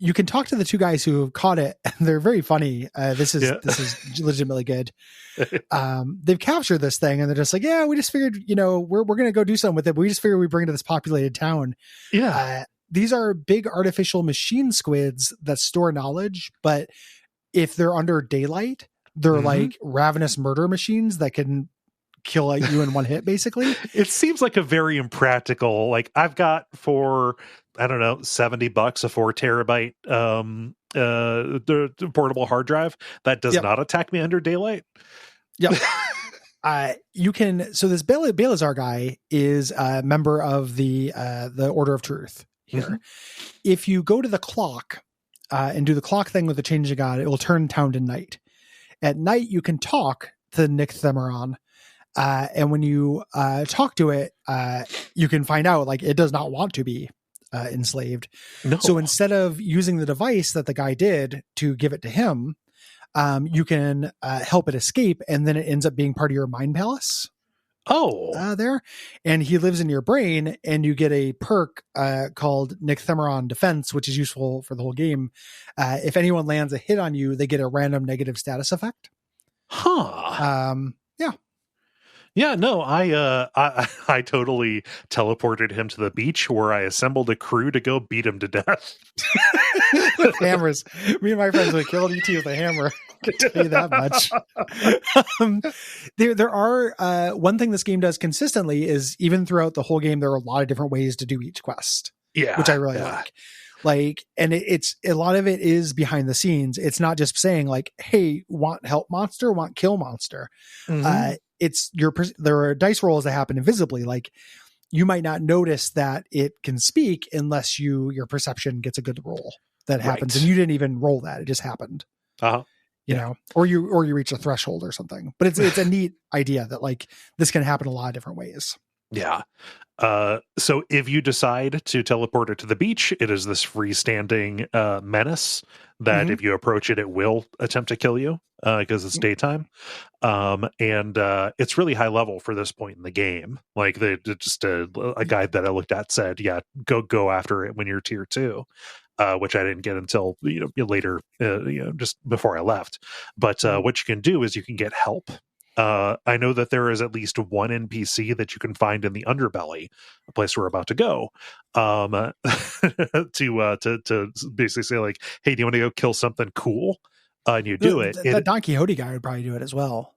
You can talk to the two guys who have caught it, and they're very funny. This is legitimately good. They've captured this thing, and they're just like, yeah, we just figured, we're going to go do something with it, but we just figured we'd bring it to this populated town. Yeah. These are big artificial machine squids that store knowledge, but if they're under daylight, they're like ravenous murder machines that can kill you in one hit, basically. It seems like a very impractical, like I've got for, I don't know, $70 a 4 terabyte the portable hard drive that does not attack me under daylight. Yep. You can, so this Balazar guy is a member of the Order of Truth here. If you go to the clock and do the clock thing with the change of God, it will turn town to night. At night, you can talk to Nyctemeron. And when you talk to it, you can find out like it does not want to be enslaved. No. So instead of using the device that the guy did to give it to him, you can help it escape, and then it ends up being part of your mind palace. There. And he lives in your brain, and you get a perk called Nyctemeron Defense, which is useful for the whole game. If anyone lands a hit on you, they get a random negative status effect. Yeah, no, I totally teleported him to the beach where I assembled a crew to go beat him to death. With hammers. Me and my friends would have killed ET with a hammer. I can tell you that much. There are one thing this game does consistently is even throughout the whole game, there are a lot of different ways to do each quest. Yeah, which I really like. Like, and it's a lot of it is behind the scenes. It's not just saying like, "Hey, want help monster? Want kill monster?" It's there are dice rolls that happen invisibly. Like you might not notice that it can speak unless your perception gets a good roll that happens, and you didn't even roll that; it just happened. You know, or you reach a threshold or something. But it's a neat idea that like this can happen a lot of different ways. Yeah. So if you decide to teleport it to the beach, it is this freestanding menace that if you approach it, it will attempt to kill you because it's daytime. And it's really high level for this point in the game. Like a guide that I looked at said, yeah, go after it when you're tier 2. Which I didn't get until later, just before I left. But what you can do is you can get help. I know that there is at least one NPC that you can find in the underbelly, a place we're about to go, to basically say like, "Hey, do you want to go kill something cool?" And you do it. The Don Quixote guy would probably do it as well.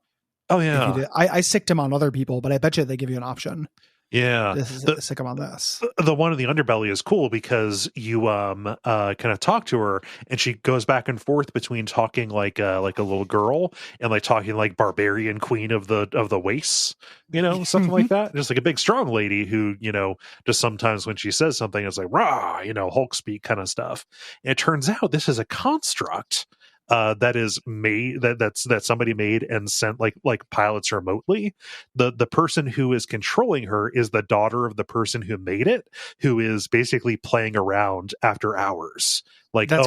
Oh yeah, I sicked him on other people, but I bet you they give you an option. Yeah, sick him on this. The one in the underbelly is cool because you kind of talk to her, and she goes back and forth between talking like a little girl and like talking like barbarian queen of the wastes, something like that. Just like a big strong lady who just sometimes when she says something, it's like rah, Hulk speak kind of stuff. And it turns out this is a construct. That is made that somebody made and sent like pilots remotely. The person who is controlling her is the daughter of the person who made it, who is basically playing around after hours. Like, that's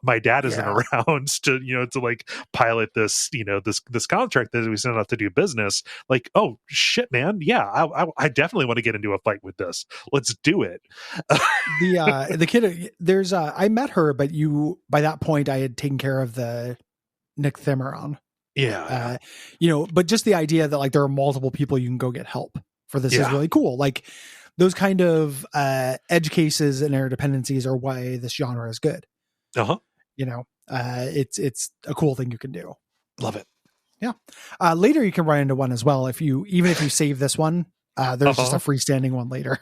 my dad isn't around to like pilot this this contract that we sent out to do business. Like, oh shit, man, yeah, I definitely want to get into a fight with this. Let's do it. The kid, there's I met her, but by that point I had taken care of the Nyctemeron. Yeah, but just the idea that like there are multiple people you can go get help for this is really cool. Like. Those kind of edge cases and interdependencies are why this genre is good. It's a cool thing you can do. Love it. Yeah. Later you can run into one as well. Even if you save this one, there's just a freestanding one later.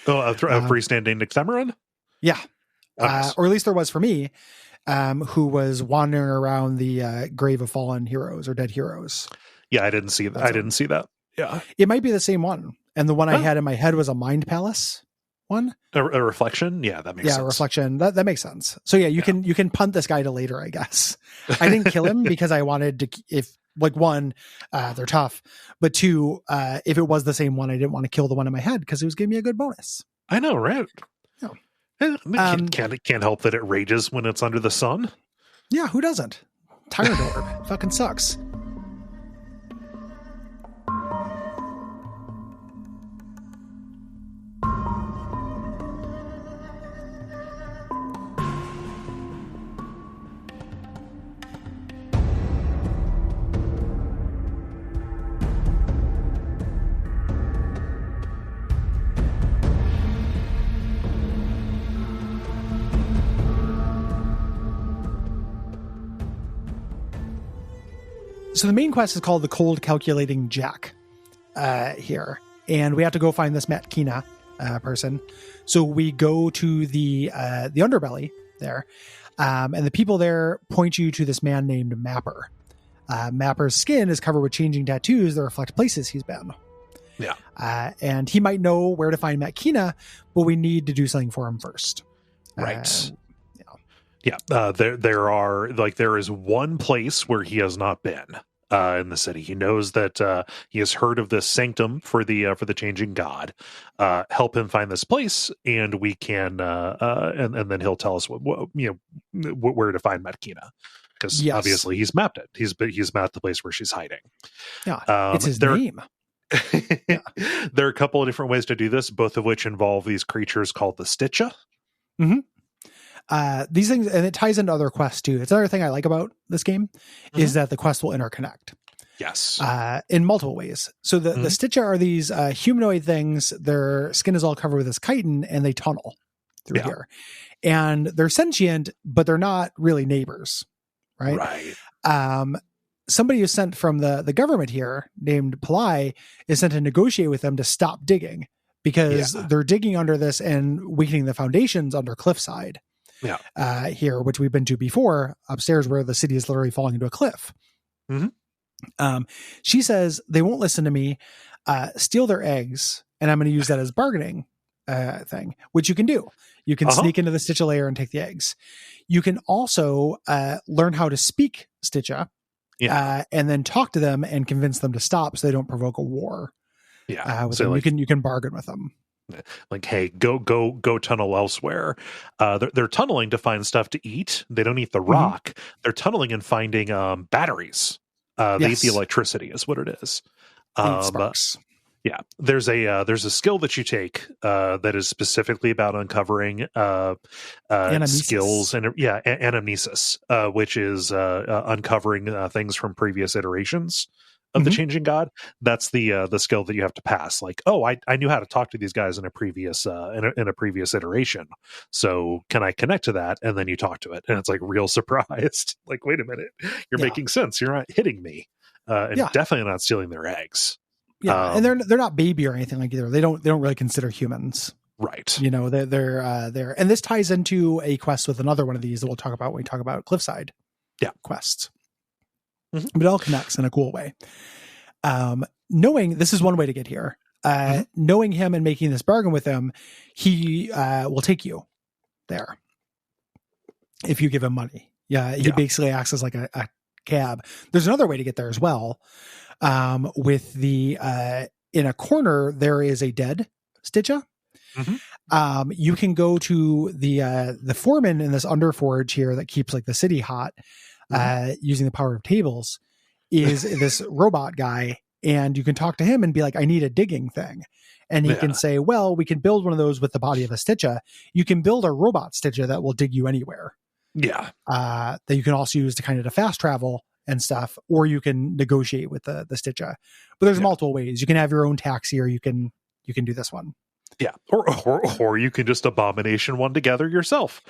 Oh, a freestanding Nyctemeron? Yeah. Nice. Or at least there was for me, who was wandering around the grave of fallen heroes or dead heroes. Yeah, I didn't see that. I didn't see that. Yeah. It might be the same one. And the one I had in my head was a mind palace one. A reflection? Yeah, that makes sense. Yeah, reflection. That makes sense. So yeah, you can punt this guy to later, I guess. I didn't kill him because I wanted to, if like one, they're tough, but two, if it was the same one, I didn't want to kill the one in my head because it was giving me a good bonus. I know, right? Yeah. Can't help that it rages when it's under the sun. Yeah, who doesn't? Tyrant Orb. Fucking sucks. So the main quest is called the Cold Calculating Jack here. And we have to go find this Matt Kina person. So we go to the underbelly there. And the people there point you to this man named Mapper. Mapper's skin is covered with changing tattoos that reflect places he's been. Yeah. And he might know where to find Matt Kina, but we need to do something for him first. Right. There is one place where he has not been in the city. He knows that he has heard of this sanctum for the changing god. Help him find this place, and we can and then he'll tell us where to find Matkina, because obviously he's mapped it. He's mapped the place where she's hiding. Yeah, it's his name. There are a couple of different ways to do this, both of which involve these creatures called the Stitcha. Mm-hmm. These things, and it ties into other quests too. It's another thing I like about this game is that the quests will interconnect. Yes. In multiple ways. So the Stitcha are these humanoid things. Their skin is all covered with this chitin, and they tunnel through here. And they're sentient, but they're not really neighbors. Right. Somebody who's sent from the government here, named Palai, is sent to negotiate with them to stop digging, because they're digging under this and weakening the foundations under Cliffside. Here, which we've been to before, upstairs where the city is literally falling into a cliff. She says they won't listen to me, steal their eggs, and I'm going to use that as bargaining thing, which you can do. You can sneak into the Stitcha layer and take the eggs. You can also learn how to speak Stitcha, and then talk to them and convince them to stop so they don't provoke a war. So you can bargain with them. Like, hey, go tunnel elsewhere. They're tunneling to find stuff to eat. They don't eat the rock. They're tunneling and finding batteries. They eat the electricity, is what it is. Sparks. There's a skill that you take that is specifically about uncovering skills and anamnesis, which is uncovering things from previous iterations of the changing god. That's the skill that you have to pass. Like, I knew how to talk to these guys in a previous in a previous iteration, so can I connect to that? And then you talk to it, and it's like real surprised. Like, wait a minute, you're making sense. You're not hitting me, and definitely not stealing their eggs. And they're not baby or anything like either. They don't really consider humans. Right. They're and this ties into a quest with another one of these that we'll talk about when we talk about Cliffside quests. But it all connects in a cool way. Knowing this is one way to get here. Knowing him and making this bargain with him, he will take you there if you give him money. He basically acts as like a cab. There's another way to get there as well. With the in a corner there is a dead Stitcha. You can go to the foreman in this underforge here that keeps like the city hot. Using the power of tables, is this robot guy, and you can talk to him and be like, I need a digging thing, and he can say, well, we can build one of those with the body of a Stitcha. You can build a robot Stitcha that will dig you anywhere. That you can also use to kind of to fast travel and stuff, or you can negotiate with the Stitcha. But there's multiple ways. You can have your own taxi, or you can do this one. Or you can just abomination one together yourself.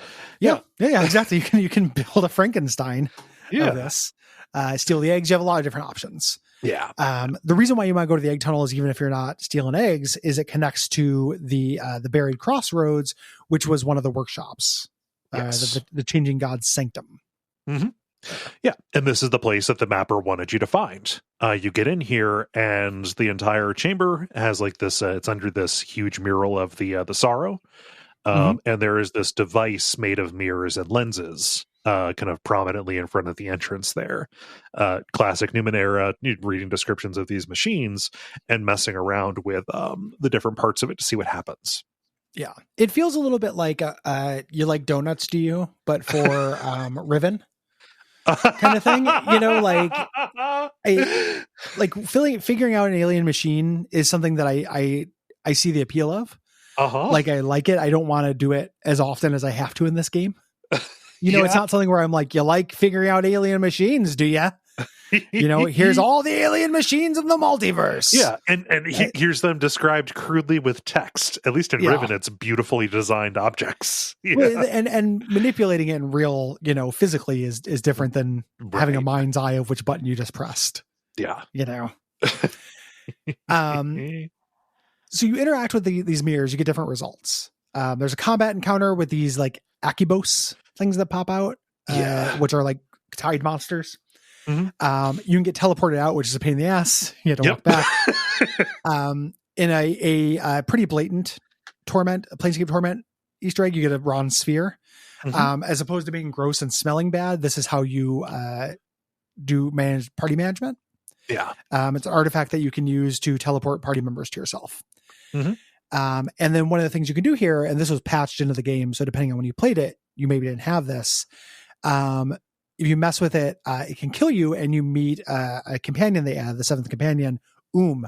Exactly. You can build a Frankenstein of this. Steal the eggs. You have a lot of different options. The reason why you might go to the egg tunnel is, even if you're not stealing eggs, is it connects to the buried crossroads, which was one of the workshops. The changing god's sanctum. And this is the place that the mapper wanted you to find. You get in here, and the entire chamber has like this. It's under this huge mural of the sorrow, and there is this device made of mirrors and lenses, kind of prominently in front of the entrance there. Classic Numenera, reading descriptions of these machines and messing around with the different parts of it to see what happens. Yeah. It feels a little bit like you like donuts, do you? But for Riven kind of thing. Figuring out an alien machine is something that I see the appeal of. Like, I like it. I don't want to do it as often as I have to in this game. It's not something where I'm like, you like figuring out alien machines, do you? Here's all the alien machines of the multiverse. Yeah, and here's them described crudely with text. At least in Riven, it's beautifully designed objects. Yeah. Well, and manipulating it in real, physically is different than having a mind's eye of which button you just pressed. Yeah. So you interact with these mirrors, you get different results. There's a combat encounter with these like Akibos things that pop out, which are like tide monsters. Mm-hmm. You can get teleported out, which is a pain in the ass. You have to walk back. In a pretty blatant Planescape Torment Easter egg, you get a bronze sphere. As opposed to being gross and smelling bad, this is how you do manage party management. Yeah. It's an artifact that you can use to teleport party members to yourself. And then one of the things you can do here, and this was patched into the game, so depending on when you played it, you maybe didn't have this. If you mess with it, it can kill you, and you meet a companion they add, the seventh companion, who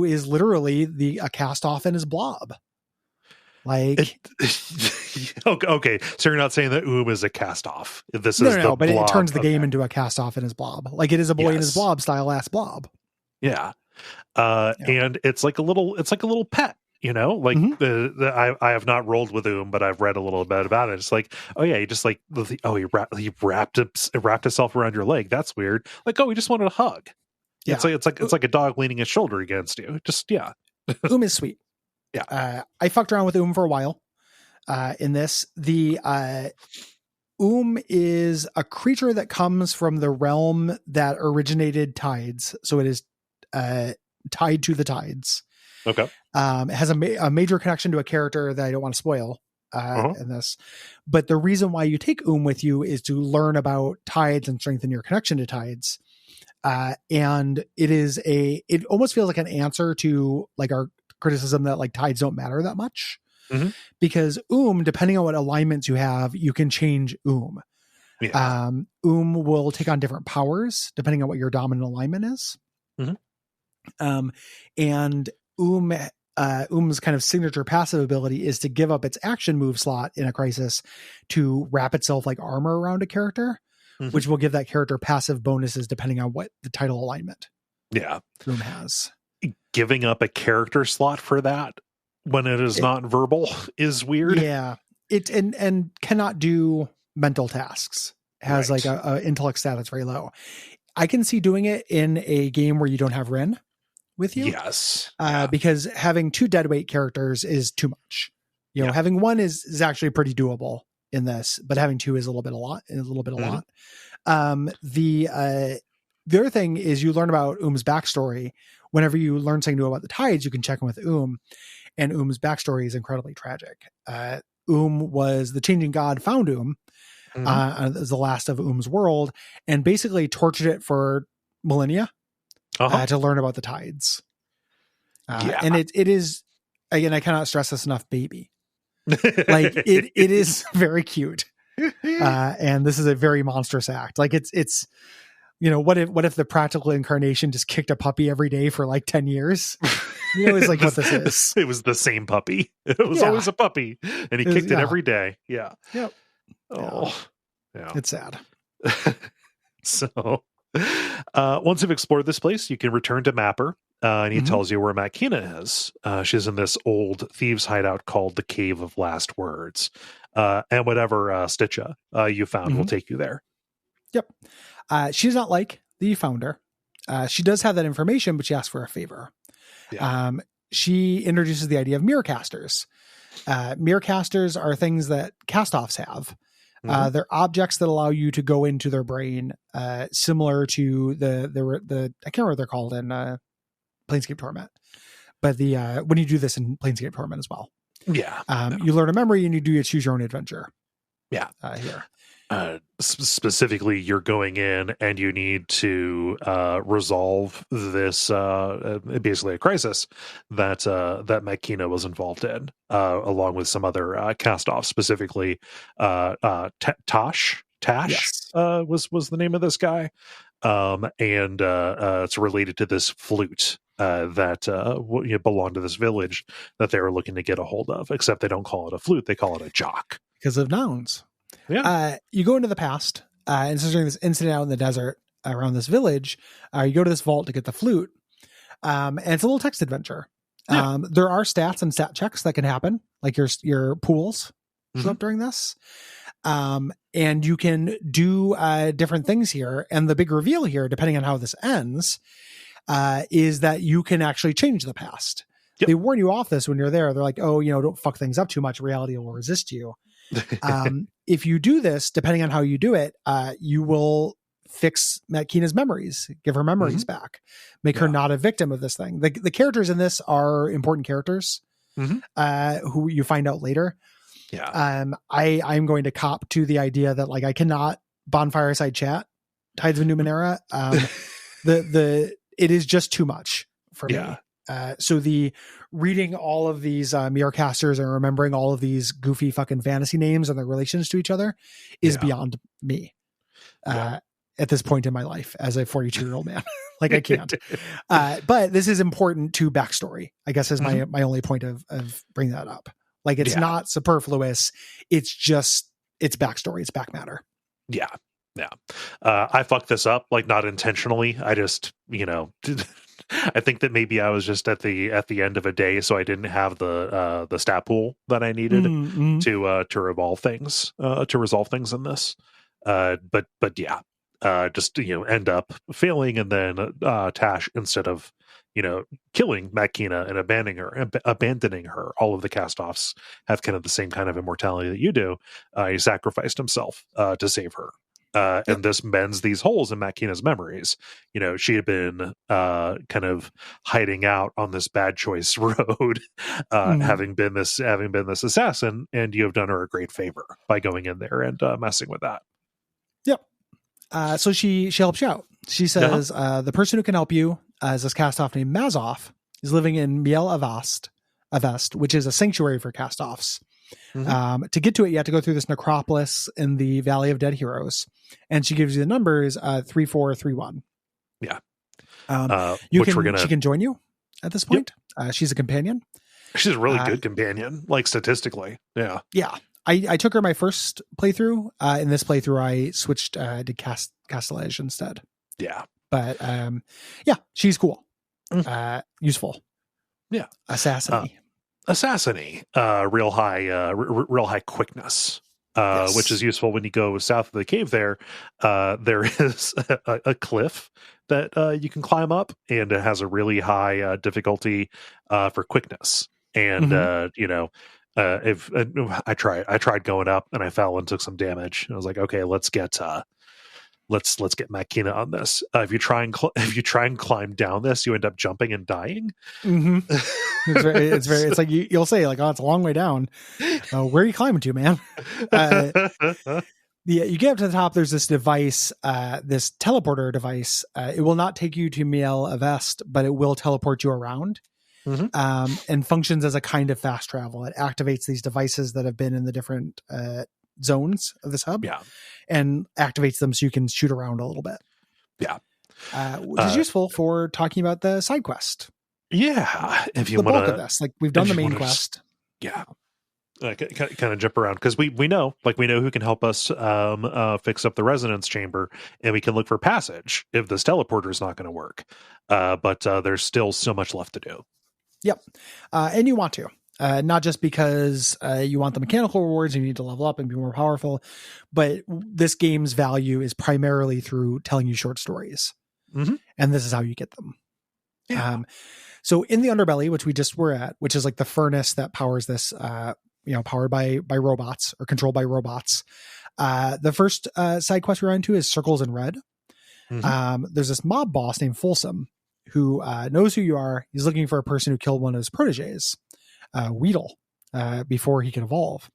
is literally a cast off in his blob. Like, okay, so you're not saying that is a cast off. This is no, but it turns the game into a cast off in his blob. Like, it is a boy in his blob style ass blob. Yeah. And it's like a little pet. I have not rolled with but I've read a little bit about it. It's like, oh yeah, he just like, he wrapped himself around your leg. That's weird. Like, oh, he just wanted a hug. Yeah. It's like a dog leaning his shoulder against you. Just, yeah. Is sweet. Yeah. I fucked around with for a while. In this, the is a creature that comes from the realm that originated tides. So it is tied to the tides. Okay. It has a major connection to a character that I don't want to spoil in this. But the reason why you take with you is to learn about tides and strengthen your connection to tides. And it almost feels like an answer to like our criticism that like tides don't matter that much. Because depending on what alignments you have, you can change Yeah. Will take on different powers depending on what your dominant alignment is. And Um's kind of signature passive ability is to give up its action move slot in a crisis to wrap itself like armor around a character, which will give that character passive bonuses depending on what the title alignment has. Giving up a character slot for that when it is not verbal is weird. Yeah. It and cannot do mental tasks. Has like a intellect stat that's very low. I can see doing it in a game where you don't have Ren with you. Yes. Because having two deadweight characters is too much. Having one is actually pretty doable in this, but having two is a little bit a lot. The other thing is you learn about Um's backstory. Whenever you learn something new about the tides, you can check in with and Um's backstory is incredibly tragic. Was the changing god found as the last of Um's world and basically tortured it for millennia to learn about the tides. And it is, again, I cannot stress this enough, baby. Like it is very cute. And this is a very monstrous act. Like it's, what if the practical incarnation just kicked a puppy every day for like 10 years? It's like what this is. It was the same puppy. It was always a puppy and he kicked it every day. Yeah. Yep. Oh, yeah. It's sad. So once you've explored this place, you can return to Mapper, and he tells you where Makina is. She's in this old thieves' hideout called the Cave of Last Words, and whatever Stitcha you found will take you there. Yep. She does not like that you found her. She does have that information, but she asks for a favor. Yeah. She introduces the idea of mirror casters. Mirror casters are things that cast-offs have. They're objects that allow you to go into their brain, similar to the I can't remember what they're called in Planescape Torment, but when you do this in Planescape Torment as well. Yeah. You learn a memory and you do choose your own adventure. Yeah. Here. specifically, you're going in and you need to resolve this basically a crisis that that Makina was involved in, along with some other cast-offs. Specifically, Tash Yes. was the name of this guy, and it's related to this flute that belonged to this village that they were looking to get a hold of. Except they don't call it a flute; they call it a jock Because of nouns. Yeah. You go into the past, and so during this incident out in the desert around this village, you go to this vault to get the flute, and it's a little text adventure. Yeah. There are stats and stat checks that can happen, like your pools show up during this, and you can do different things here. And the big reveal here, depending on how this ends, is that you can actually change the past. Yep. They warn you off this when you're there. They're like, oh, don't fuck things up too much. Reality will resist you. If you do this, depending on how you do it, you will fix Makina's memories, give her memories back, make her not a victim of this thing. The characters in this are important characters who you find out later. Yeah. I'm going to cop to the idea that like I cannot bonfireside chat Tides of Numenera. It is just too much for me. So the reading all of these Mirrorcasters and remembering all of these goofy fucking fantasy names and their relations to each other is beyond me at this point in my life as a 42-year-old man. Like I can't. But this is important to backstory, I guess, is my only point of bringing that up. Like it's not superfluous. It's just, it's backstory. It's back matter. Yeah. Yeah. I fucked this up, like not intentionally. I just, I think that maybe I was just at the end of a day, so I didn't have the stat pool that I needed to resolve things in this. But yeah, just end up failing, and then Tash, instead of killing Makina and abandoning her, all of the cast-offs have kind of the same kind of immortality that you do. He sacrificed himself to save her. And this mends these holes in Makina's memories. She had been kind of hiding out on this bad choice road, having been this assassin, and you have done her a great favor by going in there and messing with that. Yep. So she helps you out. She says the person who can help you is this cast-off named Mazov. He's living in Miel Avest, which is a sanctuary for cast-offs. To get to it, you have to go through this necropolis in the Valley of Dead Heroes, and she gives you the numbers 3431. Yeah. She can join you at this point. Yep. She's a companion. She's a really good companion, like statistically. Yeah. Yeah. I took her my first playthrough. In this playthrough, I switched to Castellage instead. Yeah. But she's cool. Useful. Yeah. Assassiny. Real high quickness, which is useful when you go south of the cave. There is a cliff that you can climb up, and it has a really high difficulty for quickness. And if I tried going up, and I fell and took some damage. I was like, okay, let's get Makina on this. If you try and climb down this, you end up jumping and dying. It's like you'll say like, oh, it's a long way down. Where are you climbing to, man? You get up to the top. There's this device, this teleporter device. It will not take you to Miel Avest, but it will teleport you around. And functions as a kind of fast travel. It activates these devices that have been in the different zones of this hub, and activates them so you can shoot around a little bit. Which is useful for talking about the side quest. If you the want bulk of this, like we've done the main quest. Kind of jump around, because we know who can help us fix up the resonance chamber, and we can look for passage if this teleporter is not going to work. But there's still so much left to do. Yep. And you want to. Not just because you want the mechanical rewards, you need to level up and be more powerful, but this game's value is primarily through telling you short stories. And this is how you get them. So in the underbelly, which we just were at, which is like the furnace that powers this, powered by robots or controlled by robots. The first side quest we run into is Circles in Red. There's this mob boss named Folsom who knows who you are. He's looking for a person who killed one of his proteges, Weedle, before he can evolve.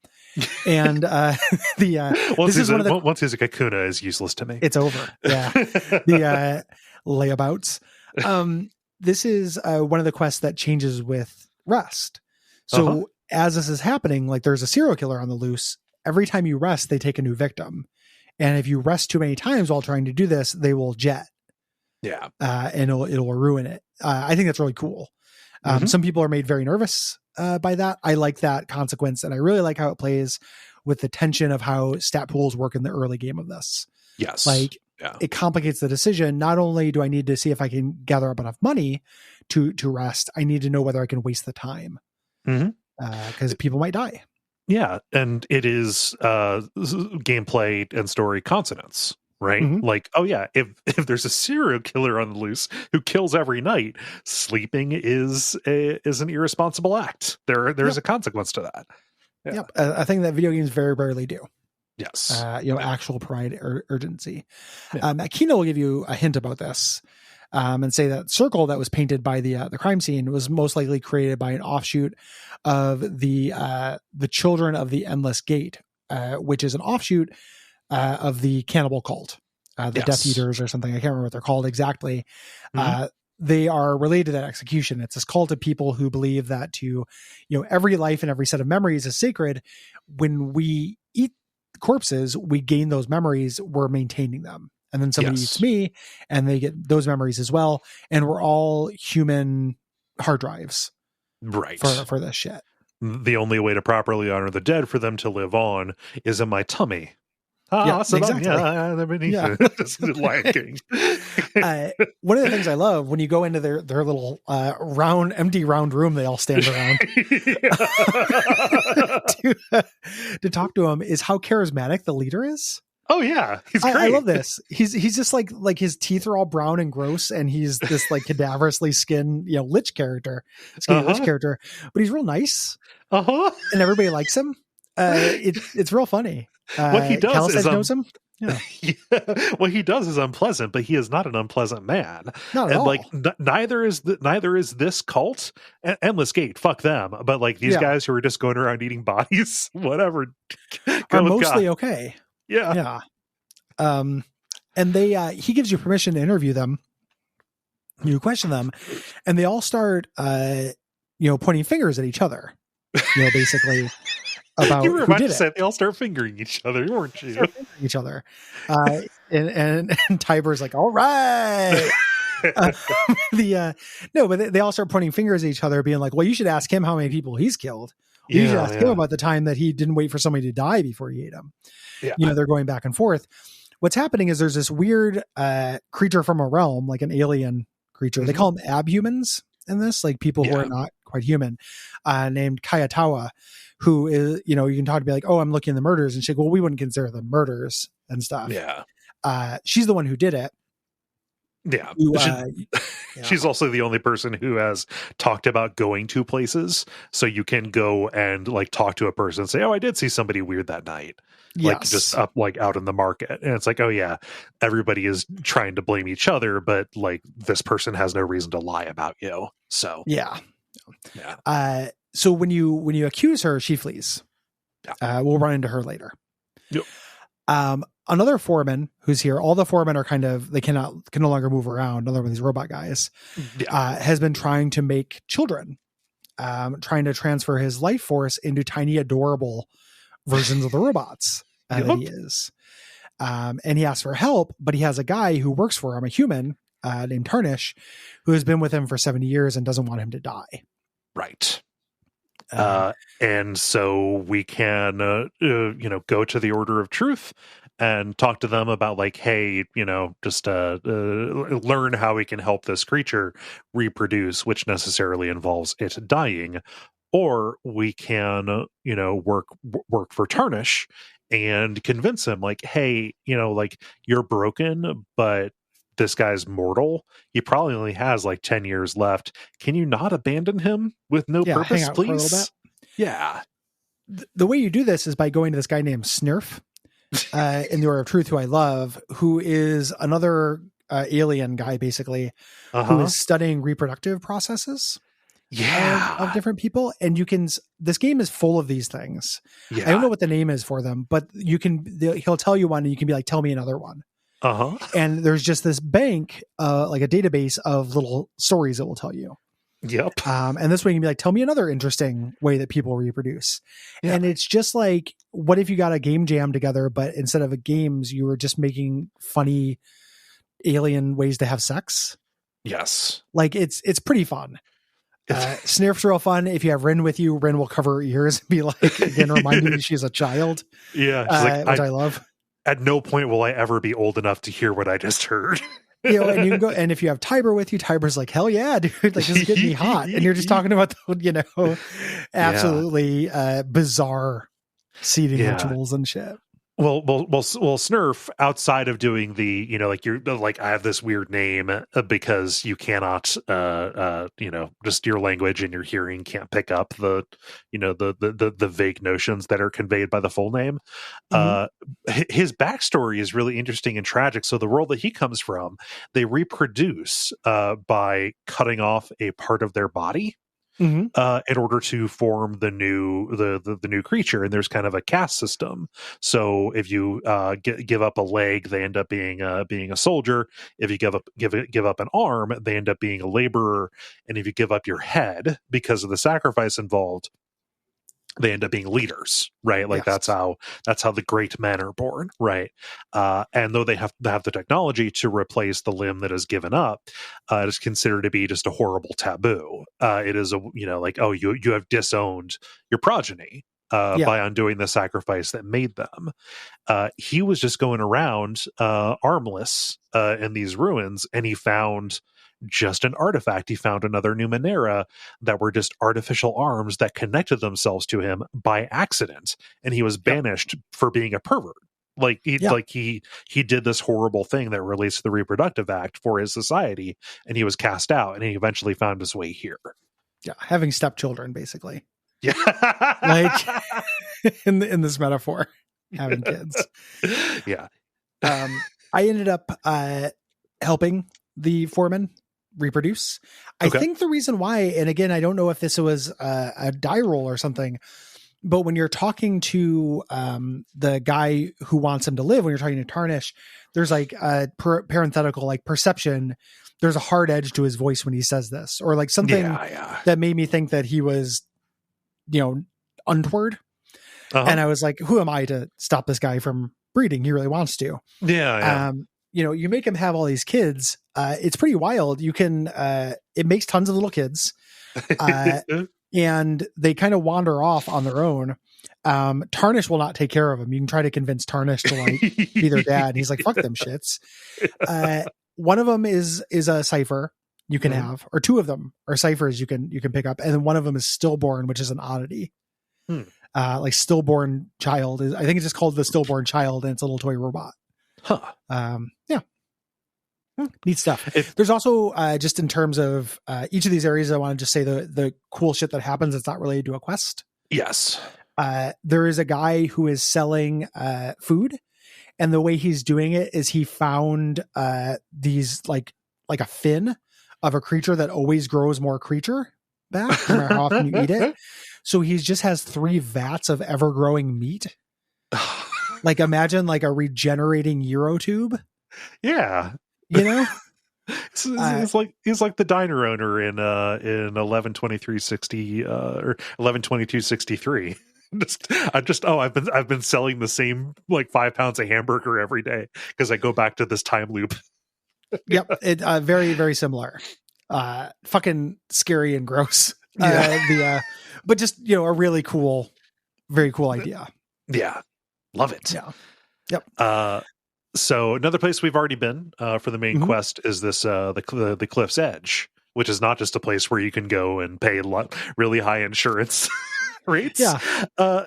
And once this is one of the once he's a Kakuna is useless to me. it's over. Yeah, the layabouts. This is one of the quests that changes with rest. So as this is happening, like there's a serial killer on the loose. Every time you rest, they take a new victim. And if you rest too many times while trying to do this, they will jet. Yeah. And it'll ruin it. I think that's really cool. Some people are made very nervous by that. I like that consequence. And I really like how it plays with the tension of how stat pools work in the early game of this. Yes. Like it complicates the decision. Not only do I need to see if I can gather up enough money to rest, I need to know whether I can waste the time. Because people might die. Yeah, and it is gameplay and story consonants, right? Like, oh yeah, if there's a serial killer on the loose who kills every night, sleeping is an irresponsible act. There's a consequence to that. Yeah. Yep, a thing that video games very rarely do. Yes, actual pride or urgency. Akina will give you a hint about this. And say that circle that was painted by the crime scene was most likely created by an offshoot of the Children of the Endless Gate, which is an offshoot of the cannibal cult, the Death Eaters or something. I can't remember what they're called exactly. They are related to that execution. It's this cult of people who believe that every life and every set of memories is sacred. When we eat corpses, we gain those memories. We're maintaining them. And then somebody eats me and they get those memories as well. And we're all human hard drives. Right. For this shit. The only way to properly honor the dead for them to live on is in my tummy. Exactly. Lion King. One of the things I love when you go into their little empty round room they all stand around to talk to him is how charismatic the leader is. Oh yeah, he's great. I love this. He's just like his teeth are all brown and gross, and he's this like cadaverously skinned lich character, lich character, but he's real nice. And everybody likes him. It's real funny. What he does is knows him. Yeah. What he does is unpleasant, but he is not an unpleasant man. Not at all. Like neither is this cult. Endless Gate, fuck them. But like these guys who are just going around eating bodies, whatever, are mostly okay. Yeah. And he gives you permission to interview them. You question them, and they all start, pointing fingers at each other. Basically about you were who about did to say they all start fingering each other, weren't you? Each other, and Tiber's like, all right. But they all start pointing fingers at each other, being like, well, you should ask him how many people he's killed. You should ask him about the time that he didn't wait for somebody to die before he ate him. Yeah. They're going back and forth. What's happening is there's this weird creature from a realm, like an alien creature. They call them abhumans in this, like people who are not quite human, named Kayatawa, who is, you can talk to be like, oh, I'm looking at the murders. And she's like, well, we wouldn't consider them murders and stuff. Yeah. She's the one who did it. Yeah. She's also the only person who has talked about going to places. So you can go and like talk to a person and say, oh, I did see somebody weird that night. Like just up like out in the market. And it's like, oh yeah, everybody is trying to blame each other, but like this person has no reason to lie about you. So yeah. So when you accuse her, she flees. We'll run into her later. Yep. Another foreman who's here, all the foremen are can no longer move around. Another one of these robot guys has been trying to make children, trying to transfer his life force into tiny, adorable versions of the robots that he is. And he asks for help, but he has a guy who works for him, a human named Tarnish, who has been with him for 70 years and doesn't want him to die. Right. And so we can, go to the Order of Truth and talk to them about like, hey, just learn how we can help this creature reproduce, which necessarily involves it dying. Or we can, work for Tarnish and convince him like, hey, like you're broken, but this guy's mortal. He probably only has like 10 years left. Can you not abandon him with no purpose, please? Yeah. The way you do this is by going to this guy named Snurf in the Order of Truth, who I love, who is another alien guy, basically, who is studying reproductive processes. Yeah. of different people. And this game is full of these things. Yeah. I don't know what the name is for them, but he'll tell you one and you can be like, tell me another one. Uh-huh. And there's just this bank, like a database of little stories that will tell you. Yep. And this way you can be like, tell me another interesting way that people reproduce. Yeah. And it's just like, what if you got a game jam together, but instead of games, you were just making funny alien ways to have sex? Yes. Like it's pretty fun. Snurf's real fun. If you have Rin with you, Rin will cover her ears and be like, again, remind you that she's a child. Yeah. She's like, which I love. At no point will I ever be old enough to hear what I just heard. And you can go, and if you have Tiber with you, Tiber's like, hell yeah, dude, like this is getting me hot. And you're just talking about the, absolutely bizarre seeding rituals and shit. Well, Snurf, outside of doing the, like you're like, I have this weird name because you cannot, just your language and your hearing can't pick up the vague notions that are conveyed by the full name. His backstory is really interesting and tragic. So the world that he comes from, they reproduce by cutting off a part of their body. In order to form the new creature, and there's kind of a caste system. So if you give up a leg, they end up being a soldier. If you give up an arm, they end up being a laborer. And if you give up your head because of the sacrifice involved, they end up being leaders, right? Like that's how the great men are born, right? And though they have the technology to replace the limb that is given up, it is considered to be just a horrible taboo. It is you have disowned your progeny by undoing the sacrifice that made them. He was just going around armless in these ruins, and he found just an artifact. He found another Numenera that were just artificial arms that connected themselves to him by accident, and he was banished for being a pervert. Like he did this horrible thing that relates to the reproductive act for his society, and he was cast out, and he eventually found his way here. Yeah, having stepchildren, basically. Yeah, like in this metaphor, having kids. Yeah. I ended up helping the foreman reproduce. I think the reason why, and again, I don't know if this was a die roll or something, but when you're talking to the guy who wants him to live, when you're talking to Tarnish, there's like a parenthetical, like perception. There's a hard edge to his voice when he says this, or like something that made me think that he was, untoward. And I was like, who am I to stop this guy from breeding? He really wants to. Yeah. You make him have all these kids. It's pretty wild. You can, it makes tons of little kids, and they kind of wander off on their own. Tarnish will not take care of them. You can try to convince Tarnish to like be their dad. And he's like, fuck them shits. One of them is a cipher you can have, or two of them are ciphers you can pick up. And then one of them is stillborn, which is an oddity. Like stillborn child I think it's just called the stillborn child, and it's a little toy robot. Neat stuff. There's also just in terms of each of these areas, I want to just say the cool shit that happens that's not related to a quest. Yes. There is a guy who is selling food, and the way he's doing it is he found these like a fin of a creature that always grows more creature back no matter how often you eat it. So he just has 3 vats of ever growing meat. Like imagine like a regenerating Eurotube. Yeah. It's like he's like the diner owner in 11/23/60 or 11/22/63. I've been selling the same like 5 pounds of hamburger every day because I go back to this time loop. Yep, it very very similar. Fucking scary and gross. But just a really cool, very cool idea. Yeah, love it. Yeah. Yep. So another place we've already been for the main quest is this the Cliff's Edge, which is not just a place where you can go and pay really high insurance rates. Yeah, or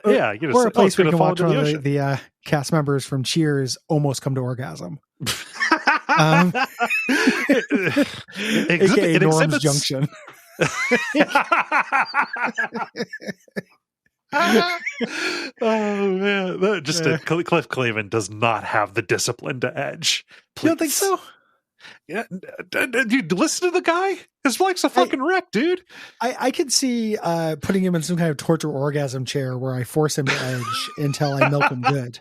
a place where you can watch one of the cast members from Cheers almost come to orgasm. AKA Norm's Junction. Oh man, Cliff Clavin does not have the discipline to edge. Please. You don't think so? Yeah, dude, listen to the guy. His life's a fucking wreck, dude. I could see putting him in some kind of torture orgasm chair where I force him to edge until I milk him good.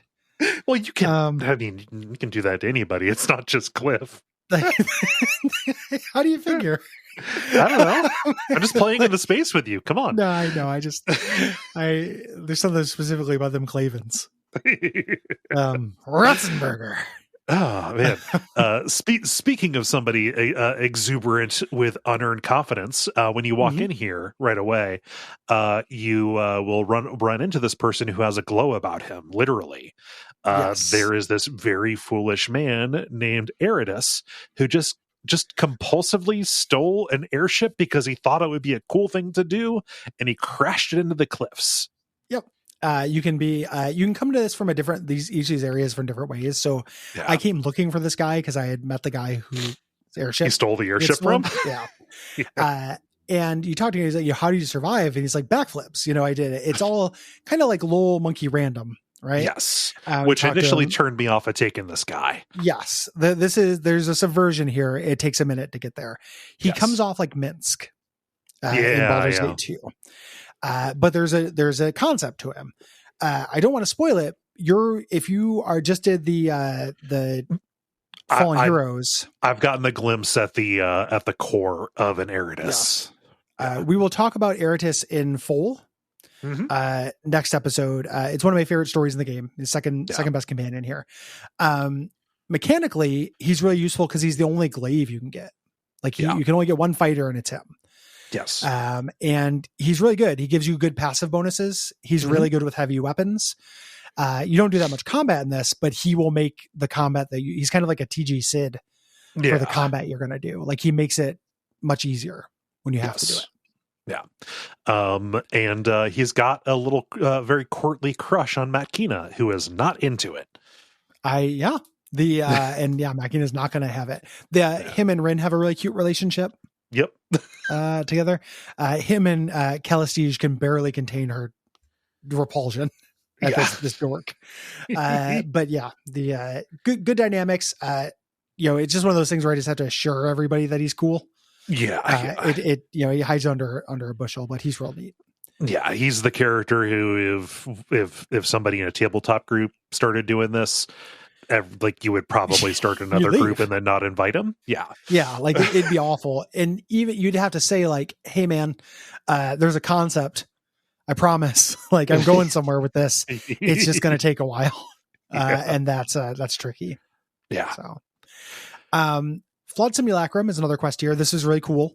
Well, you can. I mean, you can do that to anybody. It's not just Cliff. How do you figure? I don't know. I'm just playing in the space with you. Come on. No, I know. There's something specifically about them Clavens. Ratzenberger. Oh man! Speaking of somebody exuberant with unearned confidence, when you walk in here right away, you will run into this person who has a glow about him. Literally, Yes. There is this very foolish man named Eridus who just compulsively stole an airship because he thought it would be a cool thing to do, and he crashed it into the cliffs. Yep. You can come to this from each of these areas from different ways. So I came looking for this guy because I had met the guy who airship he stole the airship from. Yeah. And you talk to him, he's like, how do you survive? And he's like, backflips. I did it. It's all kind of like Lowell Monkey Random, right? Yes. Which initially turned me off of taking this guy. Yes. There's a subversion here. It takes a minute to get there. He comes off like Minsk in Baldur's Gate 2. But there's a concept to him. I don't want to spoil it. If you just did the Fallen Heroes, I've gotten a glimpse at the core of an Eridus. Yes. We will talk about Eridus in full next episode. It's one of my favorite stories in the game. The second best companion here. Mechanically, he's really useful because he's the only glaive you can get. Like you can only get one fighter, and it's him. Yes. And he's really good. He gives you good passive bonuses. He's really good with heavy weapons. You don't do that much combat in this, but he will make the combat he's kind of like a TG Sid for the combat you're going to do. Like he makes it much easier when you have to do it. Yeah. And he's got a little, very courtly crush on Makina, who is not into it. And Makina's not going to have it. Him and Rin have a really cute relationship. Yep. Together. Him and Calestige can barely contain her repulsion at this dork. But the good dynamics. It's just one of those things where I just have to assure everybody that he's cool. Yeah. He hides under a bushel, but he's real neat. Yeah, he's the character who, if somebody in a tabletop group started doing this, like you would probably start another group and then not invite him. Yeah, like it'd be awful. And even you'd have to say like, hey man, there's a concept, I promise, like I'm going somewhere with this. It's just going to take a while. And that's tricky. So Flood Simulacrum is another quest here. This is really cool.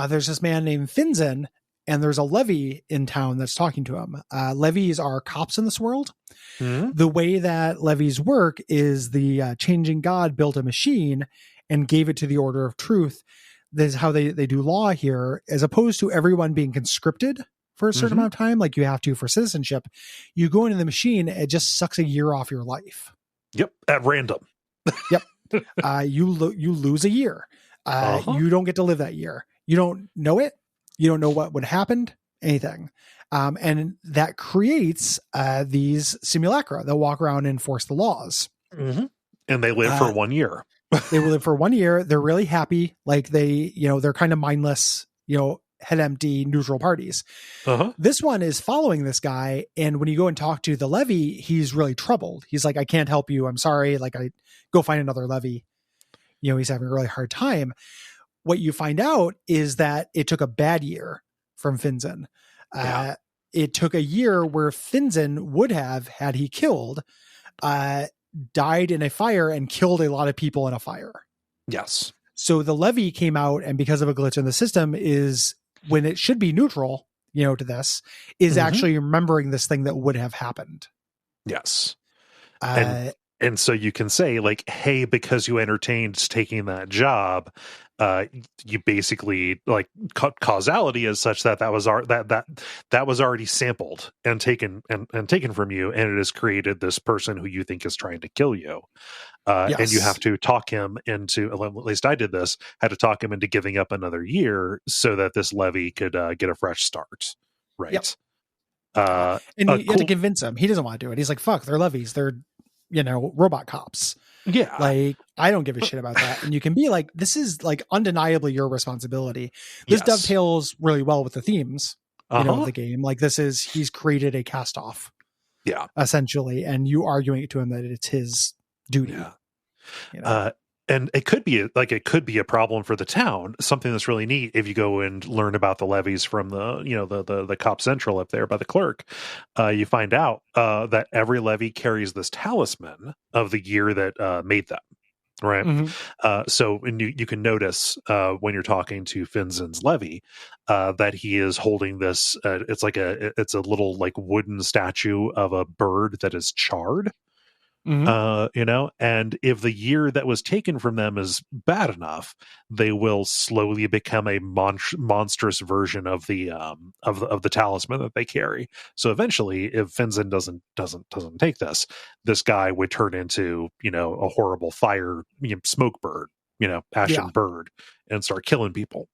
There's this man named Finzen, and there's a levy in town that's talking to him. Levies are cops in this world. The way that levies work is the changing god built a machine and gave it to the Order of Truth. This is how they do law here, as opposed to everyone being conscripted for a certain amount of time, like you have to for citizenship. You go into the machine, it just sucks a year off your life. Yep, at random. Yep. You lose a year. You don't get to live that year. You don't know it. You don't know what would happen, anything. And that creates these simulacra that walk around and enforce the laws. And they live for 1 year. They will live for 1 year. They're really happy. Like they're kind of mindless, head empty, neutral parties. This one is following this guy. And when you go and talk to the levy, he's really troubled. He's like, I can't help you. I'm sorry. Like I go find another levy. He's having a really hard time. What you find out is that it took a bad year from Finzen. It took a year where Finzen would have, had he killed, died in a fire and killed a lot of people in a fire. Yes. So the levy came out, and because of a glitch in the system, is when it should be neutral, to this, is actually remembering this thing that would have happened. Yes. And so you can say like, hey, because you entertained taking that job, you basically like causality is such that was that was already sampled and taken and taken from you, and it has created this person who you think is trying to kill you. And you have to talk him into, at least I did this, had to talk him into giving up another year so that this levy could get a fresh start. Right. Yep. And you have to convince him. He doesn't want to do it. He's like, fuck, they're levies. They're, robot cops. Yeah. Like I don't give a shit about that. And you can be like, this is like undeniably your responsibility. This Yes. dovetails really well with the themes, Uh-huh. of the game. Like he's created a cast off. Yeah. Essentially. And you arguing to him that it's his duty. Yeah. And it could be a problem for the town. Something that's really neat if you go and learn about the levies from the cop central up there by the clerk. You find out that every levy carries this talisman of the year that made them. Right. So and you can notice when you're talking to Finzen's levy that he is holding this. It's a little like wooden statue of a bird that is charred. And if the year that was taken from them is bad enough, they will slowly become a monstrous version of the talisman that they carry. So eventually, if Finzen doesn't take this guy would turn into a horrible fire smoke bird, ashen bird, and start killing people.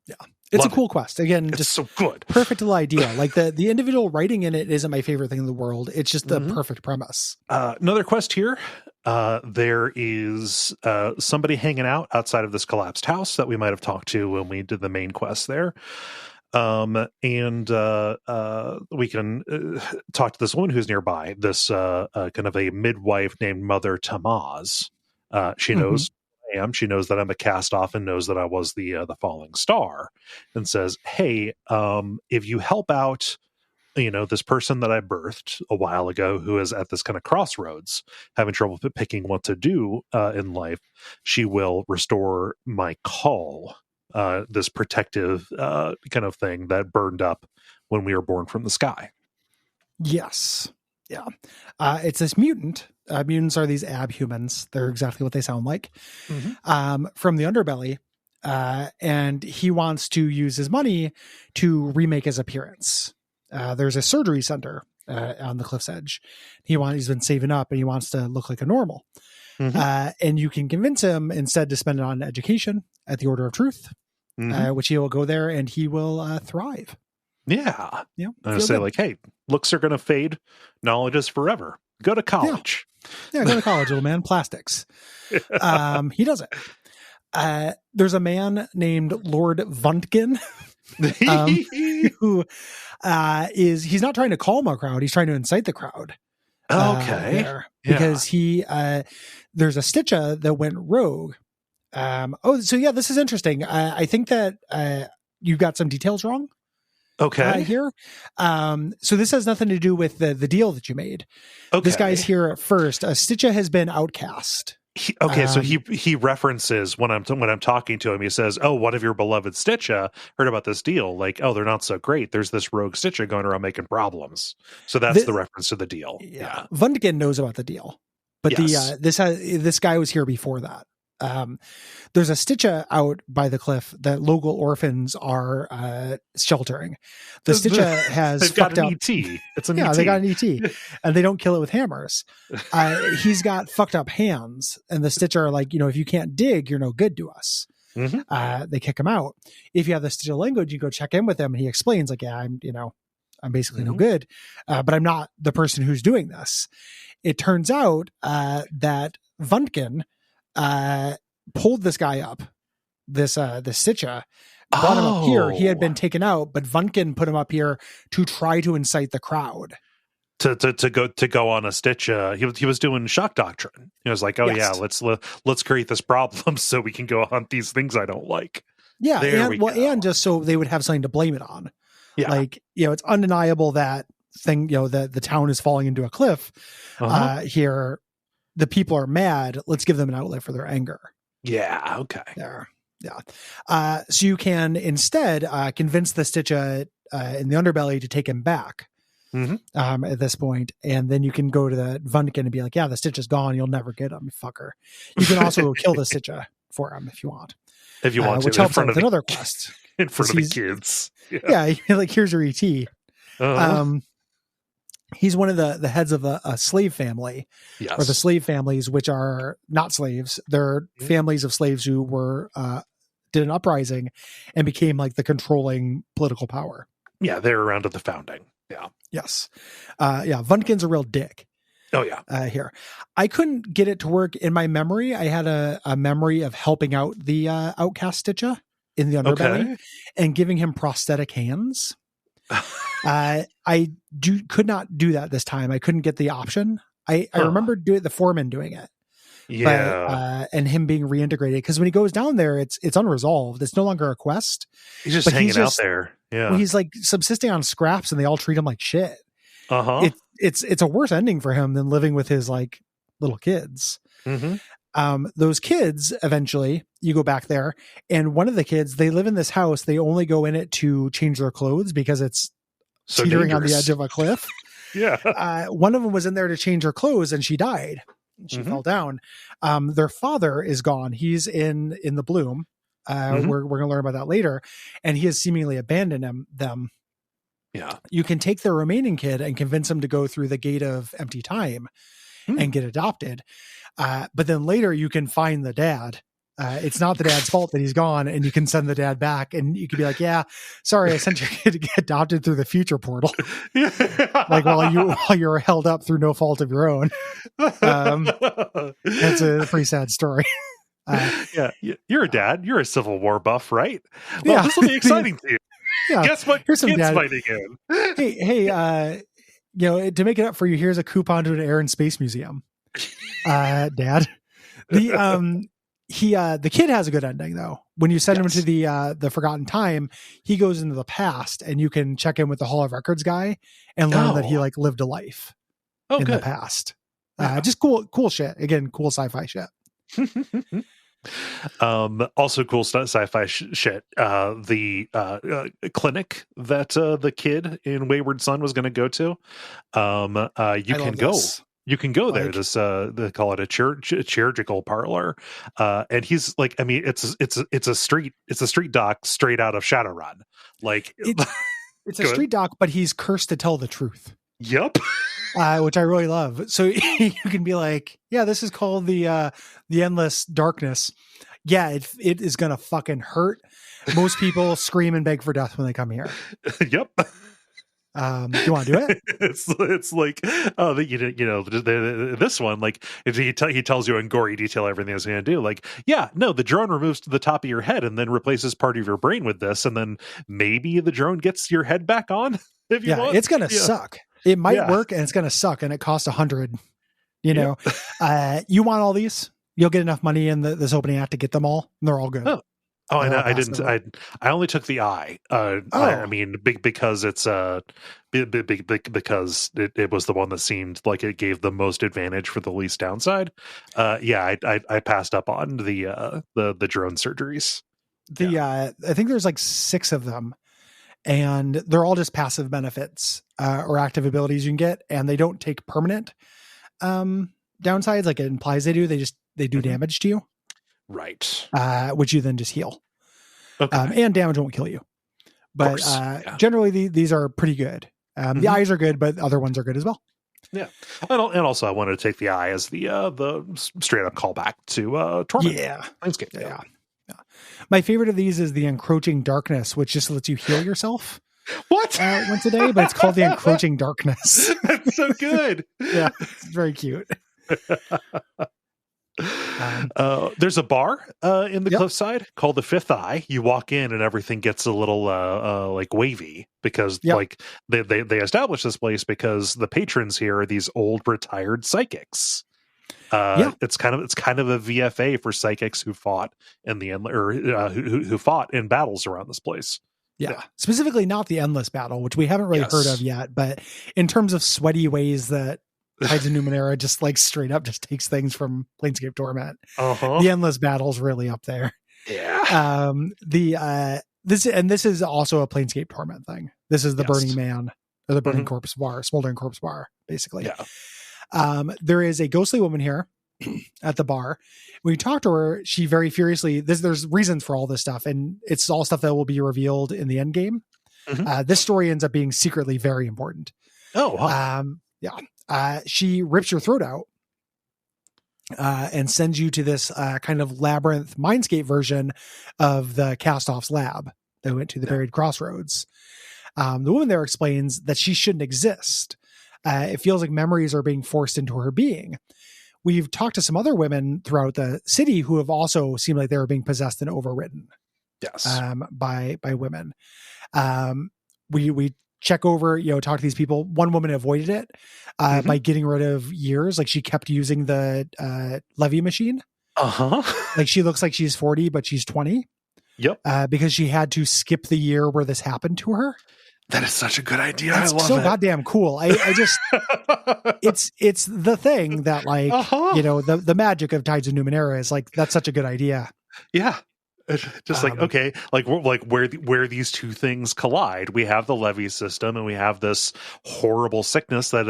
Yeah. It's a cool quest. Again, it's just so good. Perfect little idea. Like the individual writing in it isn't my favorite thing in the world. It's just the perfect premise. Another quest here. There is somebody hanging out outside of this collapsed house that we might have talked to when we did the main quest there. And we can talk to this woman who's nearby, this kind of a midwife named Mother Tamaz. She knows I am. She knows that I'm a cast off and knows that I was the falling star, and says, hey, if you help out this person that I birthed a while ago who is at this kind of crossroads having trouble picking what to do in life, she will restore my call, this protective kind of thing that burned up when we were born from the sky. Yes. Yeah. It's this mutant. Mutants are these abhumans. They're exactly what they sound like. From the underbelly. And he wants to use his money to remake his appearance. There's a surgery center on the cliff's edge. He's been saving up and he wants to look like a normal. And you can convince him instead to spend it on education at the Order of Truth, which he will go there and he will thrive. Yeah. I say like, hey, looks are going to fade. Knowledge is forever. Go to college. Yeah, go to college, little man. Plastics. He does it. There's a man named Lord Vuntkin who he's not trying to calm a crowd. He's trying to incite the crowd. Because there's a Stitcha that went rogue. This is interesting. I think that you got some details wrong. Here. So this has nothing to do with the deal that you made. This guy's here at first. Stitcha has been outcast. So he references when I'm talking to him, he says, oh, one of your beloved Stitcha heard about this deal. Like, oh, they're not so great. There's this rogue Stitcha going around making problems. So that's the reference to the deal. Yeah. Vundkin knows about the deal, but this guy was here before that. There's a Stitcha out by the cliff that local orphans are sheltering. The Stitcha has fucked up. ET. It's an ET. They got an ET, and they don't kill it with hammers. He's got fucked up hands, and the Stitcha are like, if you can't dig, you're no good to us. They kick him out. If you have the Stitcha language, you go check in with him, and he explains like, I'm basically no good, but I'm not the person who's doing this. It turns out that Vuntkin pulled this guy up, this Stitcha, brought him up here. He had been taken out, but Vuntkin put him up here to try to incite the crowd to go on a Stitcha. He was doing shock doctrine. He was like, let's create this problem so we can go on these things I don't like. Yeah, and just so they would have something to blame it on. Yeah, like it's undeniable that thing. The town is falling into a cliff. Here. The people are mad. Let's give them an outlet for their anger. Yeah. Okay. There. Yeah. So you can instead convince the Stitcha in the underbelly to take him back at this point, and then you can go to the Vuntkin and be like, "Yeah, the Stitcha's gone. You'll never get him, fucker." You can also kill the Stitcha for him if you want. If you want to, which helps out with another quest in front of the kids. Yeah, like here's your ET. He's one of the heads of a slave family, or the slave families, which are not slaves. They're families of slaves who were did an uprising and became like the controlling political power. Yeah, they're around at the founding. Yeah. Yes. Vuntkin's a real dick. Oh yeah. Here. I couldn't get it to work in my memory. I had a memory of helping out the outcast Stitcha in the underbelly and giving him prosthetic hands. I could not do that this time. I couldn't get the option. I remember the foreman doing it. Yeah. But, and him being reintegrated, because when he goes down there, it's unresolved. It's no longer a quest. He's just hanging out there. Yeah. Well, he's like subsisting on scraps, and they all treat him like shit. It's a worse ending for him than living with his like little kids. Those kids, eventually you go back there, and one of the kids, they live in this house. They only go in it to change their clothes because it's so teetering on the edge of a cliff. One of them was in there to change her clothes, and she died. She fell down. Their father is gone. He's in the bloom. We're going to learn about that later. And he has seemingly abandoned them. Yeah. You can take the remaining kid and convince him to go through the gate of empty time and get adopted. But then later you can find the dad. It's not the dad's fault that he's gone, and you can send the dad back, and you could be like, yeah, sorry, I sent your kid to get adopted through the future portal. Like while you were held up through no fault of your own. It's a pretty sad story. Yeah. You're a dad. You're a Civil War buff, right? Well, this will be exciting to you. Yeah. Guess what? Here's some kids fighting in. Hey, to make it up for you, here's a coupon to an Air and Space Museum. Dad. The kid has a good ending though. When you send him to the Forgotten Time, he goes into the past, and you can check in with the Hall of Records guy and learn that he like lived a life in the past. Just cool shit. Again, cool sci-fi shit. Also cool sci-fi shit. The clinic that the kid in Wayward Son was going to go to. You can go there. This they call it a chirurgical parlor, and he's like, I mean, it's a street doc straight out of Shadowrun. Like it's a street doc, but he's cursed to tell the truth. Yep. Which I really love. So you can be like, yeah, this is called the endless darkness. Yeah, it is gonna fucking hurt. Most people scream and beg for death when they come here. Yep. You want to do it? It's like, this one, like he tells you in gory detail everything it's going to do. Like, yeah, no, the drone removes the top of your head and then replaces part of your brain with this, and then maybe the drone gets your head back on. If you want. It's gonna suck. It might work, and it's gonna suck, and it costs $100. You know, you want all these? You'll get enough money in this opening act to get them all, and they're all good. Oh, and I didn't. I only took the eye. I mean, because it's because it was the one that seemed like it gave the most advantage for the least downside. I passed up on the drone surgeries. I think there's like 6 of them, and they're all just passive benefits or active abilities you can get, and they don't take permanent downsides like it implies they do. They do damage to you. Right. Which you then just heal. Okay. And damage won't kill you. But generally these are pretty good. The eyes are good, but other ones are good as well. Yeah. And also I wanted to take the eye as the straight up callback to Torment. Yeah. Landscape. Yeah. My favorite of these is the Encroaching Darkness, which just lets you heal yourself. What? Once a day, but it's called the Encroaching Darkness. That's so good. Yeah. It's very cute. There's a bar in the cliffside called the Fifth Eye. You walk in and everything gets a little like wavy because like they established this place because the patrons here are these old retired psychics. It's kind of a VFA for psychics who fought in the who fought in battles around this place. Yeah, specifically not the Endless Battle, which we haven't really heard of yet, but in terms of sweaty ways that Tides of Numenera just like straight up just takes things from Planescape Torment. The Endless Battle's really up there. Yeah. This is also a Planescape Torment thing. This is the Burning Man or the Burning Corpse Bar, Smoldering Corpse Bar, basically. Yeah. There is a ghostly woman here at the bar. When you talk to her, she very furiously, there's reasons for all this stuff, and it's all stuff that will be revealed in the end game. This story ends up being secretly very important. Oh, wow. She rips your throat out and sends you to this kind of labyrinth Mindscape version of the Cast-Off's lab that went to the Buried Crossroads. The woman there explains that she shouldn't exist. It feels like memories are being forced into her being. We've talked to some other women throughout the city who have also seemed like they were being possessed and overwritten. Yes. By women. We check over, talk to these people. One woman avoided it by getting rid of years. Like she kept using the levy machine. Like she looks like she's 40, but she's 20. Yep. Because she had to skip the year where this happened to her. That is such a good idea. That's I love so it. goddamn cool. I just, it's the thing that like, the magic of Tides of Numenera is like, that's such a good idea. Yeah. Just like, okay, like where these two things collide, we have the levy system and we have this horrible sickness that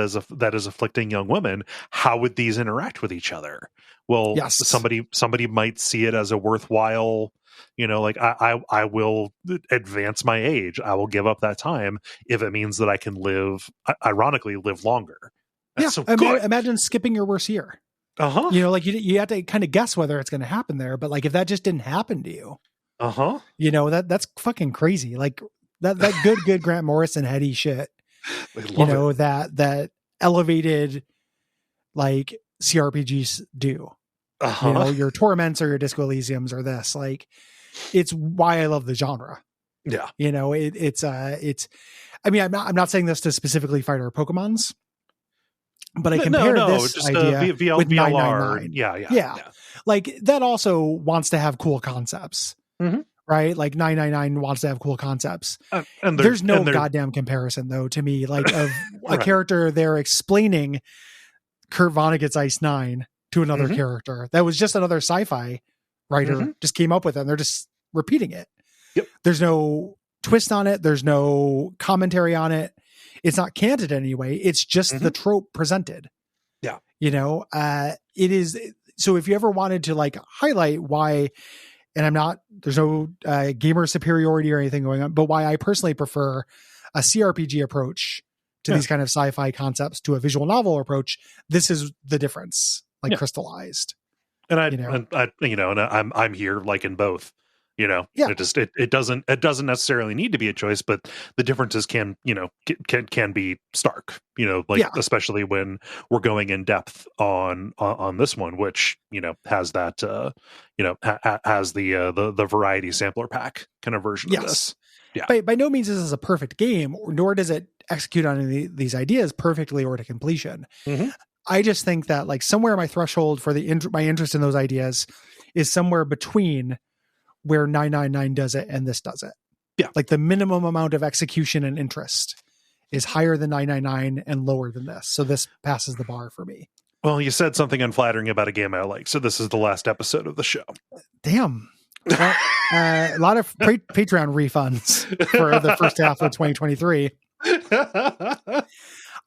is afflicting young women. How would these interact with each other? Well, yes. somebody might see it as a worthwhile, like I will advance my age. I will give up that time if it means that I can ironically live longer. That's so good. Imagine skipping your worst year. Like you have to kind of guess whether it's going to happen there, but like if that just didn't happen to you, that's fucking crazy. Like that good Grant Morrison heady shit. That elevated like CRPGs do. Your Torments or your Disco Elysiums or this. Like it's why I love the genre. Yeah. It's I mean, I'm not saying this to specifically fight our Pokemons. But I compare this just, idea with 999. Yeah. Like that also wants to have cool concepts, right? Like 999 wants to have cool concepts. And there's no goddamn comparison though to me, like of a character there explaining Kurt Vonnegut's Ice 9 to another character. That was just another sci-fi writer just came up with it and they're just repeating it. Yep. There's no twist on it. There's no commentary on it. It's not canon anyway. It's just the trope presented. Yeah. It is. So if you ever wanted to like highlight why, and there's no gamer superiority or anything going on, but why I personally prefer a CRPG approach to these kind of sci-fi concepts to a visual novel approach, this is the difference, like crystallized. And I'm here like in both. It doesn't necessarily need to be a choice, but the differences can be stark, especially when we're going in depth on this one, which, has that, has the variety sampler pack kind of version of this. Yeah. By no means this is a perfect game, nor does it execute on these ideas perfectly or to completion. I just think that like somewhere my threshold for my interest in those ideas is somewhere between where 999 does it and this does it. Yeah. Like the minimum amount of execution and interest is higher than 999 and lower than this. So this passes the bar for me. Well, you said something unflattering about a game I like. So this is the last episode of the show. Damn. Well, a lot of Patreon refunds for the first half of 2023.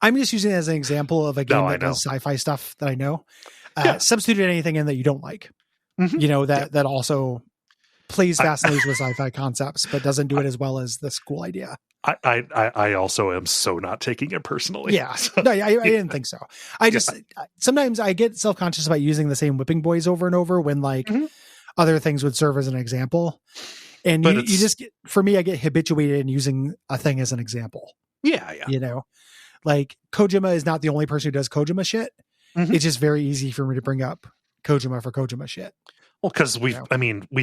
I'm just using it as an example of a game that does sci-fi stuff that I know. Substitute anything in that you don't like. That also plays fast and loose with sci-fi concepts, but doesn't do it as well as this cool idea. I also am so not taking it personally. Yeah. No, I didn't think so. I just, sometimes I get self-conscious about using the same whipping boys over and over when like other things would serve as an example. And you just get, for me, I get habituated in using a thing as an example. Yeah. Like Kojima is not the only person who does Kojima shit. It's just very easy for me to bring up Kojima for Kojima shit. Well, because we've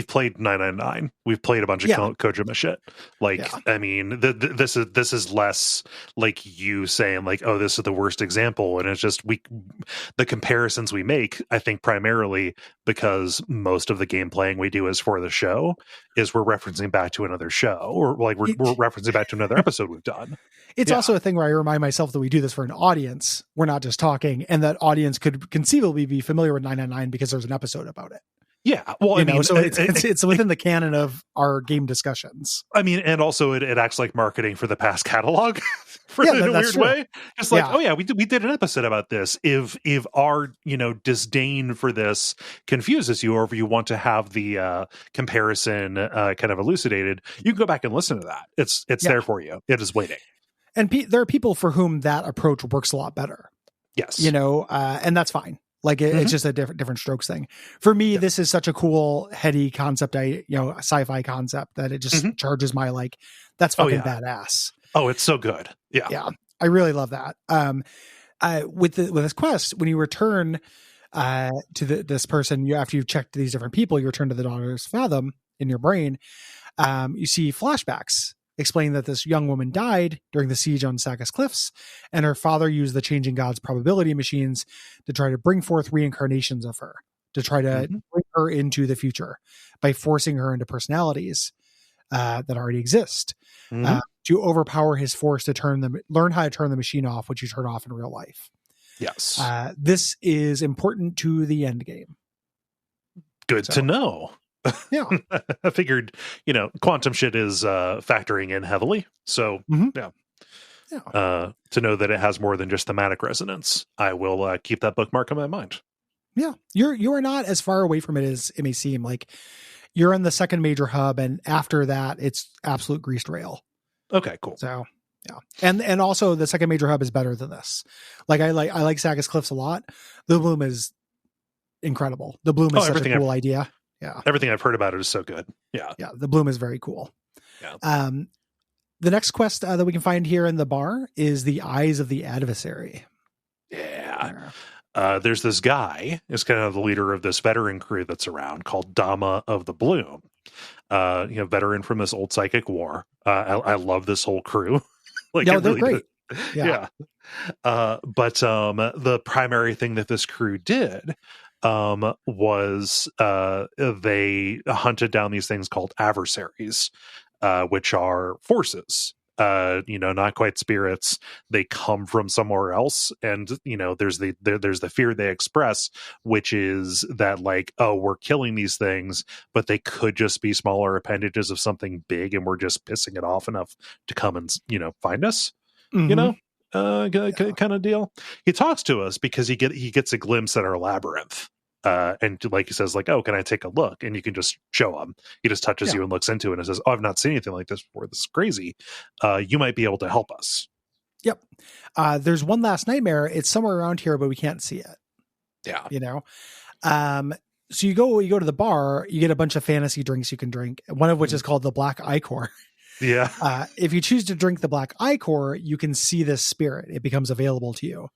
played 999. We've played a bunch of Kojima shit. Like, I mean, this is less like you saying like, oh, this is the worst example. And it's just the comparisons we make, I think primarily because most of the game playing we do is for the show, is we're referencing back to another show or like we're referencing back to another episode we've done. It's also a thing where I remind myself that we do this for an audience. We're not just talking, and that audience could conceivably be familiar with 999 because there's an episode about it. Yeah, well, I mean, so it's within the canon of our game discussions. I mean, and also it acts like marketing for the past catalog in a weird way. Just like, oh yeah, we did an episode about this. If our disdain for this confuses you, or if you want to have the comparison kind of elucidated, you can go back and listen to that. It's there for you. It is waiting. And there are people for whom that approach works a lot better. Yes, and that's fine. Like it's just a different strokes thing. For me, this is such a cool, heady concept. Sci-fi concept that it just charges my like. That's fucking badass. Oh, it's so good. Yeah. I really love that. With this quest, when you return to this person, after you've checked these different people, you return to the Daughter's Fathom in your brain. You see flashbacks explaining that this young woman died during the siege on Sagus Cliffs, and her father used the changing gods probability machines to try to bring forth reincarnations of her, to try to bring her into the future by forcing her into personalities that already exist, to overpower his force to learn how to turn the machine off, which you turn off in real life. Yes. This is important to the end game. Good to know. Yeah. I figured, quantum shit is factoring in heavily. So, yeah. To know that it has more than just thematic resonance, I will keep that bookmark in my mind. Yeah. You are not as far away from it as it may seem. Like, you're in the second major hub, and after that, it's absolute greased rail. Okay, cool. So, yeah. And also the second major hub is better than this. Like, I like Sagus Cliffs a lot. The Bloom is incredible. The Bloom is such a cool idea. Yeah. Everything I've heard about it is so good. Yeah. Yeah. The Bloom is very cool. Yeah. The next quest that we can find here in the bar is the Eyes of the Adversary. Yeah. There's this guy is kind of the leader of this veteran crew that's around called Dama of the Bloom. Veteran from this old psychic war. I love this whole crew. Like, they're really great. Yeah. But the primary thing that this crew did was they hunted down these things called adversaries, which are forces. Not quite spirits. They come from somewhere else, and there's the fear they express, which is that, like, oh, we're killing these things, but they could just be smaller appendages of something big, and we're just pissing it off enough to come and find us. Kind of deal. He talks to us because he gets a glimpse at our labyrinth. And like he says, like, oh, can I take a look? And you can just show him. He just touches you and looks into it and says, oh, I've not seen anything like this before. This is crazy. You might be able to help us. Yep. There's one last nightmare. It's somewhere around here, but we can't see it. Yeah. So you go to the bar, you get a bunch of fantasy drinks you can drink, one of which is called the Black Ichor. Yeah. If you choose to drink the Black Ichor, you can see this spirit. It becomes available to you,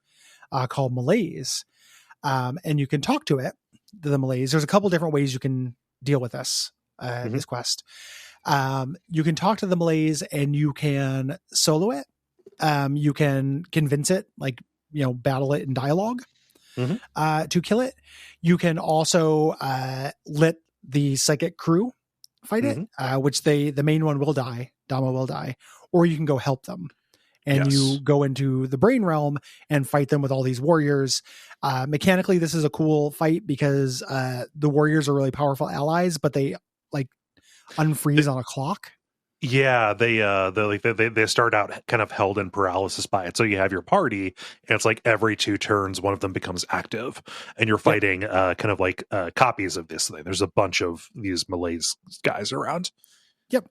called Malaise. And you can talk to it, the Malaise. There's a couple different ways you can deal with this quest. You can talk to the Malaise, and you can solo it. You can convince it, battle it in dialogue to kill it. You can also let the psychic crew fight it, which the main one will die. Dama will die. Or you can go help them. And you go into the brain realm and fight them with all these warriors. Mechanically, this is a cool fight because the warriors are really powerful allies, but they unfreeze on a clock. Yeah, they start out kind of held in paralysis by it. So you have your party, and it's like every 2 turns, one of them becomes active, and you're fighting kind of like copies of this thing. There's a bunch of these Malaise guys around. Yep.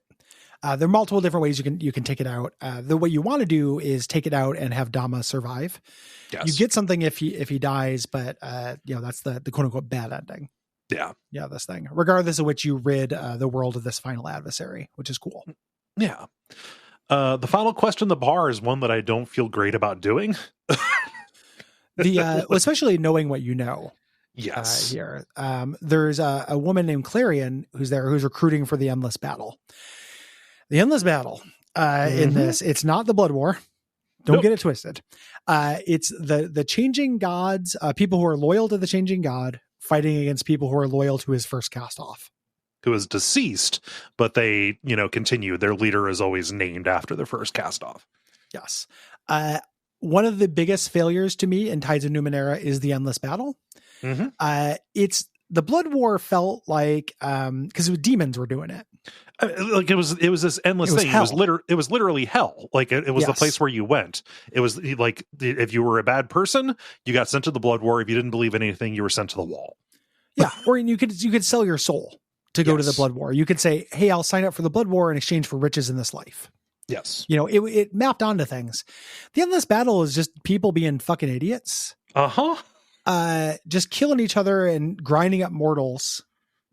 There are multiple different ways you can take it out. The way you want to do is take it out and have Dama survive. Yes. You get something if he dies, but that's the quote unquote bad ending. Yeah, this thing. Regardless of which, you rid the world of this final adversary, which is cool. Yeah. The final question in the bar is one that I don't feel great about doing. Especially knowing what you know. Yes. Here, there's a woman named Clarion who's recruiting for the Endless Battle. The Endless Battle in this, it's not the Blood War. Don't get it twisted. It's the changing gods, people who are loyal to the changing god fighting against people who are loyal to his first cast off. Who is deceased, but they, continue. Their leader is always named after the first cast off. Yes. One of the biggest failures to me in Tides of Numenera is the Endless Battle. It's the Blood War felt like, because demons were doing it. It was this endless thing. Hell. It was literally hell. Like it was the place where you went. It was like, if you were a bad person, you got sent to the Blood War. If you didn't believe anything, you were sent to the wall. Yeah. Or you could sell your soul to go to the Blood War. You could say, hey, I'll sign up for the Blood War in exchange for riches in this life. Yes. It mapped onto things. The Endless Battle is just people being fucking idiots. Just killing each other and grinding up mortals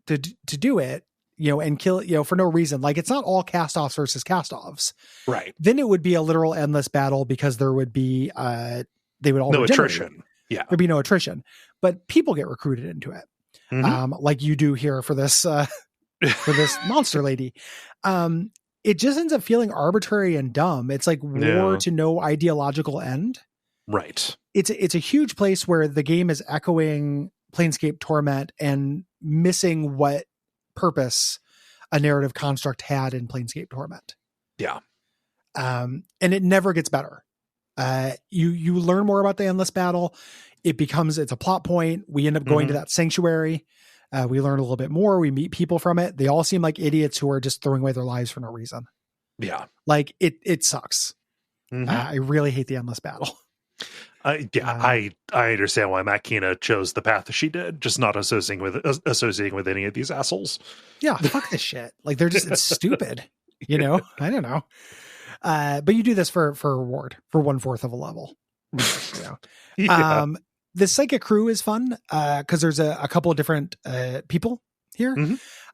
to do it. and kill, for no reason. Like, it's not all cast-offs versus cast-offs. Right. Then it would be a literal endless battle because there would be, they would all no regenerate. attrition. Yeah. There'd be no attrition. But people get recruited into it. Like you do here for this, for this monster lady. It just ends up feeling arbitrary and dumb. It's like war to no ideological end. Right. It's a huge place where the game is echoing Planescape Torment and missing what purpose a narrative construct had in Planescape Torment. Yeah. And it never gets better. You learn more about the endless battle. It's a plot point. We end up going to that sanctuary. We learn a little bit more. We meet people from it. They all seem like idiots who are just throwing away their lives for no reason. Yeah. Like it sucks. I really hate the endless battle. I understand why Matt Kina chose the path she did, just not associating with any of these assholes. Yeah, fuck this shit. Like it's stupid. I don't know. But you do this for reward for 1/4 of a level. Yeah. The Psychic crew is fun because there's a couple of different people here.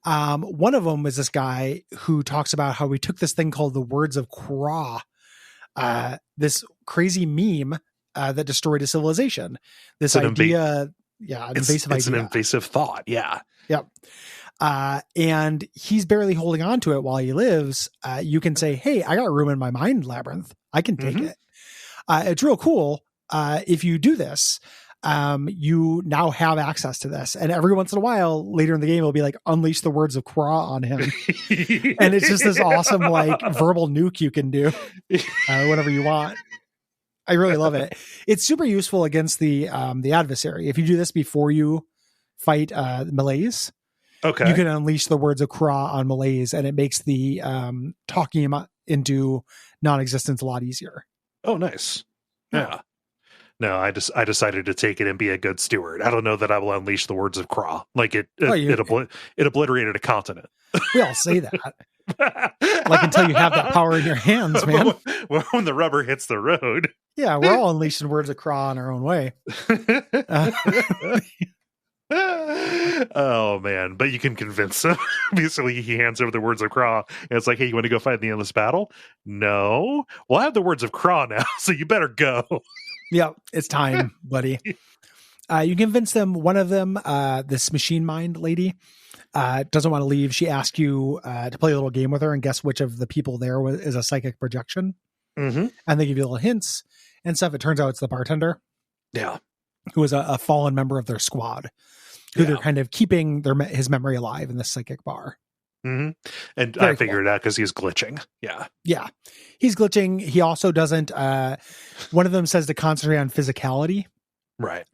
One of them is this guy who talks about how we took this thing called the Words of Kra, this crazy meme that destroyed a civilization. This idea, invasive idea. It's an invasive thought. Yeah. Yep. And he's barely holding on to it while he lives. You can say, hey, I got room in my mind labyrinth. I can take it. It's real cool. If you do this, you now have access to this. And every once in a while later in the game, it'll be like, unleash the Words of Kra on him. And it's just this awesome, like verbal nuke you can do whenever you want. I really love it. It's super useful against the adversary. If you do this before you fight Malaise, you can unleash the Words of Kra on Malaise, and it makes the talking him into non-existence a lot easier. Oh, nice. Yeah. No, I decided to take it and be a good steward. I don't know that I will unleash the Words of Kra. Like it obliterated a continent. We all say that. Like until you have that power in your hands, man. When the rubber hits the road. Yeah, we're all unleashing Words of Kra in our own way. Oh man, but you can convince him. Basically, he hands over the Words of Kra, and it's like, hey, you want to go fight in the endless battle? No. Well, I have the Words of Kra now, so you better go. Yeah, it's time, buddy. You convince them. One of them, this machine mind lady, doesn't want to leave. She asked you to play a little game with her and guess which of the people there is a psychic projection. And they give you little hints and stuff. It turns out it's the bartender. Yeah. Who is a fallen member of their squad, who they're kind of keeping his memory alive in the psychic bar. And Very I figured it out because he's glitching. Yeah. He's glitching. He also doesn't, one of them says to concentrate on physicality. Right.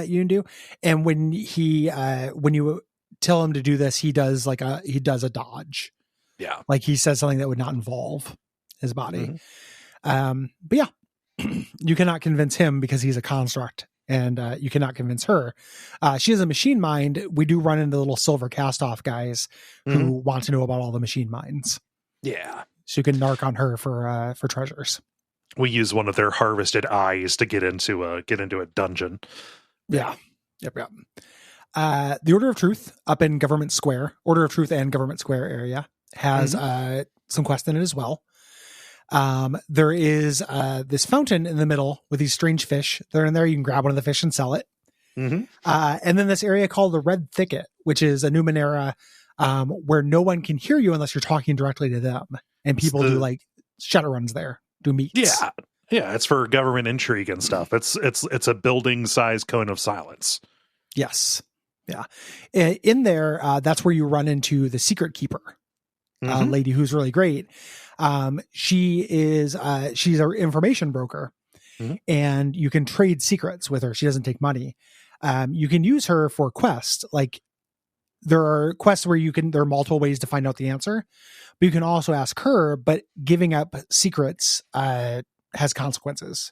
You can do. And when you tell him to do this, he does a dodge. Yeah. Like he says something that would not involve his body. But yeah, you cannot convince him because he's a construct, and you cannot convince her. She has a machine mind. We do run into little silver cast off guys who want to know about all the machine minds. Yeah. So you can narc on her for treasures. We use one of their harvested eyes to get into a dungeon. Yeah. Yep. The Order of Truth up in Government Square, Order of Truth and Government Square area has some quests in it as well. There is this fountain in the middle with these strange fish. They're in there. You can grab one of the fish and sell it. And then this area called the Red Thicket, which is a Numenera where no one can hear you unless you're talking directly to them. And people do like shadowruns there, do meets. Yeah, it's for government intrigue and stuff. It's a building size cone of silence. Yes. Yeah. In there, that's where you run into the Secret Keeper lady who's really great. She's our information broker, and you can trade secrets with her. She doesn't take money. You can use her for quests. Like there are quests where there are multiple ways to find out the answer, but you can also ask her, but giving up secrets, has consequences.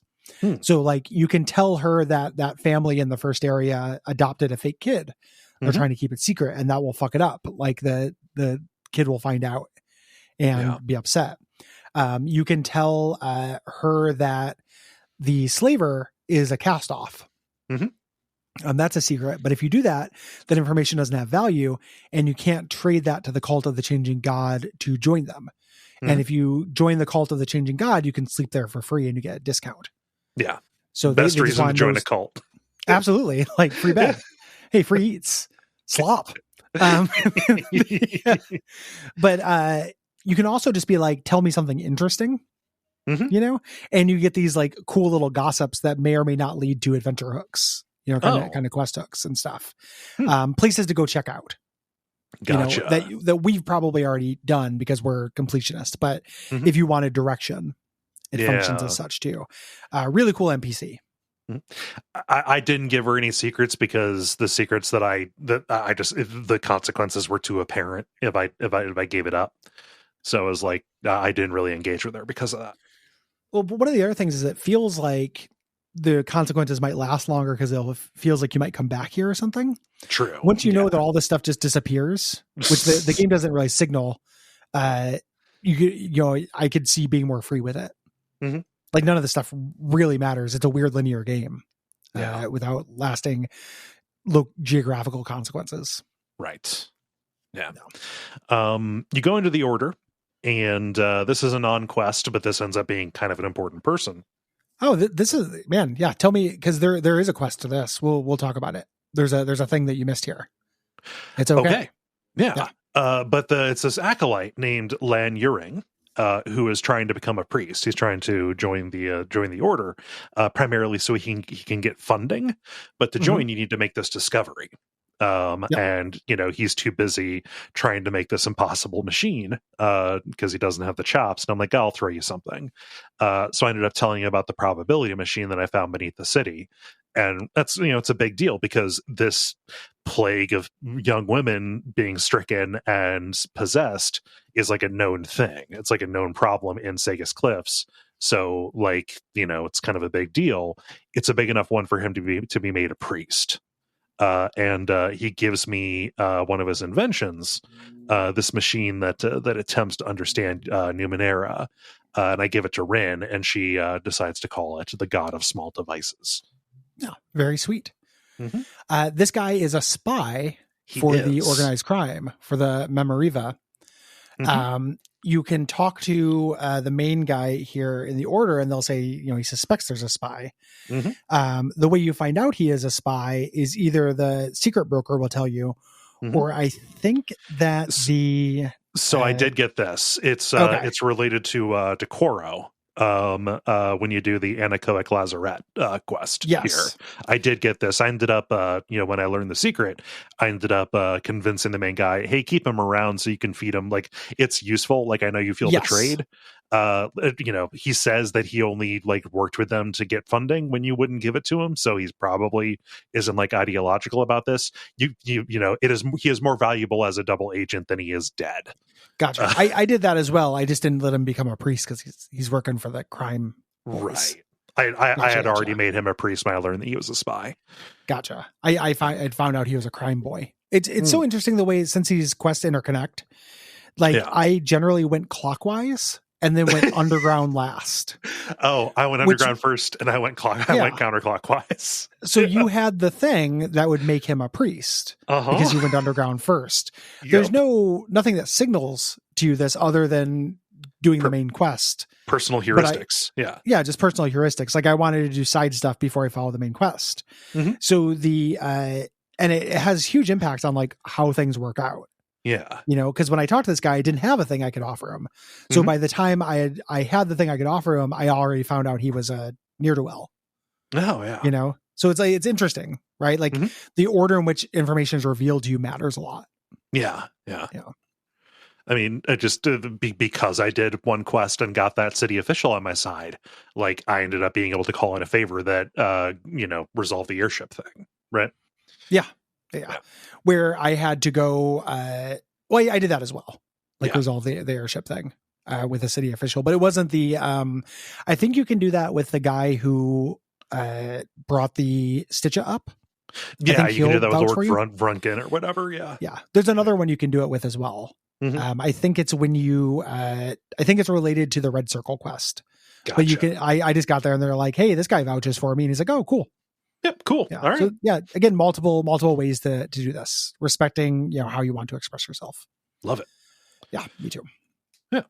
So like you can tell her that family in the first area adopted a fake kid. They're trying to keep it secret, and that will fuck it up. Like the kid will find out and be upset. You can tell her that the slaver is a cast off. That's a secret. But if you do that, that information doesn't have value, and you can't trade that to the cult of the changing god to join them. And if you join the cult of the changing god, you can sleep there for free and you get a discount. Yeah. So best they reason to join a cult. Absolutely. Like free bed. Hey, free eats. Slop. Yeah. But you can also just be like, tell me something interesting, you know, and you get these like cool little gossips that may or may not lead to adventure hooks, you know, kind of quest hooks and stuff. Places to go check out. Gotcha. You know, that we've probably already done because we're completionists. But if you wanted direction, it functions as such too. Really cool NPC. I didn't give her any secrets because the secrets the consequences were too apparent if I gave it up. So it was like I didn't really engage with her because of that. Well, but one of the other things is it feels like the consequences might last longer because it feels like you might come back here or something. True. Once you know that all this stuff just disappears, which the game doesn't really signal, I could see being more free with it. Like none of this stuff really matters. It's a weird linear game without lasting geographical consequences. Right. Yeah. You go into the order, and this is a non-quest, but this ends up being kind of an important person. Oh, this is, man. Yeah. Tell me, because there is a quest to this. We'll talk about it. There's a thing that you missed here. It's okay. Yeah. But it's this acolyte named Lan Yuring, who is trying to become a priest. He's trying to join the order, primarily so he can get funding. But to join, you need to make this discovery. And he's too busy trying to make this impossible machine because he doesn't have the chops. And I'm like, I'll throw you something. So I ended up telling you about the probability machine that I found beneath the city. And that's, it's a big deal because this plague of young women being stricken and possessed is like a known thing. It's like a known problem in Sagus Cliffs. So like, it's kind of a big deal. It's a big enough one for him to be made a priest. And he gives me one of his inventions, this machine that attempts to understand Numenera. And I give it to Rin, and she decides to call it the God of Small Devices. Yeah, very sweet. This guy is a spy for the organized crime, for the Memoriva. You can talk to the main guy here in the order, and they'll say, he suspects there's a spy. The way you find out he is a spy is either the secret broker will tell you, or I think that So I did get this. It's related to Coro. When you do the anechoic lazarette quest here, I did get this. I ended up when I learned the secret, I ended up convincing the main guy, hey, keep him around so you can feed him. Like, it's useful. Like, I know you feel betrayed. He says that he only worked with them to get funding when you wouldn't give it to him, so he's probably isn't ideological about this. He is more valuable as a double agent than he is dead. Gotcha. I did that as well. I just didn't let him become a priest because he's working for the crime boys. Right. I had already made him a priest when I learned that he was a spy. Gotcha. I found out he was a crime boy. It's so interesting the way, since these quests interconnect, I generally went clockwise and then went underground last. Oh, I went underground first and I went counterclockwise. So you had the thing that would make him a priest because you went underground first. There's nothing that signals to you this other than doing the main quest. Personal heuristics. Yeah, just personal heuristics. Like, I wanted to do side stuff before I follow the main quest. So and it has huge impact on how things work out. Yeah. Because when I talked to this guy, I didn't have a thing I could offer him. So by the time I had the thing I could offer him, I already found out he was a ne'er-do-well. Oh, yeah. So it's interesting, right? Like the order in which information is revealed to you matters a lot. Yeah. I mean, just because I did one quest and got that city official on my side, I ended up being able to call in a favor that, resolved the airship thing, right? Yeah. Where I had to go, I did that as well. Resolve the airship thing with a city official, but it wasn't the, I think you can do that with the guy who brought the Stitcha up. Yeah, you can do that with Lord Brunken or whatever. Yeah. There's another one you can do it with as well. I think it's when you, I think it's related to the Red Circle quest. Gotcha. But you can, I just got there and they're like, hey, this guy vouches for me. And he's like, oh, cool. Yep. Cool. Yeah. All right. So yeah, again, multiple ways to do this, respecting, how you want to express yourself. Love it. Yeah, me too. Yeah.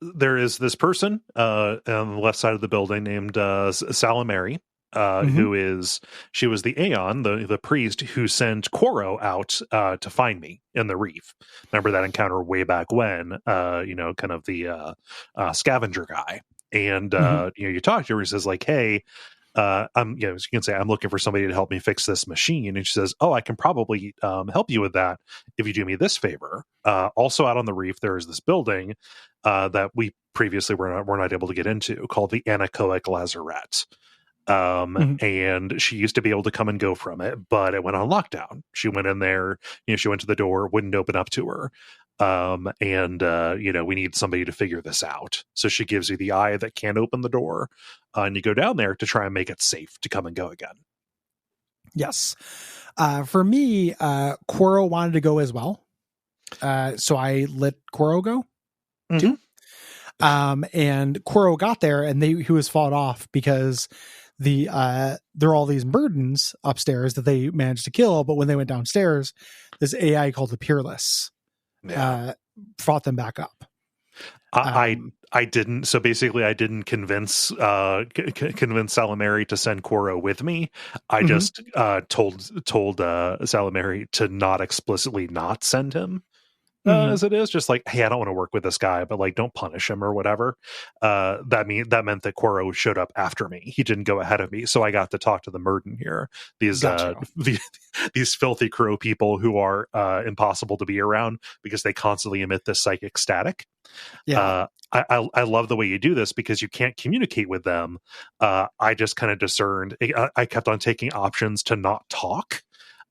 There is this person on the left side of the building named Salamary, she was the Aeon, the priest who sent Quoro out to find me in the reef. Remember that encounter way back when, kind of the scavenger guy. And you talk to her, he says like, hey, as you can say, I'm looking for somebody to help me fix this machine. And she says, oh, I can probably help you with that if you do me this favor. Also out on the reef, there is this building that we previously were not able to get into, called the Anechoic Lazarette. And she used to be able to come and go from it, but it went on lockdown. She went in there, she went to the door, wouldn't open up to her. We need somebody to figure this out. So she gives you the eye that can't open the door, and you go down there to try and make it safe to come and go again. Yes. For me, Quoro wanted to go as well. So I let Quoro go too. And Quoro got there and he was fought off because there are all these burdens upstairs that they managed to kill. But when they went downstairs, this AI called the Peerless fought them back up. I didn't. So basically, I didn't convince Salamary to send Quoro with me. I just told Salamary to not explicitly not send him. As it is, just like, hey, I don't want to work with this guy, but like, don't punish him or whatever. That meant that Quoro showed up after me. He didn't go ahead of me, so I got to talk to the Murden here. These these filthy crow people who are impossible to be around because they constantly emit this psychic static. Yeah. I love the way you do this because you can't communicate with them. I just kind of discerned. I kept on taking options to not talk.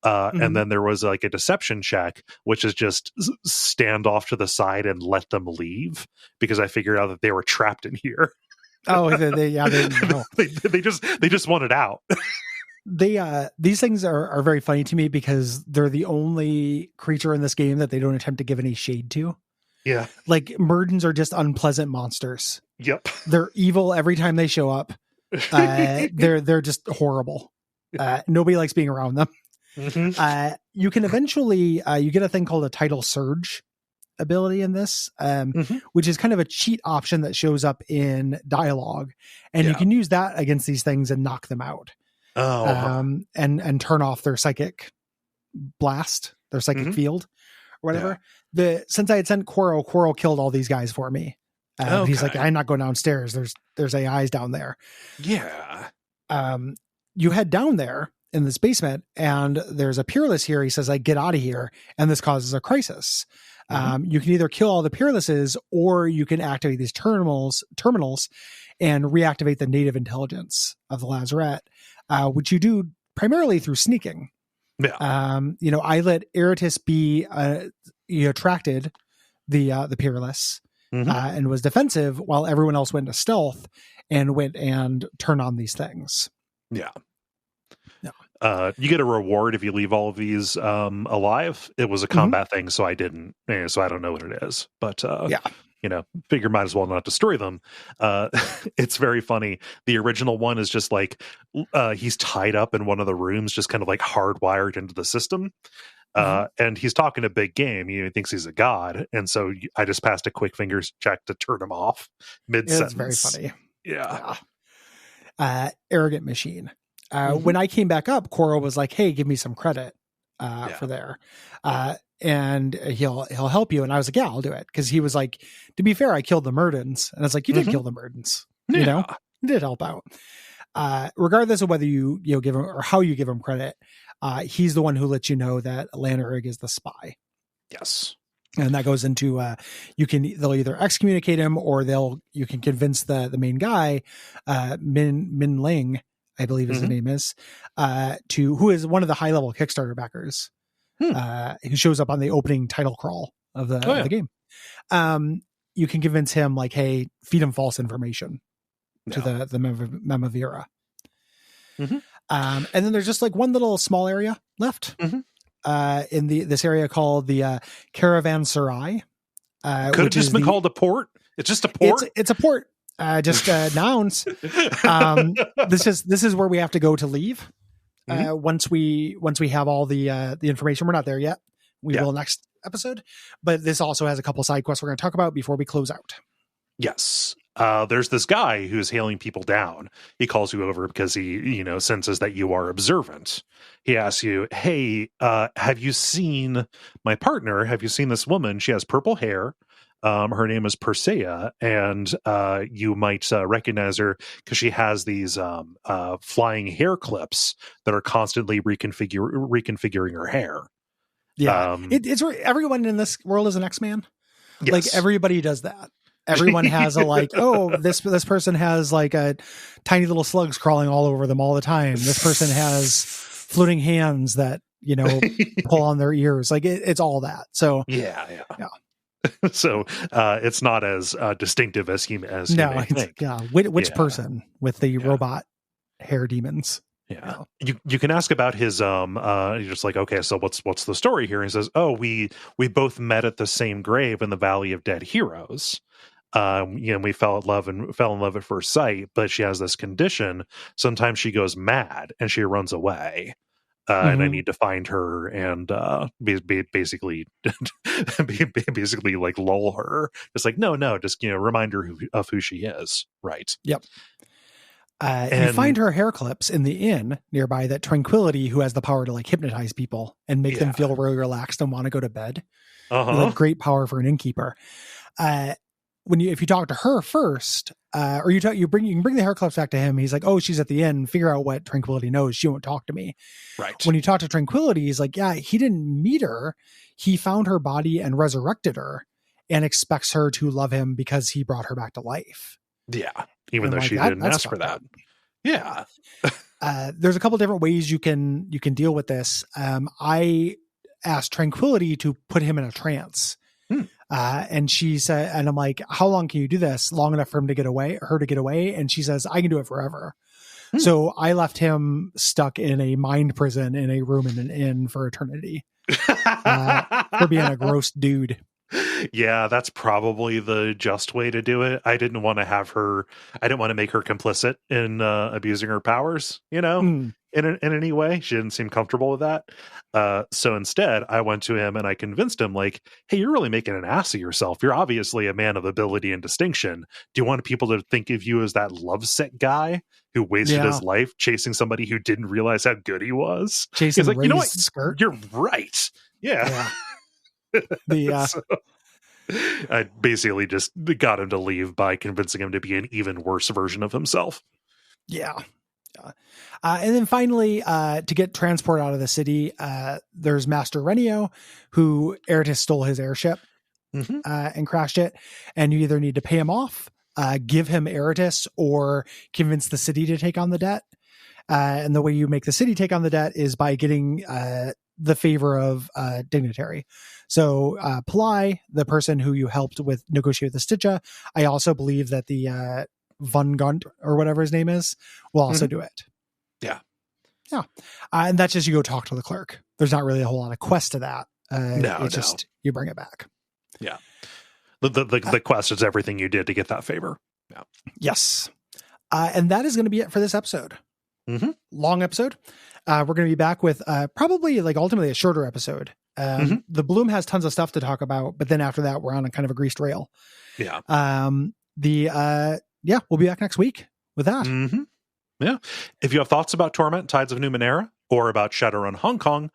And then there was like a deception check, which is just stand off to the side and let them leave, because I figured out that they were trapped in here. Oh, they just wanted out. These things are very funny to me because they're the only creature in this game that they don't attempt to give any shade to. Yeah. Like Murdens are just unpleasant monsters. Yep. They're evil every time they show up. They're just horrible. Nobody likes being around them. You can eventually you get a thing called a tidal surge ability in this, which is kind of a cheat option that shows up in dialogue, and you can use that against these things and knock them out. And turn off their psychic blast, their psychic field or whatever. Since I had sent Quoro killed all these guys for me. He's like, I'm not going downstairs, there's AIs down there. You head down there in this basement and there's a Peerless here. He says, like, get out of here. And this causes a crisis. You can either kill all the Peerlesses or you can activate these terminals and reactivate the native intelligence of the Lazarette, which you do primarily through sneaking. I let Eratus be attracted the Peerless and was defensive while everyone else went to stealth and went and turned on these things. You get a reward if you leave all of these alive. It was a combat thing, so I didn't. So I don't know what it is, but figure might as well not destroy them. It's very funny. The original one is just like he's tied up in one of the rooms, just kind of like hardwired into the system. And he's talking a big game. He thinks he's a god, and so I just passed a quick fingers check to turn him off mid-sentence. It's very funny. Arrogant machine. When I came back up, Quoro was like, hey, give me some credit for there. And he'll help you. And I was like, yeah, I'll do it. Cause he was like, to be fair, I killed the Murdens. And I was like, you did kill the Murdens, you did help out. Regardless of whether you give him or how you give him credit, he's the one who lets you know that Lannerig is the spy. Yes. And that goes into they'll either excommunicate him or you can convince the main guy, Min Ling, I believe his name is, who is one of the high level Kickstarter backers, who shows up on the opening title crawl of the game. You can convince him like, hey, feed him false information to the Memavira. And then there's just like one little small area left in this area called the Caravanserai. Could have just been called a port. It's just a port. It's a port. Just nouns. This is where we have to go to leave. Once we have all the information. We're not there yet. We will next episode. But this also has a couple side quests we're going to talk about before we close out. Yes. There's this guy who's hailing people down. He calls you over because he, senses that you are observant. He asks you, hey, have you seen my partner? Have you seen this woman? She has purple hair. Her name is Persea, and you might recognize her because she has these flying hair clips that are constantly reconfiguring her hair. Yeah. It's everyone in this world is an X-Man. Yes. Like everybody does that. Everyone has a this person has like a tiny little slugs crawling all over them all the time. This person has floating hands that, pull on their ears. Like it's all that. So yeah. So it's not as distinctive as he may think. Yeah. Which person with the robot hair demons? Yeah. You can ask about his you're just like, okay, so what's the story here? And he says, oh, we both met at the same grave in the Valley of Dead Heroes. We fell in love at first sight, but she has this condition. Sometimes she goes mad and she runs away. And I need to find her and basically like lull her. It's like, no, just remind her of who she is. Right. Yep. You find her hair clips in the inn nearby that Tranquility, who has the power to like hypnotize people and make them feel really relaxed and want to go to bed. Like great power for an innkeeper. If you talk to her first, or you can bring the hair clips back to him. He's like, oh, she's at the inn. Figure out what Tranquility knows. She won't talk to me. Right. When you talk to Tranquility, he's like, yeah, he didn't meet her. He found her body and resurrected her and expects her to love him because he brought her back to life. Yeah. Even though she didn't ask for that. Yeah. There's a couple different ways you can deal with this. I asked Tranquility to put him in a trance. And she said, and I'm like, how long can you do this? Long enough for her to get away. And she says, I can do it forever. So I left him stuck in a mind prison in a room in an inn for eternity for being a gross dude. Yeah, that's probably the just way to do it. I didn't want to make her complicit in abusing her powers, in any way. She didn't seem comfortable with that. So instead, I went to him and I convinced him, like, hey, you're really making an ass of yourself. You're obviously a man of ability and distinction. Do you want people to think of you as that lovesick guy who wasted his life chasing somebody who didn't realize how good he was? Chasing He's like, you know what? Skirt? You're right. Yeah. So, I basically just got him to leave by convincing him to be an even worse version of himself. Yeah. And then finally, to get transport out of the city, there's Master Renio, who Eratis stole his airship and crashed it. And you either need to pay him off, give him Eratis, or convince the city to take on the debt. And the way you make the city take on the debt is by getting the favor of dignitary. So Ply, the person who you helped with negotiate the Stitcha, I also believe that the Von Gunt or whatever his name is will also do it. Yeah. And that's just you go talk to the clerk. There's not really a whole lot of quest to that. It's just you bring it back. Yeah. The quest is everything you did to get that favor. Yeah. Yes. And that is going to be it for this episode. Long episode. We're going to be back with probably like ultimately a shorter episode. The Bloom has tons of stuff to talk about, but then after that, we're on a kind of a greased rail. Yeah. We'll be back next week with that. Yeah. If you have thoughts about Torment, Tides of Numenera, or about Shadowrun Hong Kong,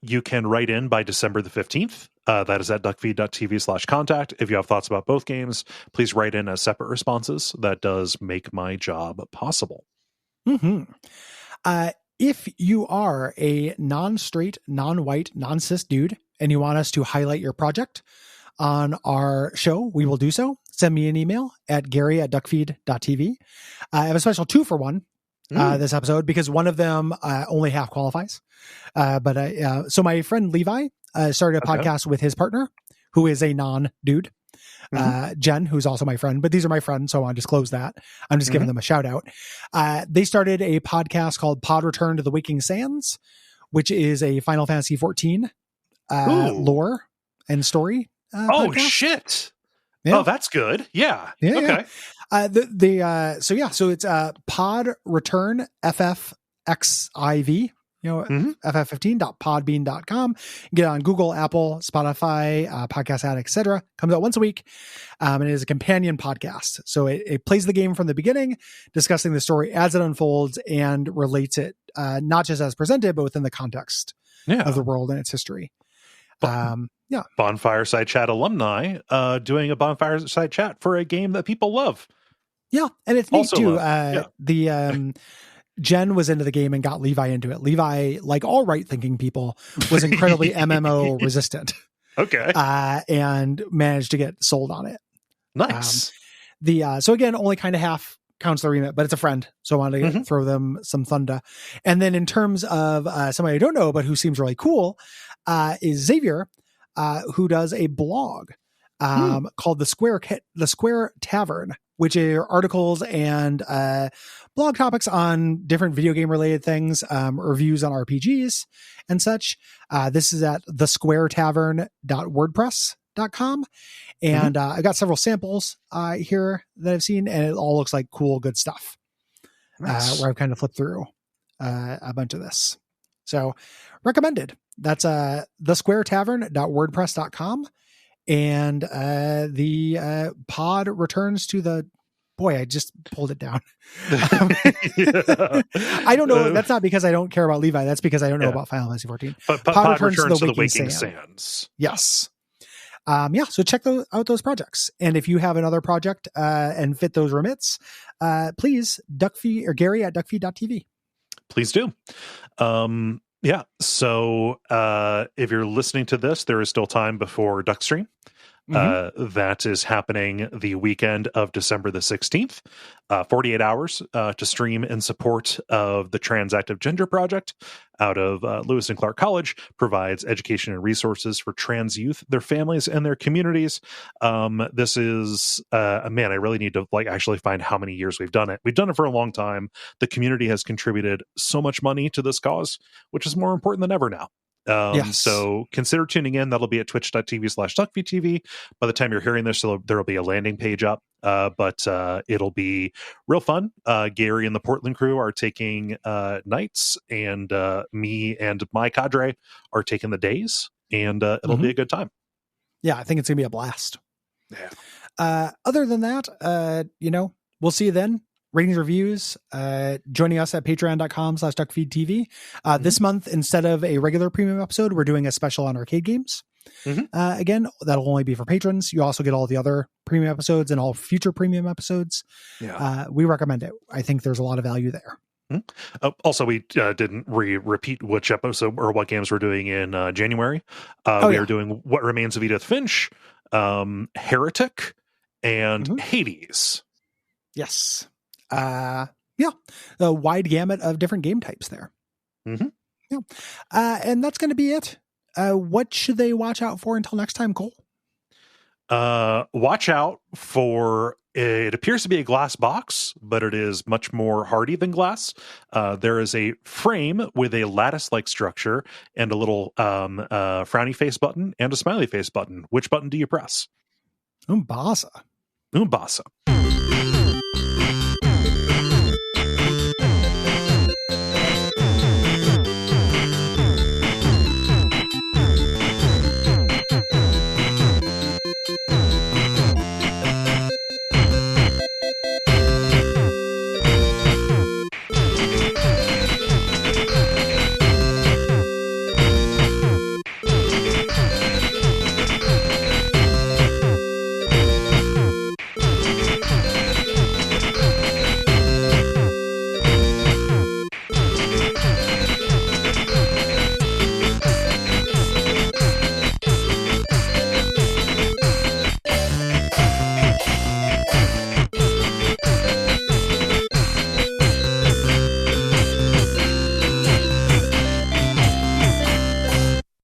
you can write in by December the 15th. That is at Duckfeed.tv/contact. If you have thoughts about both games, please write in as separate responses. That does make my job possible. If you are a non-straight, non-white, non-cis dude, and you want us to highlight your project on our show, we will do so. Send me an email at Gary@Duckfeed.tv. I have a special 2-for-1 this episode because one of them only half qualifies. So my friend Levi started a podcast with his partner, who is a non-dude. Jen, who's also my friend, but these are my friends, so I want to disclose that. I'm just giving them a shout out. They started a podcast called Pod Return to the Waking Sands, which is a Final Fantasy 14 lore and story. Podcast. Shit. Yeah. Oh, that's good. Yeah. Yeah. Okay. So it's pod return FFXIV, ff15.podbean.com. Get on Google, Apple, Spotify, Podcast Addict, etc. Comes out once a week. And it is a companion podcast. So it plays the game from the beginning, discussing the story as it unfolds and relates it, not just as presented, but within the context of the world and its history. Bonfire Side Chat alumni doing a Bonfire Side Chat for a game that people love. Yeah, and it's neat too. Jen was into the game and got Levi into it. Levi, like all right-thinking people, was incredibly MMO resistant. Okay. And managed to get sold on it. Nice. So again, only kind of half counts the remit, but it's a friend. So I wanted to throw them some thunder. And then in terms of somebody I don't know, but who seems really cool, is Xavier, who does a blog called The Square Tavern, which are articles and blog topics on different video game related things, reviews on RPGs and such. This is at thesquaretavern.wordpress.com. And I've got several samples here that I've seen, and it all looks like cool, good stuff. Nice. Where I've kind of flipped through a bunch of this. So recommended. That's thesquaretavern.wordpress.com. And the pod returns to the boy. I just pulled it down. I don't know. That's not because I don't care about Levi. That's because I don't know about Final Fantasy 14. But pod returns to the Waking Sands. Yes. So check out those projects. And if you have another project and fit those remits, please Duckfeed or Gary at Duckfeed.tv. Please do. So if you're listening to this, there is still time before Duckstream. That is happening the weekend of December the 16th, 48 hours to stream in support of the Transactive Gender Project out of Lewis and Clark College, provides education and resources for trans youth, their families, and their communities. This is, I really need to actually find how many years we've done it. We've done it for a long time. The community has contributed so much money to this cause, which is more important than ever now. So consider tuning in. That'll be at twitch.tv/Duckfeed.tv. By the time you're hearing this, there'll be a landing page up, but it'll be real fun. Gary and the Portland crew are taking nights, and me and my cadre are taking the days, and it'll be a good time. Yeah, I think it's gonna be a blast. Yeah. Other than that, we'll see you then. Ratings, reviews, joining us at patreon.com/DuckFeed.tv. This month, instead of a regular premium episode, we're doing a special on arcade games. Again, that'll only be for patrons. You also get all the other premium episodes and all future premium episodes. We recommend it. I think there's a lot of value there. Also, we didn't repeat which episode or what games we're doing in January. We are doing What Remains of Edith Finch, Heretic, and Hades. Yes. A wide gamut of different game types there. And that's going to be it. What should they watch out for until next time, Cole? Watch out for, it appears to be a glass box, but it is much more hardy than glass. There is a frame with a lattice-like structure and a little frowny face button and a smiley face button. Which button do you press? Umbasa.